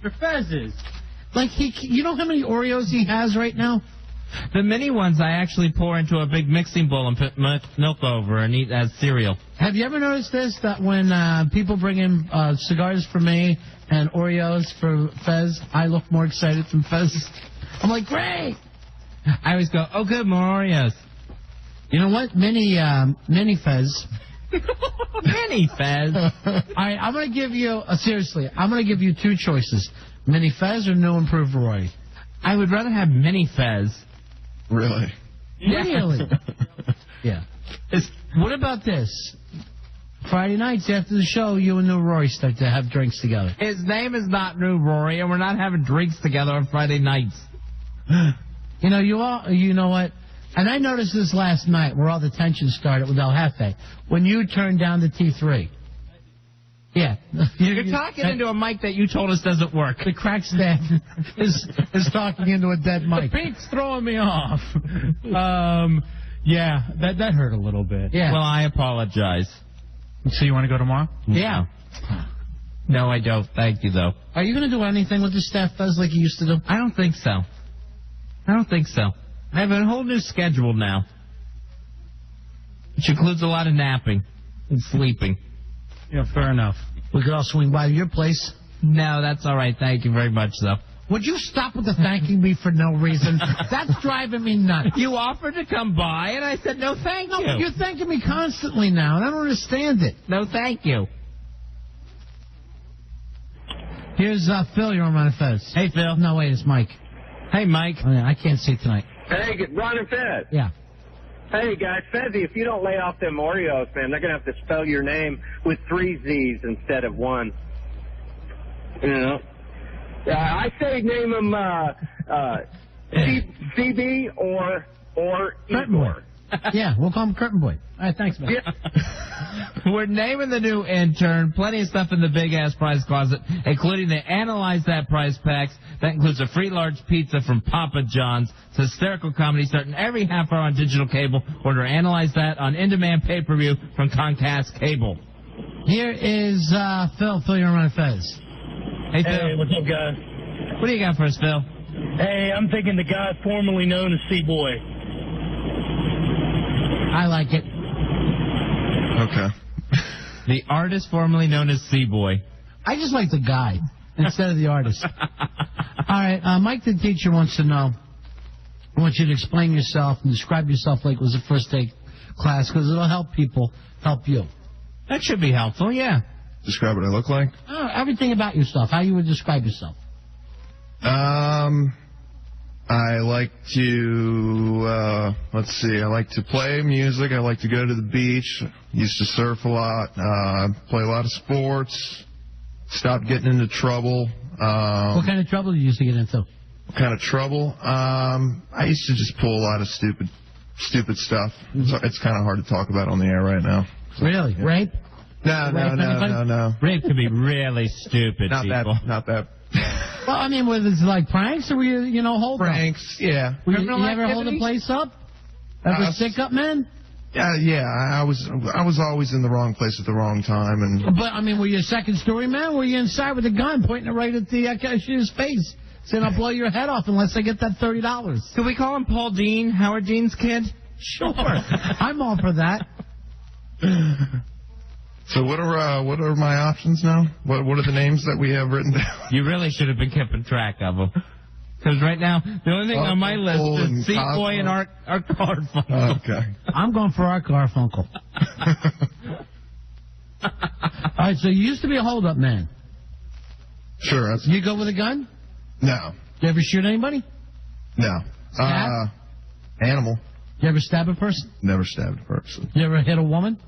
For Fez's. Like, you know how many Oreos he has right now? The mini ones I actually pour into a big mixing bowl and put milk over and eat as cereal. Have you ever noticed this, that when people bring in cigars for me and Oreos for Fez, I look more excited than Fez? I'm like, great! I always go, oh, good, more Oreos. You know what? Mini Fez. Mini Fez. All right, I'm going to give you, seriously, I'm going to give you two choices. Mini Fez or New Improved Roy? I would rather have Mini Fez. Really? Really? Yeah. What about this? Friday nights after the show, you and New Roy start to have drinks together. His name is not New Rory, and we're not having drinks together on Friday nights. You know what? And I noticed this last night where all the tension started with El Jefe. When you turned down the T3. Yeah. You're talking into a mic that you told us doesn't work. The crack staff is talking into a dead mic. The pink's throwing me off. Yeah, that hurt a little bit. Yeah. Well, I apologize. So you want to go tomorrow? Yeah. No, I don't. Thank you, though. Are you going to do anything with the staff Fez like you used to do? I don't think so. I have a whole new schedule now, which includes a lot of napping and sleeping. Yeah, fair enough. We could all swing by your place. No, that's all right. Thank you very much, though. Would you stop with the thanking me for no reason? That's driving me nuts. You offered to come by, and I said no thank you. No, you're thanking me constantly now, and I don't understand it. No thank you. Here's Phil, you're on Ron and Fez. Hey, Phil. No, wait, it's Mike. Hey, Mike. Oh, yeah, I can't see tonight. Hey, Ron and Fez. Yeah. Hey, guys, Fezzy, if you don't lay off them Oreos, man, they're going to have to spell your name with 3 Z's instead of 1. You know? I say name them CB or Curtain Boy. Yeah, we'll call him Curtain Boy. All right, thanks, man. Yeah. We're naming the new intern. Plenty of stuff in the big-ass prize closet, including the Analyze That prize packs. That includes a free large pizza from Papa John's. It's hysterical comedy starting every half hour on digital cable. Order Analyze That on in-demand pay-per-view from Comcast Cable. Here is Phil. Phil, you're on Fez. Hey, Phil. Hey, what's up, guys? What do you got for us, Phil? Hey, I'm thinking the guy formerly known as C-Boy. I like it. Okay. The artist formerly known as C-Boy. I just like the guy instead of the artist. All right, Mike the teacher wants to know. I want you to explain yourself and describe yourself like it was a first day class because it'll help people help you. That should be helpful, yeah. Describe what I look like? Everything about yourself, how you would describe yourself. I like to, let's see, I like to play music. I like to go to the beach. Used to surf a lot. Play a lot of sports. Stopped getting into trouble. What kind of trouble did you used to get into? What kind of trouble? I used to just pull a lot of stupid stuff. So it's kind of hard to talk about on the air right now. Really? Yeah. Rape? No. Rape could be really stupid, people. Not that. Well, I mean, was it like pranks or were you, hold pranks, up? Yeah. You ever hold a place up? Ever stick up, man? Yeah. I was always in the wrong place at the wrong time, and. But I mean, were you a second story man? Were you inside with a gun pointing it right at the cashier's face, saying I'll blow your head off unless I get that $30? Could we call him Paul Dean, Howard Dean's kid? Sure. I'm all for that. So what are my options now? What are the names that we have written down? You really should have been keeping track of them. Because right now, the only thing on my list is C-Boy and Art Garfunkel. Okay. I'm going for Art Garfunkel. All right, so you used to be a hold-up man. Sure. You go with a gun? No. You ever shoot anybody? No. Stab? Animal. You ever stab a person? Never stabbed a person. You ever hit a woman?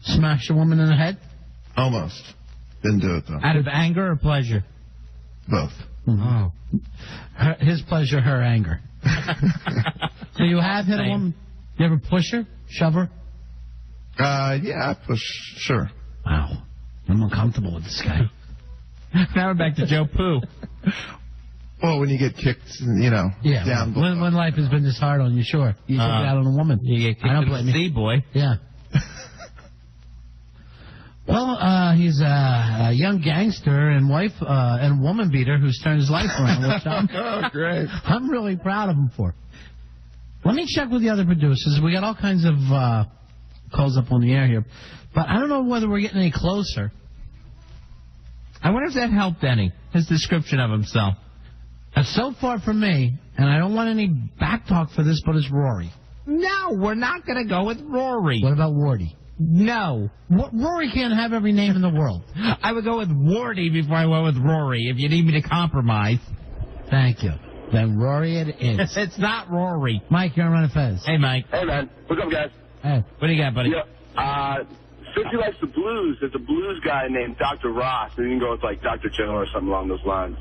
Smash a woman in the head? Almost. Didn't do it, though. Out of anger or pleasure? Both. Oh. His pleasure, her anger. So you have hit a woman? You ever push her? Shove her? Yeah, I push, sure. Wow. I'm uncomfortable with this guy. Now we're back to Joe Poo. Well, when you get kicked, down. When life has been this hard on you, sure. You take it out on a woman. You get kicked I don't to blame the you. sea, boy. Yeah. Well, he's a young gangster and woman beater who's turned his life around, which great. I'm really proud of him for. Let me check with the other producers. We got all kinds of calls up on the air here, but I don't know whether we're getting any closer. I wonder if that helped any, his description of himself. So far from me, and I don't want any back talk for this, but it's Rory. No, we're not going to go with Rory. What about Wardy? No. Rory can't have every name in the world. I would go with Wardy before I went with Rory, if you need me to compromise. Thank you. Then Rory it is. It's not Rory. Mike, you're on Ron and Fez. Hey, Mike. Hey, man. What's up, guys? Hey. What do you got, buddy? Yeah, since he likes the blues, there's a blues guy named Dr. Ross, and you can go with, like, Dr. Joe or something along those lines.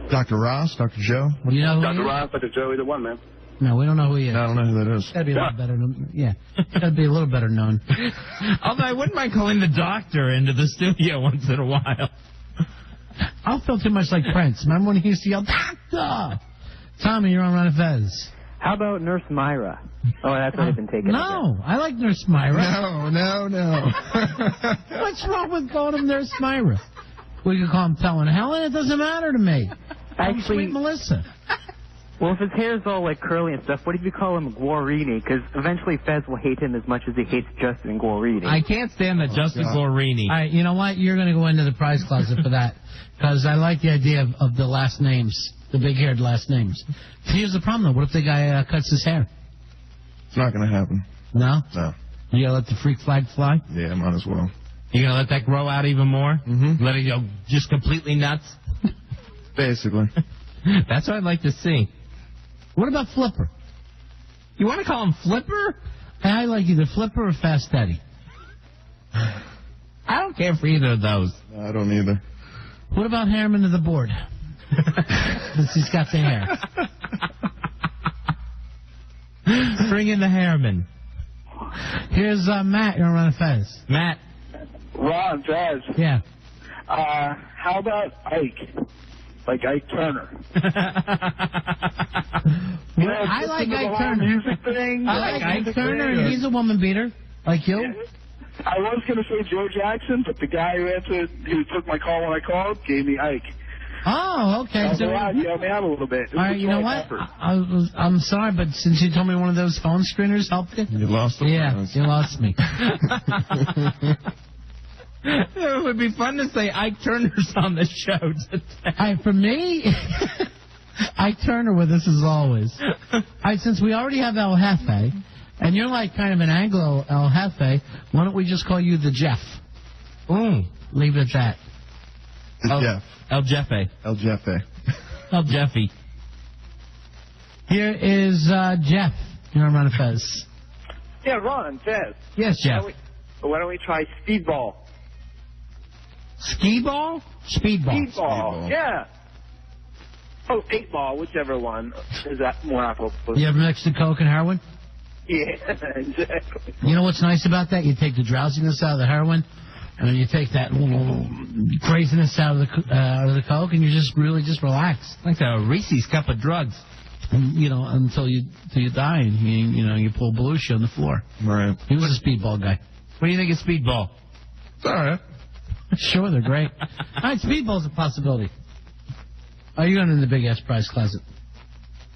Dr. Ross, Dr. Joe? Well, you know who Dr. Ross, Dr. Joe, either one, man. No, we don't know who he is. I don't know who that is. Gotta be a little better known. Yeah. Gotta be a little better known. Although I wouldn't mind calling the doctor into the studio once in a while. I'll feel too much like Prince. Remember when he used to yell, Doctor? Tommy, you're on Ron and Fez. How about Nurse Myra? Oh, that's what I've been taking. No, I like Nurse Myra. No. What's wrong with calling him Nurse Myra? We could call him Helen. Helen, it doesn't matter to me. I'm Sweet Melissa. Well, if his hair's all like curly and stuff, what if you call him Guarini? Because eventually Fez will hate him as much as he hates Justin Guarini. I can't stand the Justin Guarini. All right, you know what? You're going to go into the prize closet for that. Because I like the idea of the last names, the big-haired last names. Here's the problem, though. What if the guy cuts his hair? It's not going to happen. No? No. You going to let the freak flag fly? Yeah, might as well. You going to let that grow out even more? Mm-hmm. Let it go just completely nuts? Basically. That's what I'd like to see. What about Flipper? You want to call him Flipper? I like either Flipper or Fast Eddie. I don't care for either of those. No, I don't either. What about Harriman to the board? Since he's got the hair. Bring in the Harriman. Here's Matt. You're on Ron and Fez. Matt. Ron, Fez. Yeah. How about Ike? Like Ike Turner. I like Ike Turner. Music thing. I like Ike Turner, and he's a woman beater, like you. I was going to say Joe Jackson, but the guy who took my call when I called gave me Ike. Oh, okay. So you helped me out a little bit. All right, you know what? I'm sorry, but since you told me one of those phone screeners helped you. You lost the prize. You lost me. It would be fun to say Ike Turner's on the show today. For me, Ike Turner with us as always. All right, since we already have El Jefe, and you're like kind of an Anglo El Jefe, why don't we just call you the Jeff? Leave it at that. Jeff. El Jefe. El Jefe. El Jeffy. Here is Jeff. You're on Ron and Fez. Yeah, Ron, Fez. Yes, Jeff. Why don't we try Speedball? Skee-ball? Speedball. Speedball, yeah. Oh, 8-ball, whichever one. Is that more applicable? You ever mixed the coke and heroin? Yeah, exactly. You know what's nice about that? You take the drowsiness out of the heroin, and then you take that craziness out of the coke, and you just really just relax. Like a Reese's cup of drugs. And, until you die, and you pull Belushi on the floor. Right. He was a speedball guy. What do you think of Speedball? It's all right. Sure, they're great. All right, Speedball's a possibility. Are you going in the big-ass prize closet?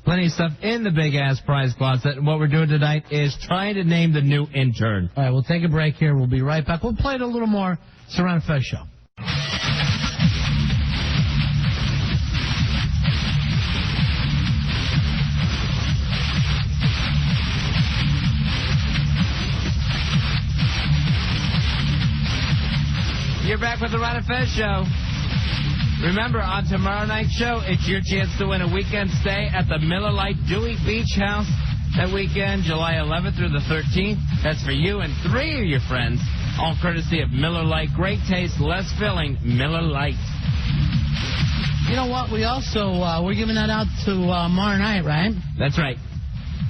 Plenty of stuff in the big-ass prize closet. And what we're doing tonight is trying to name the new intern. All right, we'll take a break here. We'll be right back. We'll play it a little more. It's the Ron and Fez Show. You're back with the Ron and Fez Show. Remember, on tomorrow night's show, it's your chance to win a weekend stay at the Miller Lite Dewey Beach House that weekend, July 11th through the 13th. That's for you and 3 of your friends, all courtesy of Miller Lite. Great taste, less filling, Miller Lite. You know what? We also we're giving that out to tomorrow night, right? That's right.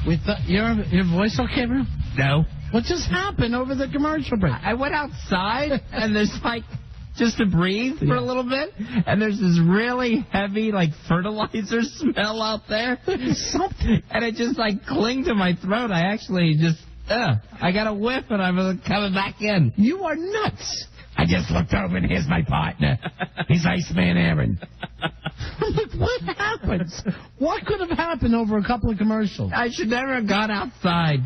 We thought your voice okay, bro? No. What just happened over the commercial break? I went outside and there's like just to breathe for a little bit, and there's this really heavy like fertilizer smell out there. Something. And it just like clinged to my throat. I actually just I got a whiff and I'm coming back in. You are nuts. I just looked over and here's my partner. He's Iceman Aaron. I'm like, what happens? What could have happened over a couple of commercials? I should never have gone outside.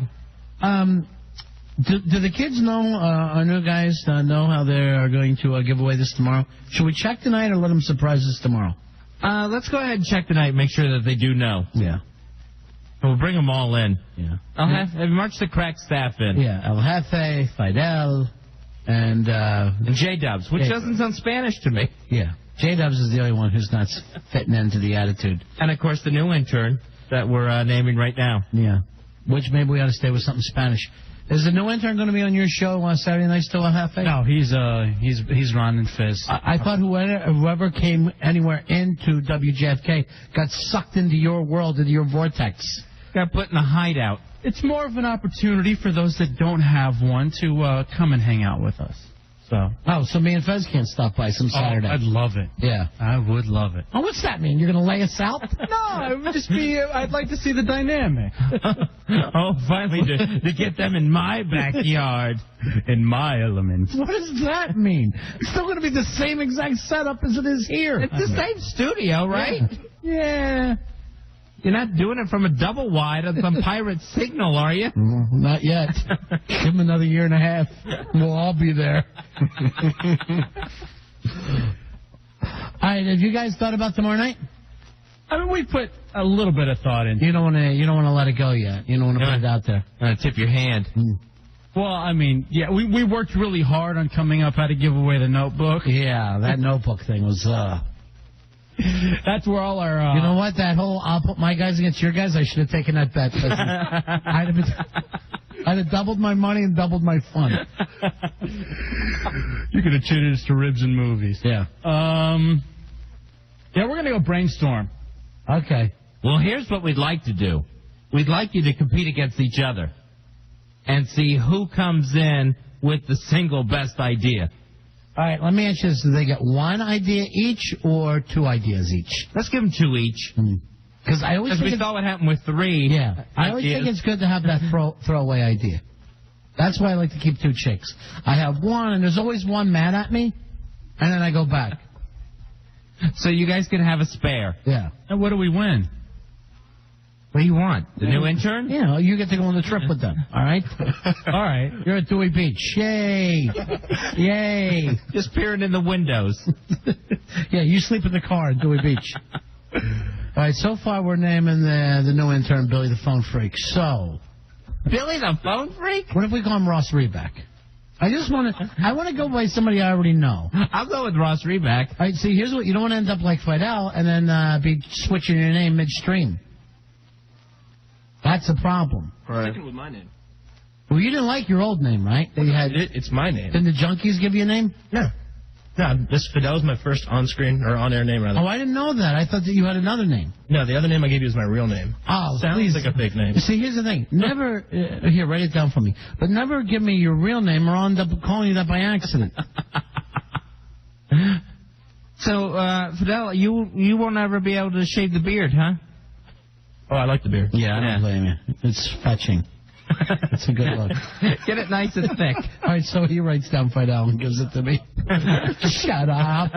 Do the kids know, our new guys know how they are going to give away this tomorrow? Should we check tonight or let them surprise us tomorrow? Let's go ahead and check tonight and make sure that they do know. Yeah. We'll bring them all in. Yeah. I'll have march the crack staff in. Yeah, El Jefe, Fidel, and J-Dubs, which doesn't sound Spanish to me. Yeah. J-Dubs is the only one who's not fitting into the attitude. And, of course, the new intern that we're naming right now. Yeah. Which maybe we ought to stay with something Spanish. Is the new intern going to be on your show on Saturday night still El Jefe? No, he's Ron and Fez. I thought whoever came anywhere into WJFK got sucked into your world, into your vortex. Got put in a hideout. It's more of an opportunity for those that don't have one to come and hang out with us. So me and Fez can't stop by some Saturday. Oh, I'd love it. Yeah. I would love it. Oh, what's that mean? You're going to lay us out? No, it would just be, I'd like to see the dynamic. Oh, finally, to get them in my backyard, in my element. What does that mean? It's still going to be the same exact setup as it is here. It's the same studio, right? Yeah. You're not doing it from a double wide on some pirate signal, are you? Not yet. Give him another year and a half. We'll all be there. All right, have you guys thought about tomorrow night? I mean, we put a little bit of thought into it. You don't want to let it go yet. You don't want to put it out there. Tip your hand. Well, I mean, yeah, we worked really hard on coming up how to give away the notebook. Yeah, that notebook thing was... That's where all our... You know what? That whole I'll put my guys against your guys, I should have taken that bet. I'd have doubled my money and doubled my fun. You could have cheated us to ribs and movies. Yeah. Yeah, we're going to go brainstorm. Okay. Well, here's what we'd like to do. We'd like you to compete against each other and see who comes in with the single best idea. All right, let me ask you this. Do they get one idea each or two ideas each? Let's give them two each. Because we saw what happened with three. Yeah. I always think it's good to have that throwaway idea. That's why I like to keep two chicks. I have one, and there's always one mad at me, and then I go back. So you guys can have a spare. Yeah. And what do we win? What do you want? The new intern? Yeah, you get to go on the trip with them. All right? All right. You're at Dewey Beach. Yay. Yay. Just peering in the windows. Yeah, you sleep in the car at Dewey Beach. All right, so far we're naming the new intern Billy the Phone Freak. So... Billy the Phone Freak? What if we call him Ross Reback? I want to go by somebody I already know. I'll go with Ross Reback. All right, see, here's what... You don't want to end up like Fidel and then be switching your name midstream. That's a problem. Right. With my name. Well, you didn't like your old name, right? It's my name. Didn't the junkies give you a name? No. No, this Fidel's my first on-screen, or on-air name, rather. Oh, I didn't know that. I thought that you had another name. No, the other name I gave you is my real name. Oh, Sounds please. like a fake name. See, here's the thing. Never, here, write it down for me. But never give me your real name or I'll end up calling you that by accident. So, Fidel, you won't ever be able to shave the beard, huh? Oh, I like the beard. Yeah, I don't blame you. It's fetching. It's a good look. Get it nice and thick. All right, so he writes down Fidel and gives it to me. Shut up.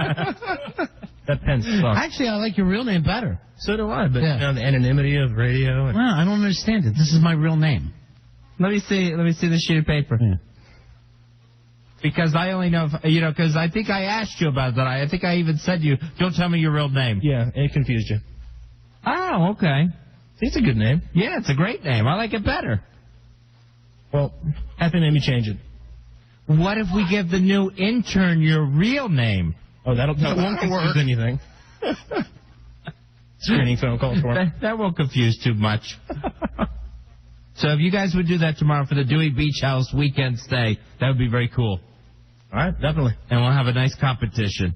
That pen sucks. Actually, I like your real name better. So do I, but the anonymity of radio. And... Well, I don't understand it. This is my real name. Let me see the sheet of paper. Yeah. Because I only know, because I think I asked you about that. I think I even said don't tell me your real name. Yeah, and it confused you. Oh, okay. It's a good name. Yeah, it's a great name. I like it better. Well, Happy made me change it. What if we give the new intern your real name? Oh, that won't confuse anything. Screening phone calls for him. That won't confuse too much. So if you guys would do that tomorrow for the Dewey Beach House weekend stay, that would be very cool. All right, definitely. And we'll have a nice competition.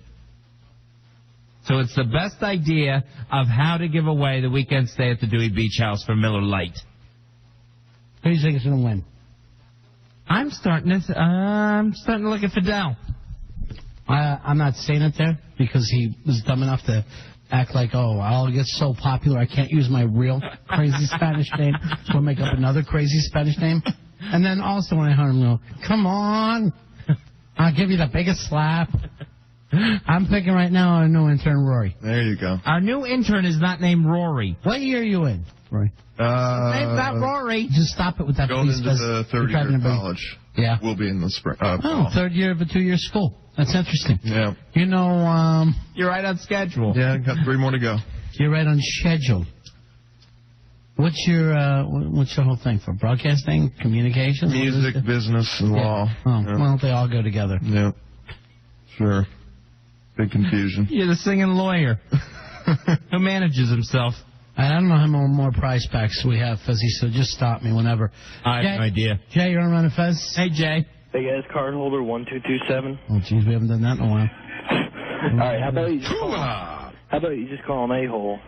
So it's the best idea of how to give away the weekend stay at the Dewey Beach House for Miller Lite. Who do you think is going to win? I'm starting to look at Fidel. I'm not saying it there because he was dumb enough to act like, oh, I'll get so popular I can't use my real crazy Spanish name, so I'll make up another crazy Spanish name. And then also when I heard him go, come on, I'll give you the biggest slap. I'm thinking right now our new intern, Rory. There you go. Our new intern is not named Rory. What year are you in, Rory? Name's not Rory. Just stop it with that, Going please. into the third year of college. Yeah. We'll be in the spring. Oh, third year of a 2-year school. That's interesting. Yeah. You know, you're right on schedule. Yeah, got 3 more to go. You're right on schedule. What's your whole thing for broadcasting, communications? Music, business, and law. Oh, yeah. Well, they all go together. Yeah. Sure. Big confusion. You're the singing lawyer who manages himself. I don't know how many more prize packs we have, Fezzy, so just stop me whenever. I have no idea. Jay, you're on Ron and Fez? Hey, Jay. Hey, guys, card holder 1227. Oh, jeez, we haven't done that in a while. All right, how about you just call him A-hole?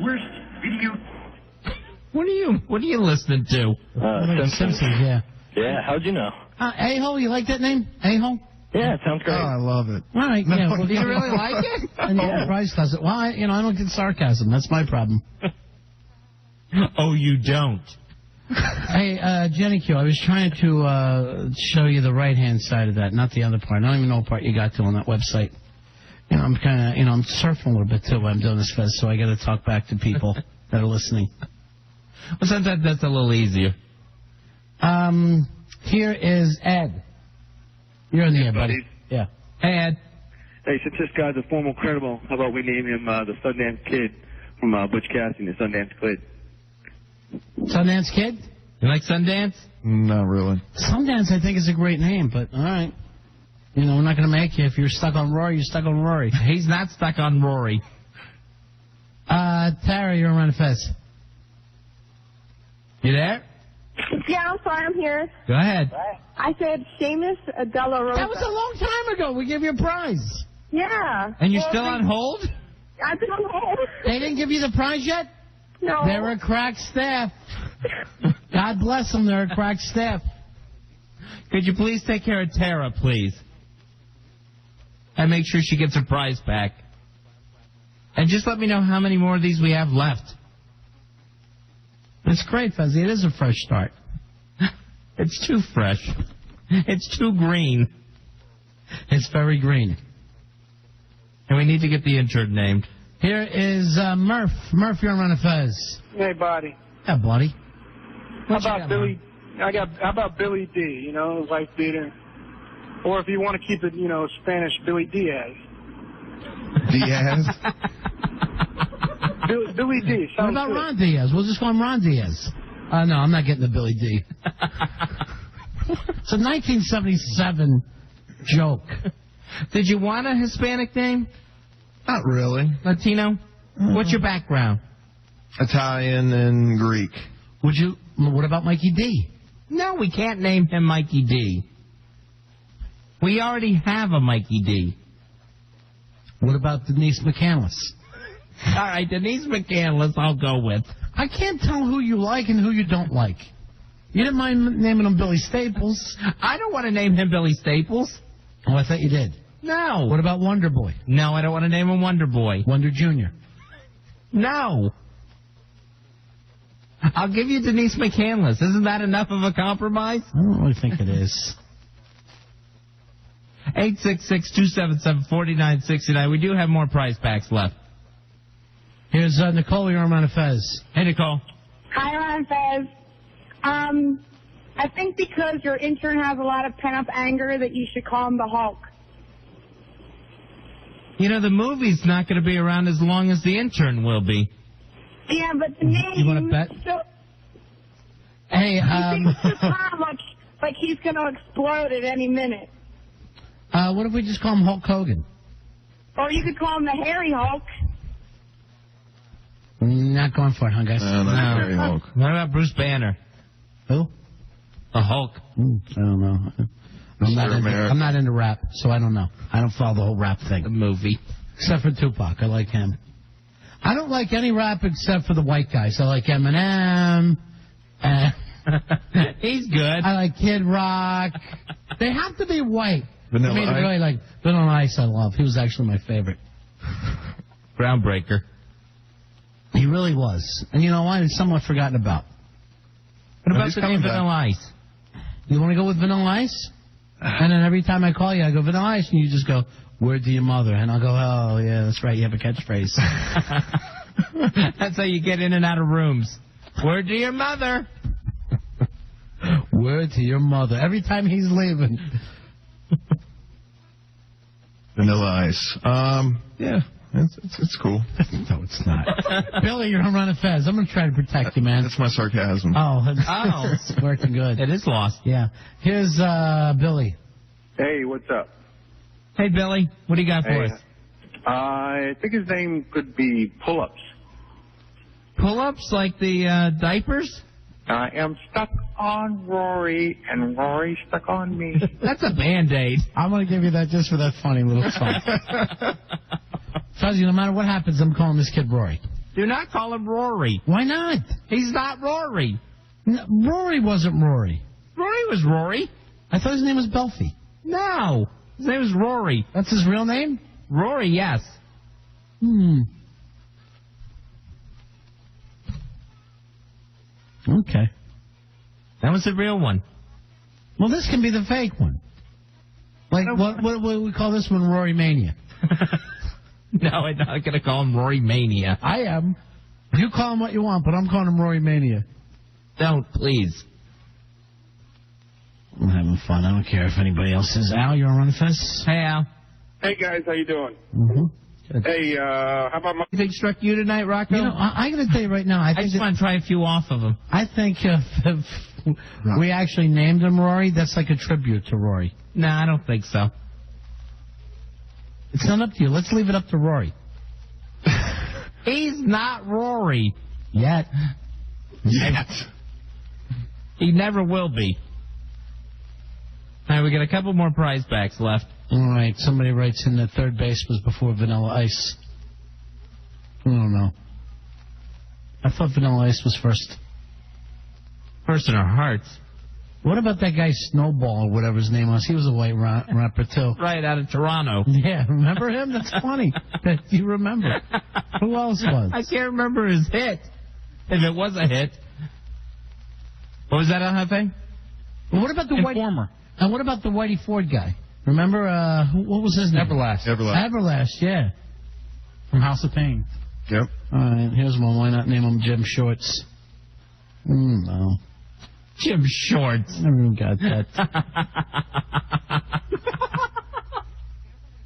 Worst video. What are you listening to? Simpsons, yeah. Yeah, how'd you know? A-hole, you like that name? A-hole? Yeah, it sounds great. Oh, I love it. All right, yeah. Well, do you really like it? And the prize does it. Well, I don't get sarcasm. That's my problem. Oh, you don't. Hey, Jenny Q, I was trying to show you the right-hand side of that, not the other part. I don't even know what part you got to on that website. You know, I'm kind of, I'm surfing a little bit, too, when I'm doing this, Fez, so I got to talk back to people that are listening. Well, sometimes that's a little easier. Here is Ed. You're in the air, buddy. Yeah. Hey, Ed. Hey, since this guy's a formal credible, how about we name him the Sundance Kid from Butch Cassidy, the Sundance Kid? Sundance Kid? You like Sundance? Not really. Sundance, I think, is a great name, but all right. You know, we're not going to make you. If you're stuck on Rory, you're stuck on Rory. He's not stuck on Rory. Tara, you're on Fez. You there? Yeah, I'm sorry, I'm here. Go ahead. I said Seamus De La Rosa. That was a long time ago. We gave you a prize. Yeah. And you're still on hold? I've been on hold. They didn't give you the prize yet? No. They're a crack staff. God bless them. They're a crack staff. Could you please take care of Tara, please? And make sure she gets her prize back. And just let me know how many more of these we have left. It's great, Fuzzy. It is a fresh start. It's too fresh. It's too green. It's very green. And we need to get the intern named. Here is Murph. Murph, you're on Ron and Fez. Hey, buddy. Yeah, buddy. How about Billy? How about Billy D? You know, wife beater. Or if you want to keep it, you know, Spanish, Billy Diaz. Diaz? Billy D. What about good. Ron Diaz? We'll just call him Ron Diaz. No, I'm not getting the Billy D. It's a 1977 joke. Did you want a Hispanic name? Not really. Latino? What's your background? Italian and Greek. What about Mikey D? No, we can't name him Mikey D. We already have a Mikey D. What about Denise McCandless? All right, Denise McCandless, I'll go with. I can't tell who you like and who you don't like. You didn't mind naming him Billy Staples. I don't want to name him Billy Staples. Oh, I thought you did. No. What about Wonder Boy? No, I don't want to name him Wonder Boy. Wonder Jr. No. I'll give you Denise McCandless. Isn't that enough of a compromise? I don't really think it is. 866-277-4969. We do have more prize packs left. Here's Nicole, you're on Ron and Fez. Hey, Nicole. Hi, Ron Fez. I think because your intern has a lot of pent-up anger that you should call him the Hulk. You know, the movie's not going to be around as long as the intern will be. Yeah, but the name... You want to bet? So, hey, he thinks the time like he's going to explode at any minute. What if we just call him Hulk Hogan? Or you could call him the Hairy Hulk. Not going for it, huh, guys? No, not Hairy Hulk. What about Bruce Banner? Who? The Hulk. I don't know. I'm not into rap, so I don't know. I don't follow the whole rap thing. The movie. Except for Tupac. I like him. I don't like any rap except for the white guys. I like Eminem. He's good. I like Kid Rock. They have to be white. Vanilla I Ice. really like Vanilla Ice. I love. He was actually my favorite. Groundbreaker. He really was. And you know what? It's somewhat forgotten about. What about the name Vanilla Ice? You want to go with Vanilla Ice? And then every time I call you, I go, Vanilla Ice, and you just go, word to your mother. And I'll go, oh, yeah, that's right, you have a catchphrase. That's how you get in and out of rooms. Word to your mother. Word to your mother. Every time he's leaving. Vanilla Ice. Yeah, it's cool. No, it's not. Billy, you're on Ron and Fez. I'm going to try to protect you, man. That's my sarcasm. Oh, it's working good. It is lost. Yeah. Here's Billy. Hey, what's up? Hey, Billy. What do you got for us? I think his name could be Pull-Ups. Pull-ups like the diapers? I am stuck on Rory, and Rory stuck on me. That's a Band-Aid. I'm going to give you that just for that funny little song. Fuzzy, no matter what happens, I'm calling this kid Rory. Do not call him Rory. Why not? He's not Rory. No, Rory wasn't Rory. Rory was Rory. I thought his name was Belfie. No. His name is Rory. That's his real name? Rory, yes. Okay. That was the real one. Well, this can be the fake one. Like, what do we call this one? Rory Mania. No, I'm not going to call him Rory Mania. I am. You call him what you want, but I'm calling him Rory Mania. Don't, please. I'm having fun. I don't care if anybody else is. Al, you're on Ron and Fez? Hey, Al. Hey, guys, how you doing? Mm-hmm. Hey, how about my... You think struck you tonight, Rocco? You know, I got to tell you right now. I just want to try a few off of him. I think if we actually named him Rory, that's like a tribute to Rory. No, I don't think so. It's not up to you. Let's leave it up to Rory. He's not Rory. Yet. He never will be. All right, we got a couple more prize packs left. All right, somebody writes in that third base was before Vanilla Ice. I don't know. I thought Vanilla Ice was first. First in our hearts. What about that guy Snowball, whatever his name was? He was a white rapper, too. Right, out of Toronto. Yeah, remember him? That's funny that you remember. Who else was? I can't remember his hit. If it was a hit. What was that on that thing? Well, what about the Informer. And what about the Whitey Ford guy? Remember, what was his name? Everlast, yeah. From House of Pain. Yep. All right, here's one. Why not name him Jim Shorts? No. Jim Shorts. Never even got that.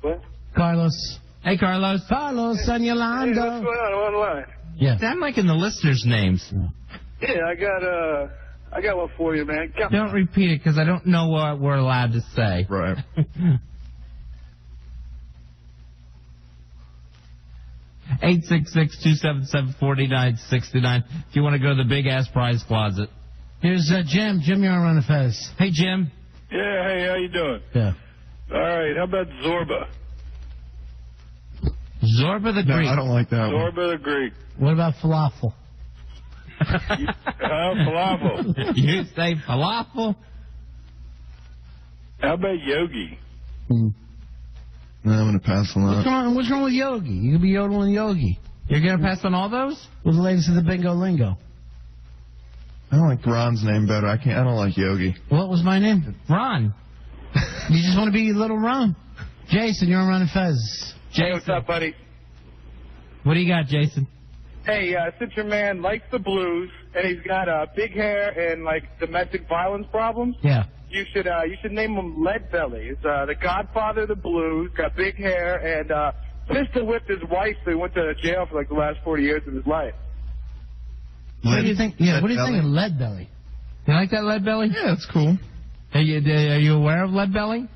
What? Carlos. Hey, Carlos. Carlos and Yolanda. Hey, what's going on? I'm online. Yeah. I'm liking the listeners' names. Yeah, I got one for you, man. Don't repeat it, because I don't know what we're allowed to say. Right. 866-277-4969 if you want to go to the big-ass prize closet. Here's Jim. Jim, you're on Ron and Fez. Hey, Jim. Yeah, hey, how you doing? Yeah. All right, how about Zorba? Zorba the Greek. No, I don't like that one. Zorba the Greek. What about falafel? Falafel. You say falafel? How about Yogi? No, I'm going to pass on that. What's wrong with Yogi? You could be yodeling Yogi. You're going to pass on all those? With the latest of the bingo lingo. I don't like Ron's name better. I don't like Yogi. What was my name? Ron. You just want to be little Ron? Jason, you're on Ron and Fez. Hey, what's up, buddy? What do you got, Jason? Hey, since your man likes the blues and he's got big hair and like domestic violence problems, yeah, you should name him Leadbelly. He's the godfather of the blues, got big hair, and pistol whipped his wife, so he went to jail for like the last 40 years of his life. What do you think? Yeah, what do you think of Leadbelly? You like that Leadbelly? Yeah, it's cool. Are you aware of Leadbelly?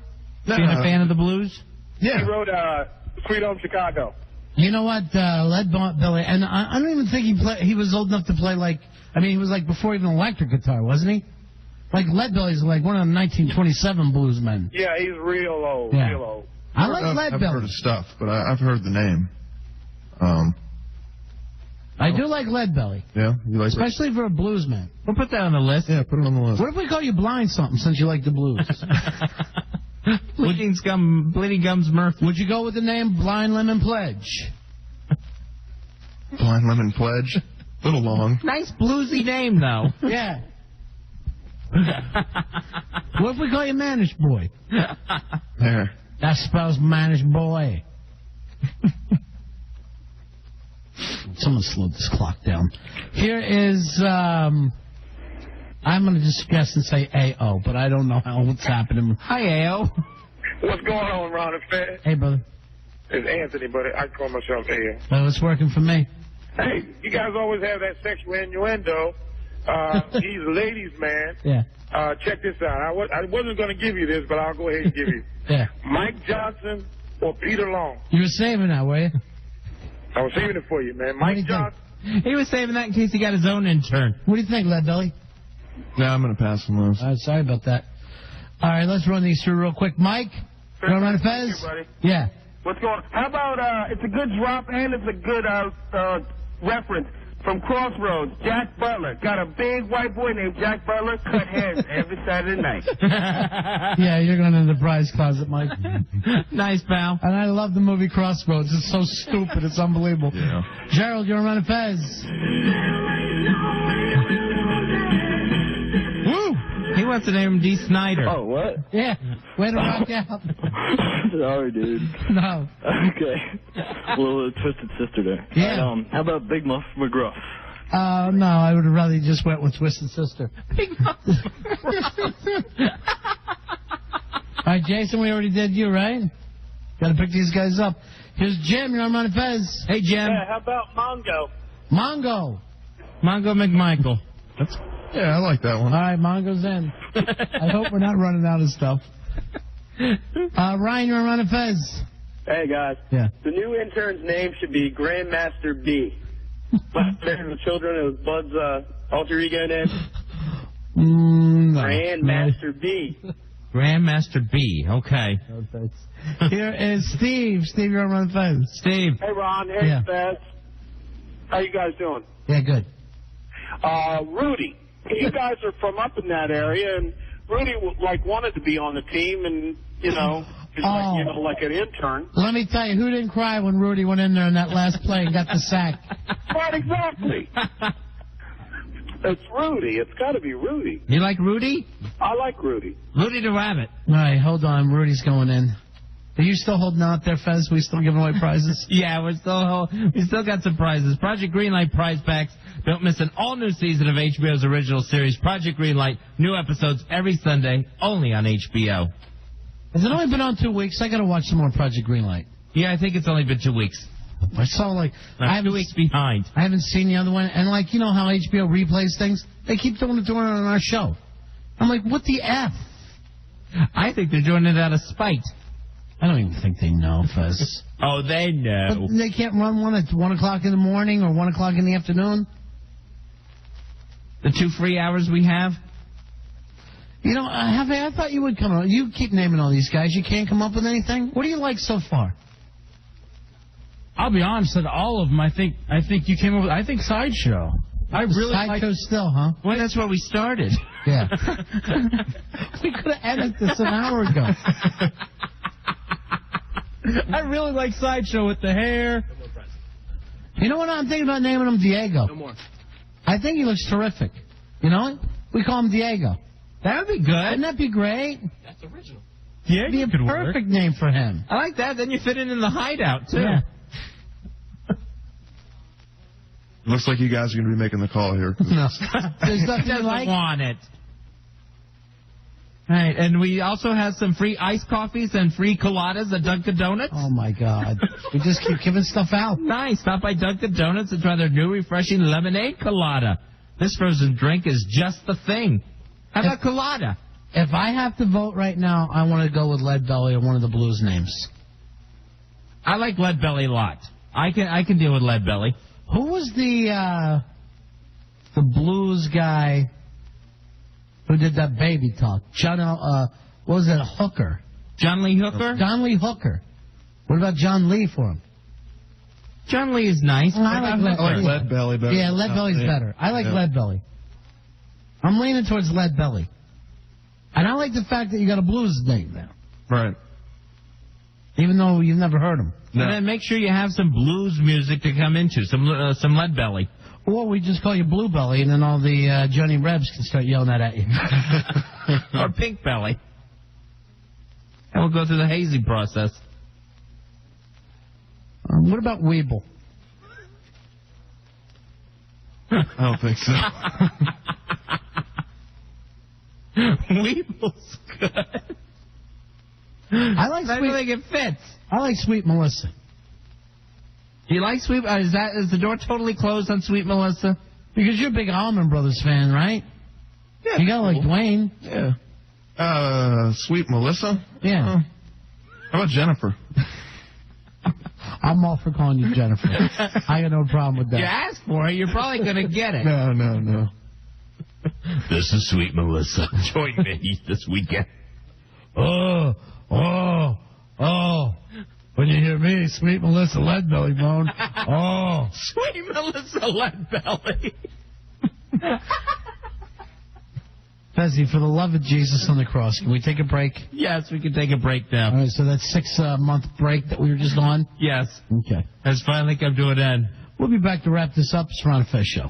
No. Being a fan of the blues? Yeah. He wrote Sweet Home Chicago. You know what, Leadbelly, and I don't even think he was old enough to play like, I mean, he was like before even electric guitar, wasn't he? Like Leadbelly's like one of the 1927 bluesmen. Yeah, he's real old, Yeah. real old. I like Lead I've Belly. heard of stuff, but I've heard the name. I do like Lead Belly. Yeah, you like Especially for a blues man. We'll put that on the list. Yeah, put it on the list. What if we call you Blind something since you like the blues? Bleeding Gums Murphy. Would you go with the name Blind Lemon Pledge? Blind Lemon Pledge? A little long. Nice bluesy name, though. Yeah. What if we call you Manish Boy? There. That spells Manish Boy. Someone slowed this clock down. Here is, I'm going to just guess and say A.O., but I don't know what's happening. Hi, A.O. What's going on, Ron and Fez? Hey, brother. It's Anthony, but I call myself A.O. Well, it's working for me. Hey, you guys always have that sexual innuendo. He's a ladies' man. Yeah. Check this out. I wasn't going to give you this, but I'll go ahead and give you. Yeah. Mike Johnson or Peter Long? You were saving that, were you? I was saving it for you, man. Mike Johnson. He was saving that in case he got his own intern. What do you think, Lead Belly? Yeah, I'm going to pass on those. All right, sorry about that. All right, let's run these through real quick. Mike, you want to run a Fez? Thank you, buddy. Yeah. What's going on? How about, it's a good drop and it's a good reference from Crossroads. Jack Butler. Got a big white boy named Jack Butler. Cut heads every Saturday night. Yeah, you're going into the prize closet, Mike. Nice, pal. And I love the movie Crossroads. It's so stupid. It's unbelievable. Yeah. Gerald, you want to run a Fez? Woo! He wants to name him D. Snyder. Oh, what? Yeah. Way to rock out. Sorry, dude. No. Okay. A little Twisted Sister there. Yeah. Right, how about Big Muff McGruff? No, I would have rather you just went with Twisted Sister. All right, Jason, we already did you, right? Got to pick these guys up. Here's Jim. You want to run a Fez? Hey, Jim. Yeah, how about Mongo? Mongo. Mongo McMichael. Yeah, I like that one. All right, Mongo's in. I hope we're not running out of stuff. Ryan, you want to run a Fez? Hey, guys. Yeah. The new intern's name should be Grandmaster B. Last name of the children, it was Bud's alter ego name. No. Grandmaster B. Grandmaster B. Okay. Here is Steve. Steve, you want to run a Fez? Steve. Hey, Ron. Hey, Yeah. Fez. How you guys doing? Yeah, good. Rudy. You guys are from up in that area, and Rudy wanted to be on the team, and like an intern. Let me tell you, who didn't cry when Rudy went in there in that last play and got the sack? Right, exactly. It's Rudy. It's got to be Rudy. You like Rudy? I like Rudy. Rudy the Rabbit. All right, hold on. Rudy's going in. Are you still holding out there, Fez? We still giving away prizes? Yeah, we still got some prizes. Project Greenlight prize packs. Don't miss an all-new season of HBO's original series, Project Greenlight. New episodes every Sunday, only on HBO. Has it only been on 2 weeks? I got to watch some more Project Greenlight. Yeah, I think it's only been 2 weeks. I saw, I'm 2 weeks behind. I haven't seen the other one. And, you know how HBO replays things? They keep doing it on our show. I'm like, what the F? I think they're doing it out of spite. I don't even think they know, Fez. Oh, they know. But they can't run one at 1 o'clock in the morning or 1 o'clock in the afternoon? The 2 free hours we have? You know, I thought you would come on. You keep naming all these guys. You can't come up with anything? What do you like so far? I'll be honest, at all of them, I think you came up with, I think Sideshow. I really like Sideshow still, huh? Well, that's where we started. Yeah. We could have edited this an hour ago. I really like Sideshow with the hair. You know what? I'm thinking about naming him Diego. No more. I think he looks terrific. You know? We call him Diego. That would be good. Wouldn't that be great? That's original. Diego be a perfect name for him. I like that. Then you fit in the hideout, too. Yeah. Looks like you guys are going to be making the call here. No. There's He nothing doesn't like want it. All right, and we also have some free iced coffees and free coladas at Dunkin' Donuts. Oh, my God. We just keep giving stuff out. Nice. Stop by Dunkin' Donuts and try their new refreshing lemonade colada. This frozen drink is just the thing. How about colada? If I have to vote right now, I want to go with Lead Belly or one of the blues names. I like Lead Belly a lot. I can deal with Lead Belly. Who was the blues guy who did that baby talk? John, what was it, Hooker? John Lee Hooker? John Lee Hooker. What about John Lee for him? John Lee is nice. I like Lead Belly better. Yeah, Lead Belly's better. I like Lead Belly. I'm leaning towards Lead Belly. And I like the fact that you got a blues name now. Right. Even though you've never heard him. No. And then make sure you have some blues music to come into, some Lead Belly. Or we just call you Blue Belly, and then all the Johnny Rebs can start yelling that at you. Or Pink Belly. And we'll go through the hazing process. What about Weeble? I don't think so. Weeble's good. I like I think it fits. I like Sweet Melissa. Do you like Sweet? Is the door totally closed on Sweet Melissa? Because you're a big Allman Brothers fan, right? Yeah. You gotta like Dwayne. Yeah. Sweet Melissa? Yeah. How about Jennifer? I'm all for calling you Jennifer. I got no problem with that. You asked for it, you're probably going to get it. No. This is Sweet Melissa. Join me this weekend. Oh. When you hear me, Sweet Melissa Lead Belly moan. Oh. Sweet Melissa Lead Belly. Fezzy, for the love of Jesus on the cross, can we take a break? Yes, we can take a break now. All right, so that 6-month break that we were just on? Yes. Okay. Has finally come to an end. We'll be back to wrap this up. It's Ron and Fez Show.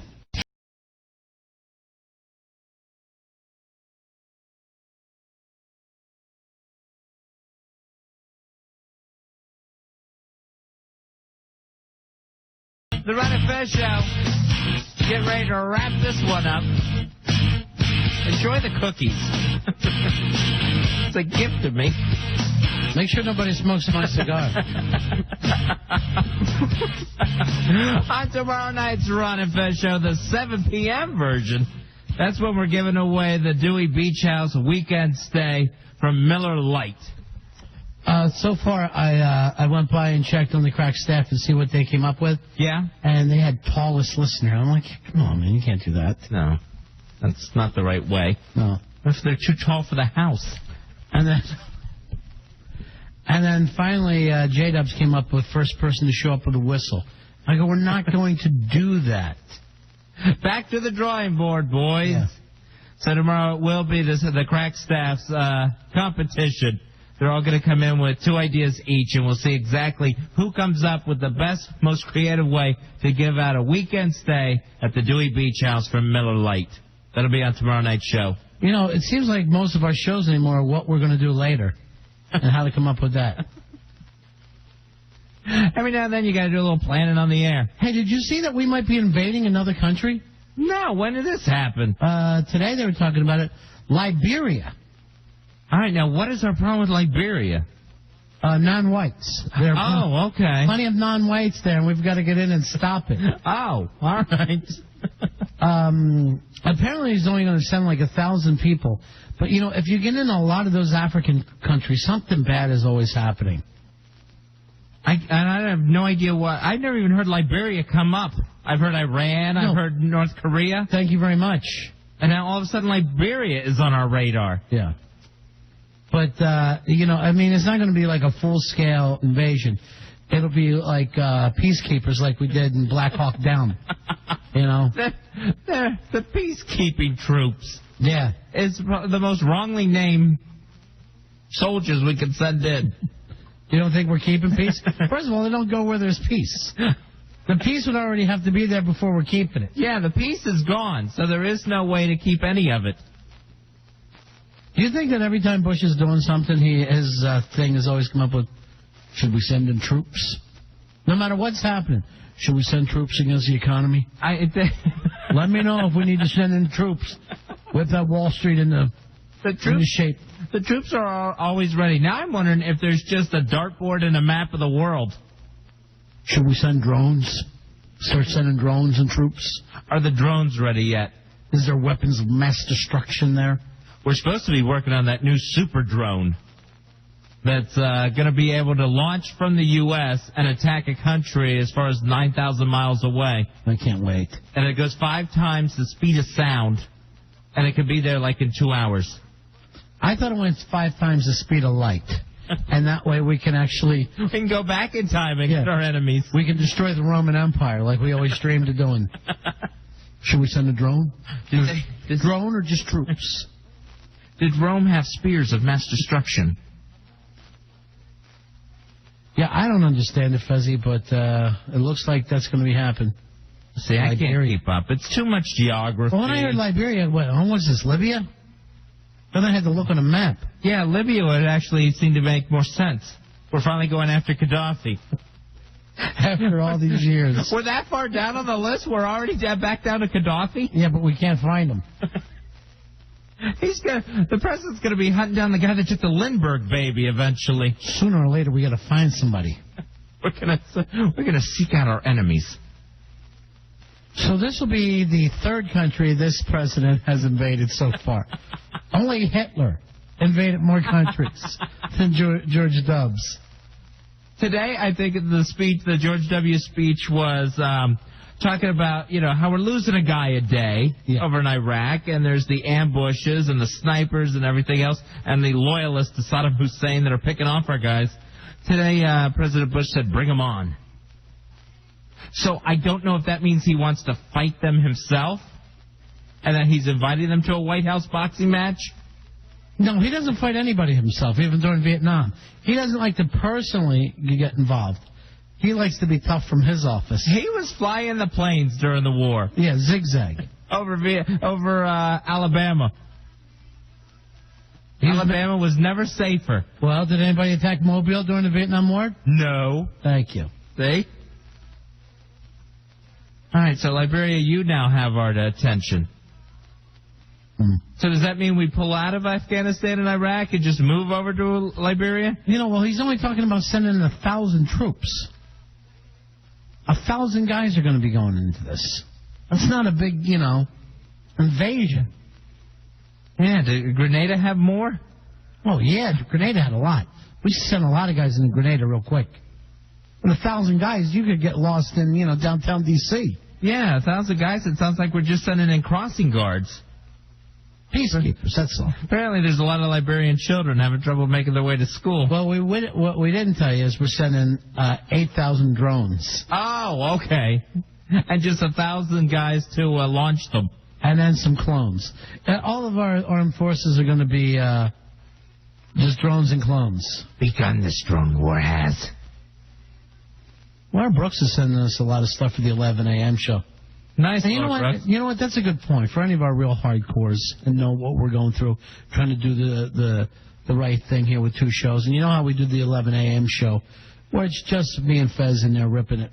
The Ron and Fez Show. Get ready to wrap this one up. Enjoy the cookies. It's a gift to me. Make sure nobody smokes my cigar. On tomorrow night's Ron and Fez Show, the 7 p.m. version. That's when we're giving away the Dewey Beach House weekend stay from Miller Lite. So far, I went by and checked on the crack staff to see what they came up with. Yeah? And they had tallest listener. I'm like, come on, man, you can't do that. No. That's not the right way. No. What if they're too tall for the house? And then finally, J-Dubs came up with first person to show up with a whistle. I go, we're not going to do that. Back to the drawing board, boys. Yeah. So tomorrow it will be the crack staff's competition. They're all going to come in with 2 ideas each, and we'll see exactly who comes up with the best, most creative way to give out a weekend stay at the Dewey Beach House from Miller Lite. That'll be on tomorrow night's show. You know, it seems like most of our shows anymore are what we're going to do later and how to come up with that. Every now and then you got to do a little planning on the air. Hey, did you see that we might be invading another country? No, when did this happen? Today they were talking about it. Liberia. All right, now what is our problem with Liberia? Non-whites. Oh, okay. Plenty of non-whites there, and we've got to get in and stop it. Oh, all right. Apparently he's only going to send like 1,000 people. But, you know, if you get in a lot of those African countries, something bad is always happening. I have no idea what. I've never even heard Liberia come up. I've heard Iran. I've heard North Korea. Thank you very much. And now all of a sudden Liberia is on our radar. Yeah. But, you know, I mean, it's not going to be like a full-scale invasion. It'll be like peacekeepers like we did in Black Hawk Down. You know? The peacekeeping troops. Yeah. It's the most wrongly named soldiers we could send in. You don't think we're keeping peace? First of all, they don't go where there's peace. The peace would already have to be there before we're keeping it. Yeah, the peace is gone, so there is no way to keep any of it. Do you think that every time Bush is doing something, his thing has always come up with, should we send in troops? No matter what's happening, should we send troops against the economy? Let me know if we need to send in troops. Whip that Wall Street into shape. The troops are always ready. Now I'm wondering if there's just a dartboard and a map of the world. Should we send drones? Start sending drones and troops? Are the drones ready yet? Is there weapons of mass destruction there? We're supposed to be working on that new super drone that's going to be able to launch from the U.S. and attack a country as far as 9,000 miles away. I can't wait. And it goes 5 times the speed of sound, and it could be there like in 2 hours. I thought it went 5 times the speed of light. And that way we can actually... We can go back in time and get our enemies. We can destroy the Roman Empire like we always dreamed of doing. Should we send a drone? Drone or just troops? Did Rome have spears of mass destruction? Yeah, I don't understand it, Fezzy, but it looks like that's going to be happening. See, I can't keep up. It's too much geography. Well, when I heard Liberia, what's this, Libya? Then I had to look on a map. Yeah, Libya would actually seem to make more sense. We're finally going after Gaddafi. After all these years. We're that far down on the list? We're already back down to Gaddafi? Yeah, but we can't find him. The president's going to be hunting down the guy that took the Lindbergh baby eventually. Sooner or later, we got to find somebody. We're going to seek out our enemies. So this will be the third country this president has invaded so far. Only Hitler invaded more countries than George W. Today, I think the George W. speech was talking about, how we're losing a guy a day over in Iraq, and there's the ambushes and the snipers and everything else, and the loyalists to Saddam Hussein that are picking off our guys. Today, President Bush said, bring them on. So I don't know if that means he wants to fight them himself, and that he's inviting them to a White House boxing match. No, he doesn't fight anybody himself, even during Vietnam. He doesn't like to personally get involved. He likes to be tough from his office. He was flying the planes during the war. Yeah, zigzag. Over Alabama. Alabama was never safer. Well, did anybody attack Mobile during the Vietnam War? No. Thank you. See? All right, so Liberia, you now have our attention. So does that mean we pull out of Afghanistan and Iraq and just move over to Liberia? Well, he's only talking about sending 1,000 troops. 1,000 guys are going to be going into this. That's not a big, invasion. Yeah, did Grenada have more? Oh, yeah, Grenada had a lot. We sent a lot of guys into Grenada real quick. With 1,000 guys, you could get lost in, downtown D.C. Yeah, 1,000 guys, it sounds like we're just sending in crossing guards. Peacekeepers, that's all. Apparently there's a lot of Liberian children having trouble making their way to school. Well, what we didn't tell you is we're sending 8,000 drones. Oh, okay. And just 1,000 guys to launch them. And then some clones. All of our armed forces are going to be just drones and clones. Begun this drone war has. Well, Brooks is sending us a lot of stuff for the 11 a.m. show. Nice. And you know what? That's a good point for any of our real hardcores and know what we're going through, trying to do the right thing here with two shows. And you know how we do the 11 a.m. show, where it's just me and Fez in there ripping it.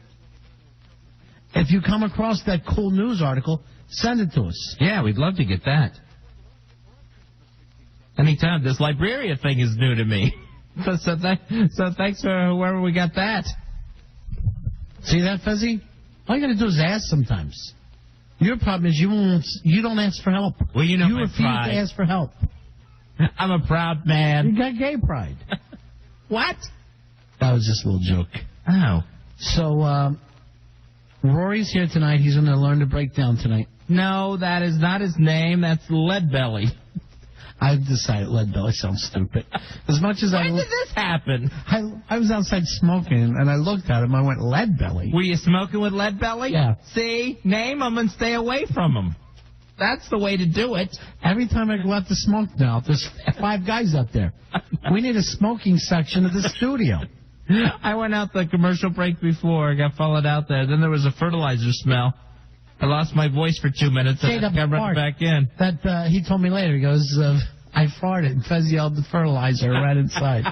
If you come across that cool news article, send it to us. Yeah, we'd love to get that. Anytime. This Liberia thing is new to me. So thanks for whoever we got that. See that, Fezzy? All you got to do is ask sometimes. Your problem is you don't ask for help. Well, you refuse pride. to ask for help. I'm a proud man. You got gay pride. What? That was just a little joke. Oh. So, Rory's here tonight. He's going to learn to break down tonight. No, that is not his name. That's Leadbelly. I've decided Leadbelly sounds stupid. As much as When did this happen? I was outside smoking, and I looked at him. I went, Leadbelly? Were you smoking with Leadbelly? Yeah. See? Name him and stay away from him. That's the way to do it. Every time I go out to smoke now, there's 5 guys up there. We need a smoking section of the studio. I went out the commercial break before. I got followed out there. Then there was a fertilizer smell. I lost my voice for 2 minutes and I got running back in. That he told me later. He goes, I farted and Fez yelled the fertilizer right inside.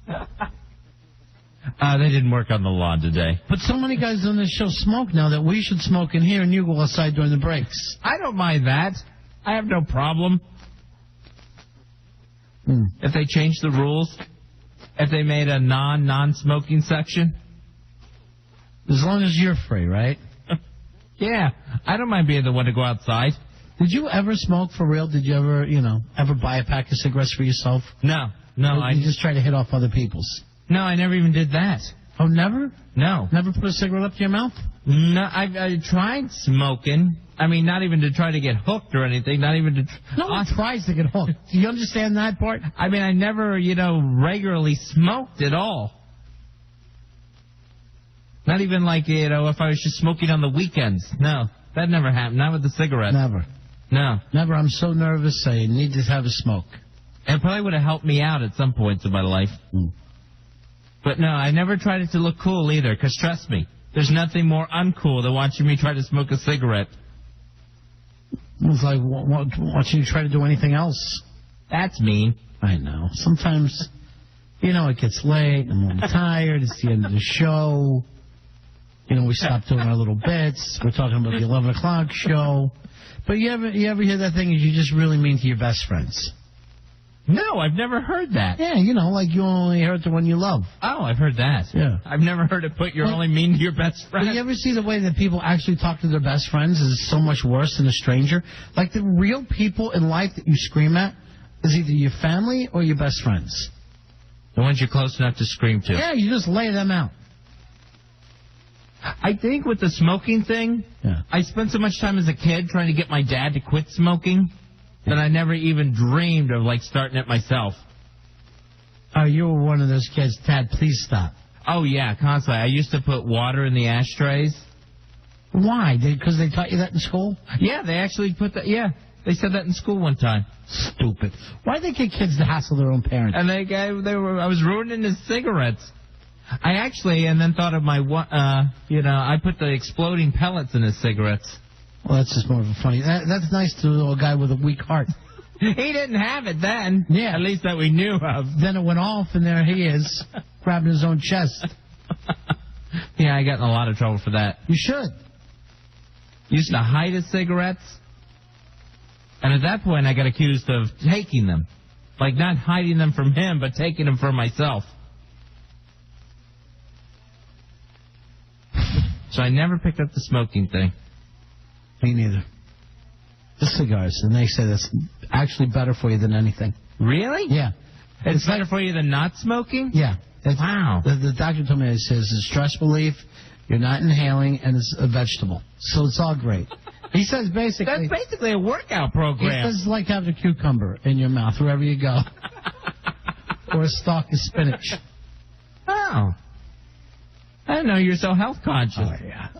They didn't work on the lawn today. But so many guys on this show smoke now that we should smoke in here and you go outside during the breaks. I don't mind that. I have no problem. If they changed the rules, if they made a non-smoking section. As long as you're free, right? Yeah, I don't mind being the one to go outside. Did you ever smoke for real? Did you ever, ever buy a pack of cigarettes for yourself? No. Or you just try to hit off other people's? No, I never even did that. Oh, never? No. Never put a cigarette up to your mouth? No, I tried smoking I mean, not even to try to get hooked or anything. Not even to. No one tries to get hooked. Do you understand that part? I mean, I never, regularly smoked at all. Not even like, if I was just smoking on the weekends. No, that never happened. Not with the cigarettes. Never. No. Never. I'm so nervous. I need to have a smoke. It probably would have helped me out at some points in my life. But no, I never tried it to look cool either, because trust me, there's nothing more uncool than watching me try to smoke a cigarette. It's like watching you try to do anything else. That's mean. I know. Sometimes, it gets late, I'm a little tired, it's the end of the show. We stopped doing our little bits. We're talking about the 11 o'clock show. But you ever hear that thing is you just really mean to your best friends? No, I've never heard that. Yeah, like you only hurt the one you love. Oh, I've heard that. Yeah. I've never heard it put you're only mean to your best friend. But you ever see the way that people actually talk to their best friends is so much worse than a stranger? Like the real people in life that you scream at is either your family or your best friends. The ones you're close enough to scream to. Yeah, you just lay them out. I think with the smoking thing, I spent so much time as a kid trying to get my dad to quit smoking that I never even dreamed of, starting it myself. Oh, you were one of those kids, Dad, please stop. Oh, yeah, constantly. I used to put water in the ashtrays. Why? Because they taught you that in school? Yeah, they actually put that, they said that in school one time. Stupid. Why do they get kids to hassle their own parents? And I was ruining his cigarettes. I actually, and then thought of my, I put the exploding pellets in his cigarettes. Well, that's just more of a funny. That's nice to a guy with a weak heart. He didn't have it then. Yeah. At least that we knew of. Then it went off, and there he is, grabbing his own chest. Yeah, I got in a lot of trouble for that. You should. Used to hide his cigarettes. And at that point, I got accused of taking them. Like, not hiding them from him, but taking them for myself. So I never picked up the smoking thing. Me neither. The cigars, and they say that's actually better for you than anything. Really? Yeah. It's better for you than not smoking? Yeah. Wow. The doctor told me, it says it's stress relief, you're not inhaling, and it's a vegetable. So it's all great. He says basically... That's basically a workout program. He says it's like having a cucumber in your mouth wherever you go. Or a stalk of spinach. Oh. I didn't know you're so health conscious.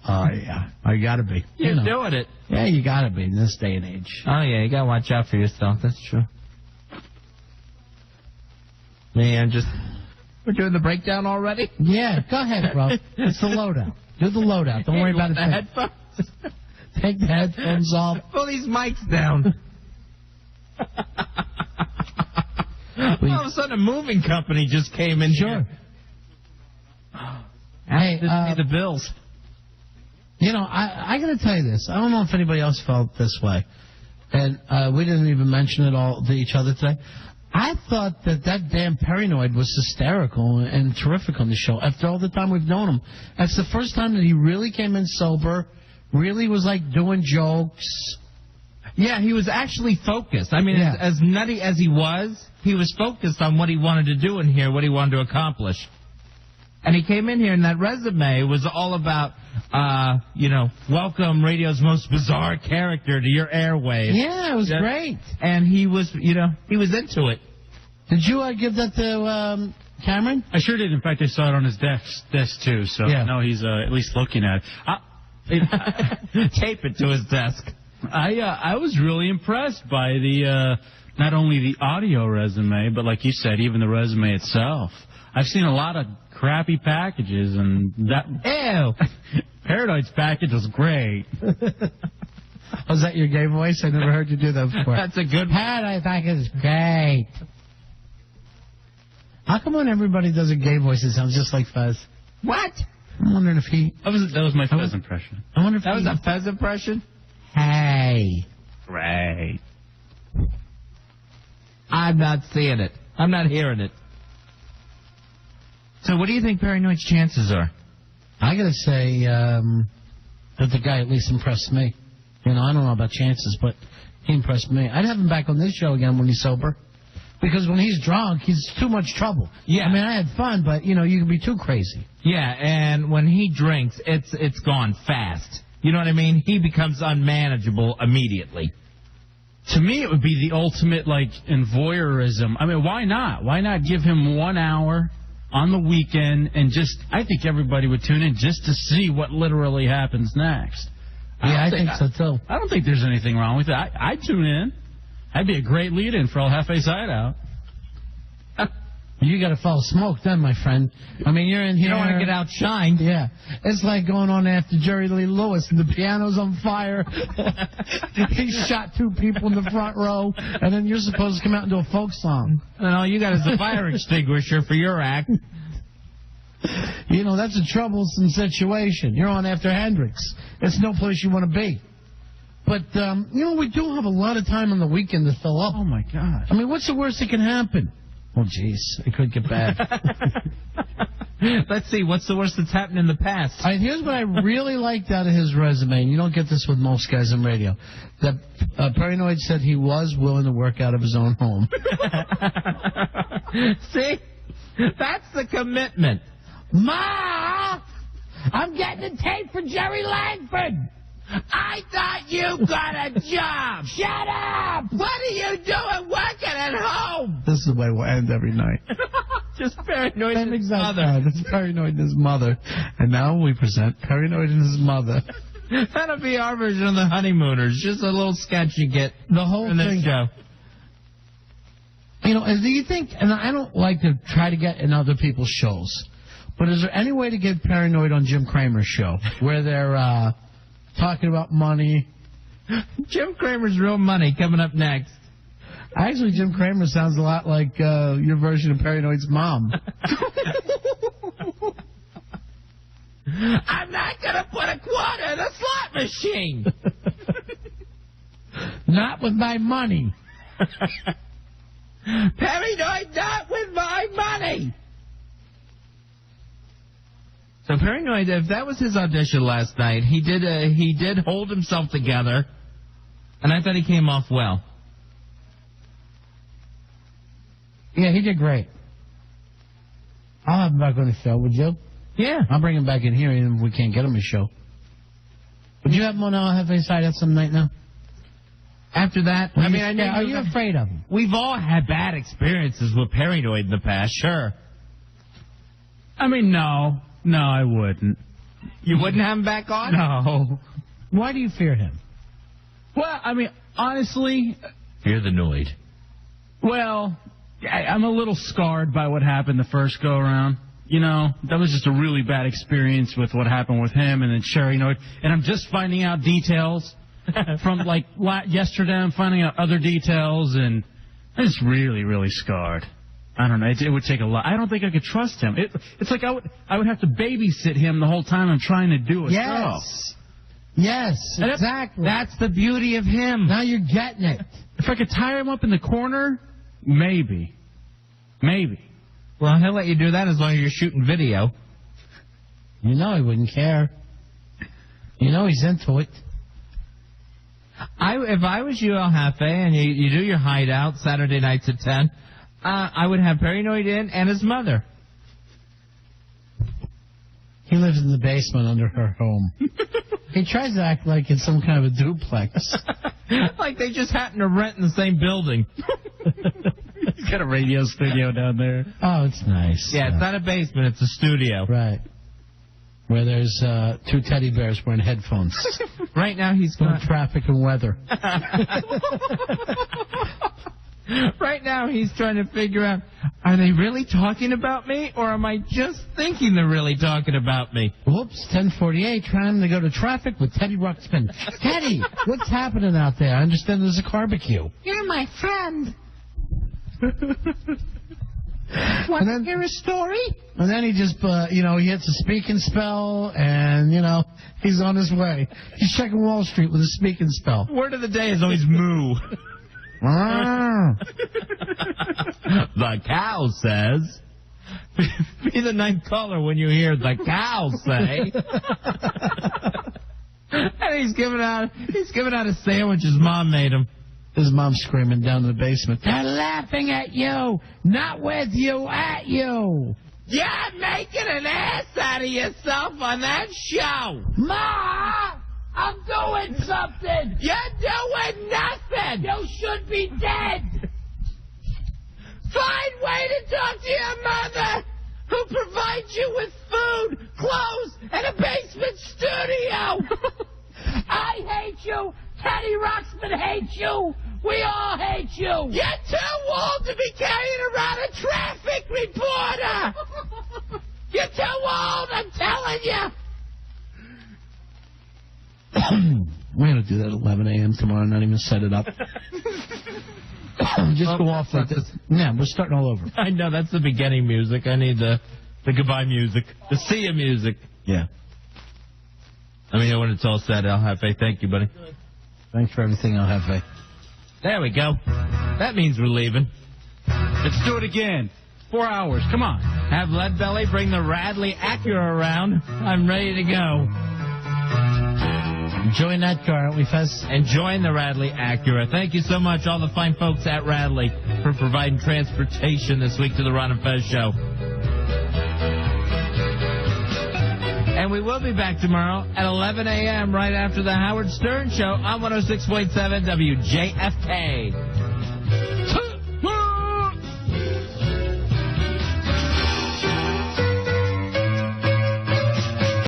Oh, yeah. Oh, you gotta be. You're doing it. Yeah, you gotta be in this day and age. Oh, yeah, you gotta watch out for yourself. That's true. Man, we're doing the breakdown already? Yeah, go ahead, bro. It's the loadout. Do the loadout. Don't worry about it. The headphones? Take the headphones off. Pull these mics down. All of a sudden, a moving company just came in. Sure. Hey, pay the bills. I got to tell you this. I don't know if anybody else felt this way. And we didn't even mention it all to each other today. I thought that damn Paranoid was hysterical and terrific on the show after all the time we've known him. That's the first time that he really came in sober, really was doing jokes. Yeah, he was actually focused. I mean, as nutty as he was focused on what he wanted to do in here, what he wanted to accomplish. And he came in here, and that resume was all about, welcome radio's most bizarre character to your airwaves. Yeah, it was great. And he was, he was into it. Did you give that to Cameron? I sure did. In fact, I saw it on his desk too, so I know he's at least looking at it. Tape it to his desk. I was really impressed by the not only the audio resume, but like you said, even the resume itself. I've seen a lot of crappy packages, and that... Ew! Paranoid's package was great. Was that your gay voice? I never heard you do that before. That's a good one. Paranoid package is great. How come when everybody does a gay voice, it sounds just like Fez? What? I'm wondering if he... That was my Fez impression. I wonder if that was a Fez impression? Hey. Great. I'm not seeing it. I'm not hearing it. So what do you think Paranoid's chances are? I got to say that the guy at least impressed me. I don't know about chances, but he impressed me. I'd have him back on this show again when he's sober. Because when he's drunk, he's too much trouble. Yeah. I mean, I had fun, but, you can be too crazy. Yeah, and when he drinks, it's gone fast. You know what I mean? He becomes unmanageable immediately. To me, it would be the ultimate, in voyeurism. I mean, why not? Why not give him 1 hour on the weekend and I think everybody would tune in just to see what literally happens next. Yeah, I think so, too. I don't think there's anything wrong with it. I'd tune in. That'd be a great lead-in for El Jefe's Hideout. You got to follow smoke then, my friend. I mean, you're in here. You don't want to get outshined. Yeah. It's like going on after Jerry Lee Lewis and the piano's on fire. He shot 2 people in the front row, and then you're supposed to come out and do a folk song. And all you got is a fire extinguisher for your act. You know, that's a troublesome situation. You're on after Hendrix. It's no place you want to be. But, we do have a lot of time on the weekend to fill up. Oh, my gosh. I mean, what's the worst that can happen? Oh, jeez, it could get bad. Let's see, what's the worst that's happened in the past? All right, here's what I really liked out of his resume, and you don't get this with most guys on radio. That Paranoid said he was willing to work out of his own home. See? That's the commitment. Ma! I'm getting a tape for Jerry Langford! I thought you got a job. Shut up! What are you doing working at home? This is the way we'll end every night. Just Paranoid and his mother. It's Paranoid and his mother. And now we present Paranoid and his mother. That'll be our version of the Honeymooners. Just a little sketch you get the whole in this thing. show. You know, do you think, and I don't like to try to get in other people's shows, but is there any way to get Paranoid on Jim Cramer's show where they're talking about money? Jim Cramer's Real Money coming up next. Actually, Jim Cramer sounds a lot like your version of Paranoid's mom. I'm not going to put a quarter in a slot machine. Not with my money. Paranoid, not with my money. So Paranoid, if that was his audition last night, he did hold himself together, and I thought he came off well. Yeah, he did great. I'll have him back on the show, would you? Yeah. I'll bring him back in here, even if we can't get him a show. Would you have him on El Jefe's Hideout some night now? After that, I mean, are you afraid of him? We've all had bad experiences with Paranoid in the past, sure. I mean, no, I wouldn't. You wouldn't have him back on? No. Why do you fear him? Well, I mean, honestly... Fear the Noid. Well, I'm a little scarred by what happened the first go-around. You know, that was just a really bad experience with what happened with him and then Sherry Noid. And I'm just finding out details from, yesterday. I'm finding out other details, and I'm just really, really scarred. I don't know. It would take a lot. I don't think I could trust him. It's like I would have to babysit him the whole time I'm trying to do a show. Yes, exactly. That's the beauty of him. Now you're getting it. If I could tie him up in the corner, maybe. Well, he'll let you do that as long as you're shooting video. You know he wouldn't care. You know he's into it. If I was you, El Jefe, and you do your hideout Saturday nights at 10, I would have Paranoid in and his mother. He lives in the basement under her home. He tries to act like it's some kind of a duplex. Like they just happen to rent in the same building. He's got a radio studio down there. Oh, it's nice. Yeah, it's not a basement, it's a studio. Right. Where there's 2 teddy bears wearing headphones. Right now he's going traffic and weather. Right now he's trying to figure out, are they really talking about me, or am I just thinking they're really talking about me? Whoops, 10:48, trying to go to traffic with Teddy Ruxpin. Teddy, what's happening out there? I understand there's a barbecue. You're my friend. Want to hear a story? And then he just, he hits a speaking spell, and, he's on his way. He's checking Wall Street with a speaking spell. Word of the day is always moo. The cow says. Be the ninth caller when you hear the cow say. And he's giving out a sandwich his mom made him. His mom's screaming down in the basement. They're laughing at you, not with you, at you. You're making an ass out of yourself on that show. Ma, I'm doing something. You're doing nothing. You should be dead. Find way to talk to your mother, who provides you with food, clothes, and a basement studio. I hate you. Teddy Ruxpin hates you. We all hate you. You're too old to be carrying around a traffic reporter. You're too old, I'm telling you. We're going to do that at 11 a.m. tomorrow, not even set it up. Just go off like this. Yeah, we're starting all over. I know, that's the beginning music. I need the goodbye music, the see ya music. Yeah. Let me know when it's all said, El Jefe. Thank you, buddy. Thanks for everything, El Jefe. There we go. That means we're leaving. Let's do it again. 4 hours. Come on. Have Leadbelly bring the Radley Acura around. I'm ready to go. Enjoying that car, aren't we, Fez? Enjoying the Radley Acura. Thank you so much, all the fine folks at Radley, for providing transportation this week to the Ron and Fez Show. And we will be back tomorrow at 11 a.m. right after the Howard Stern Show on 106.7 WJFK.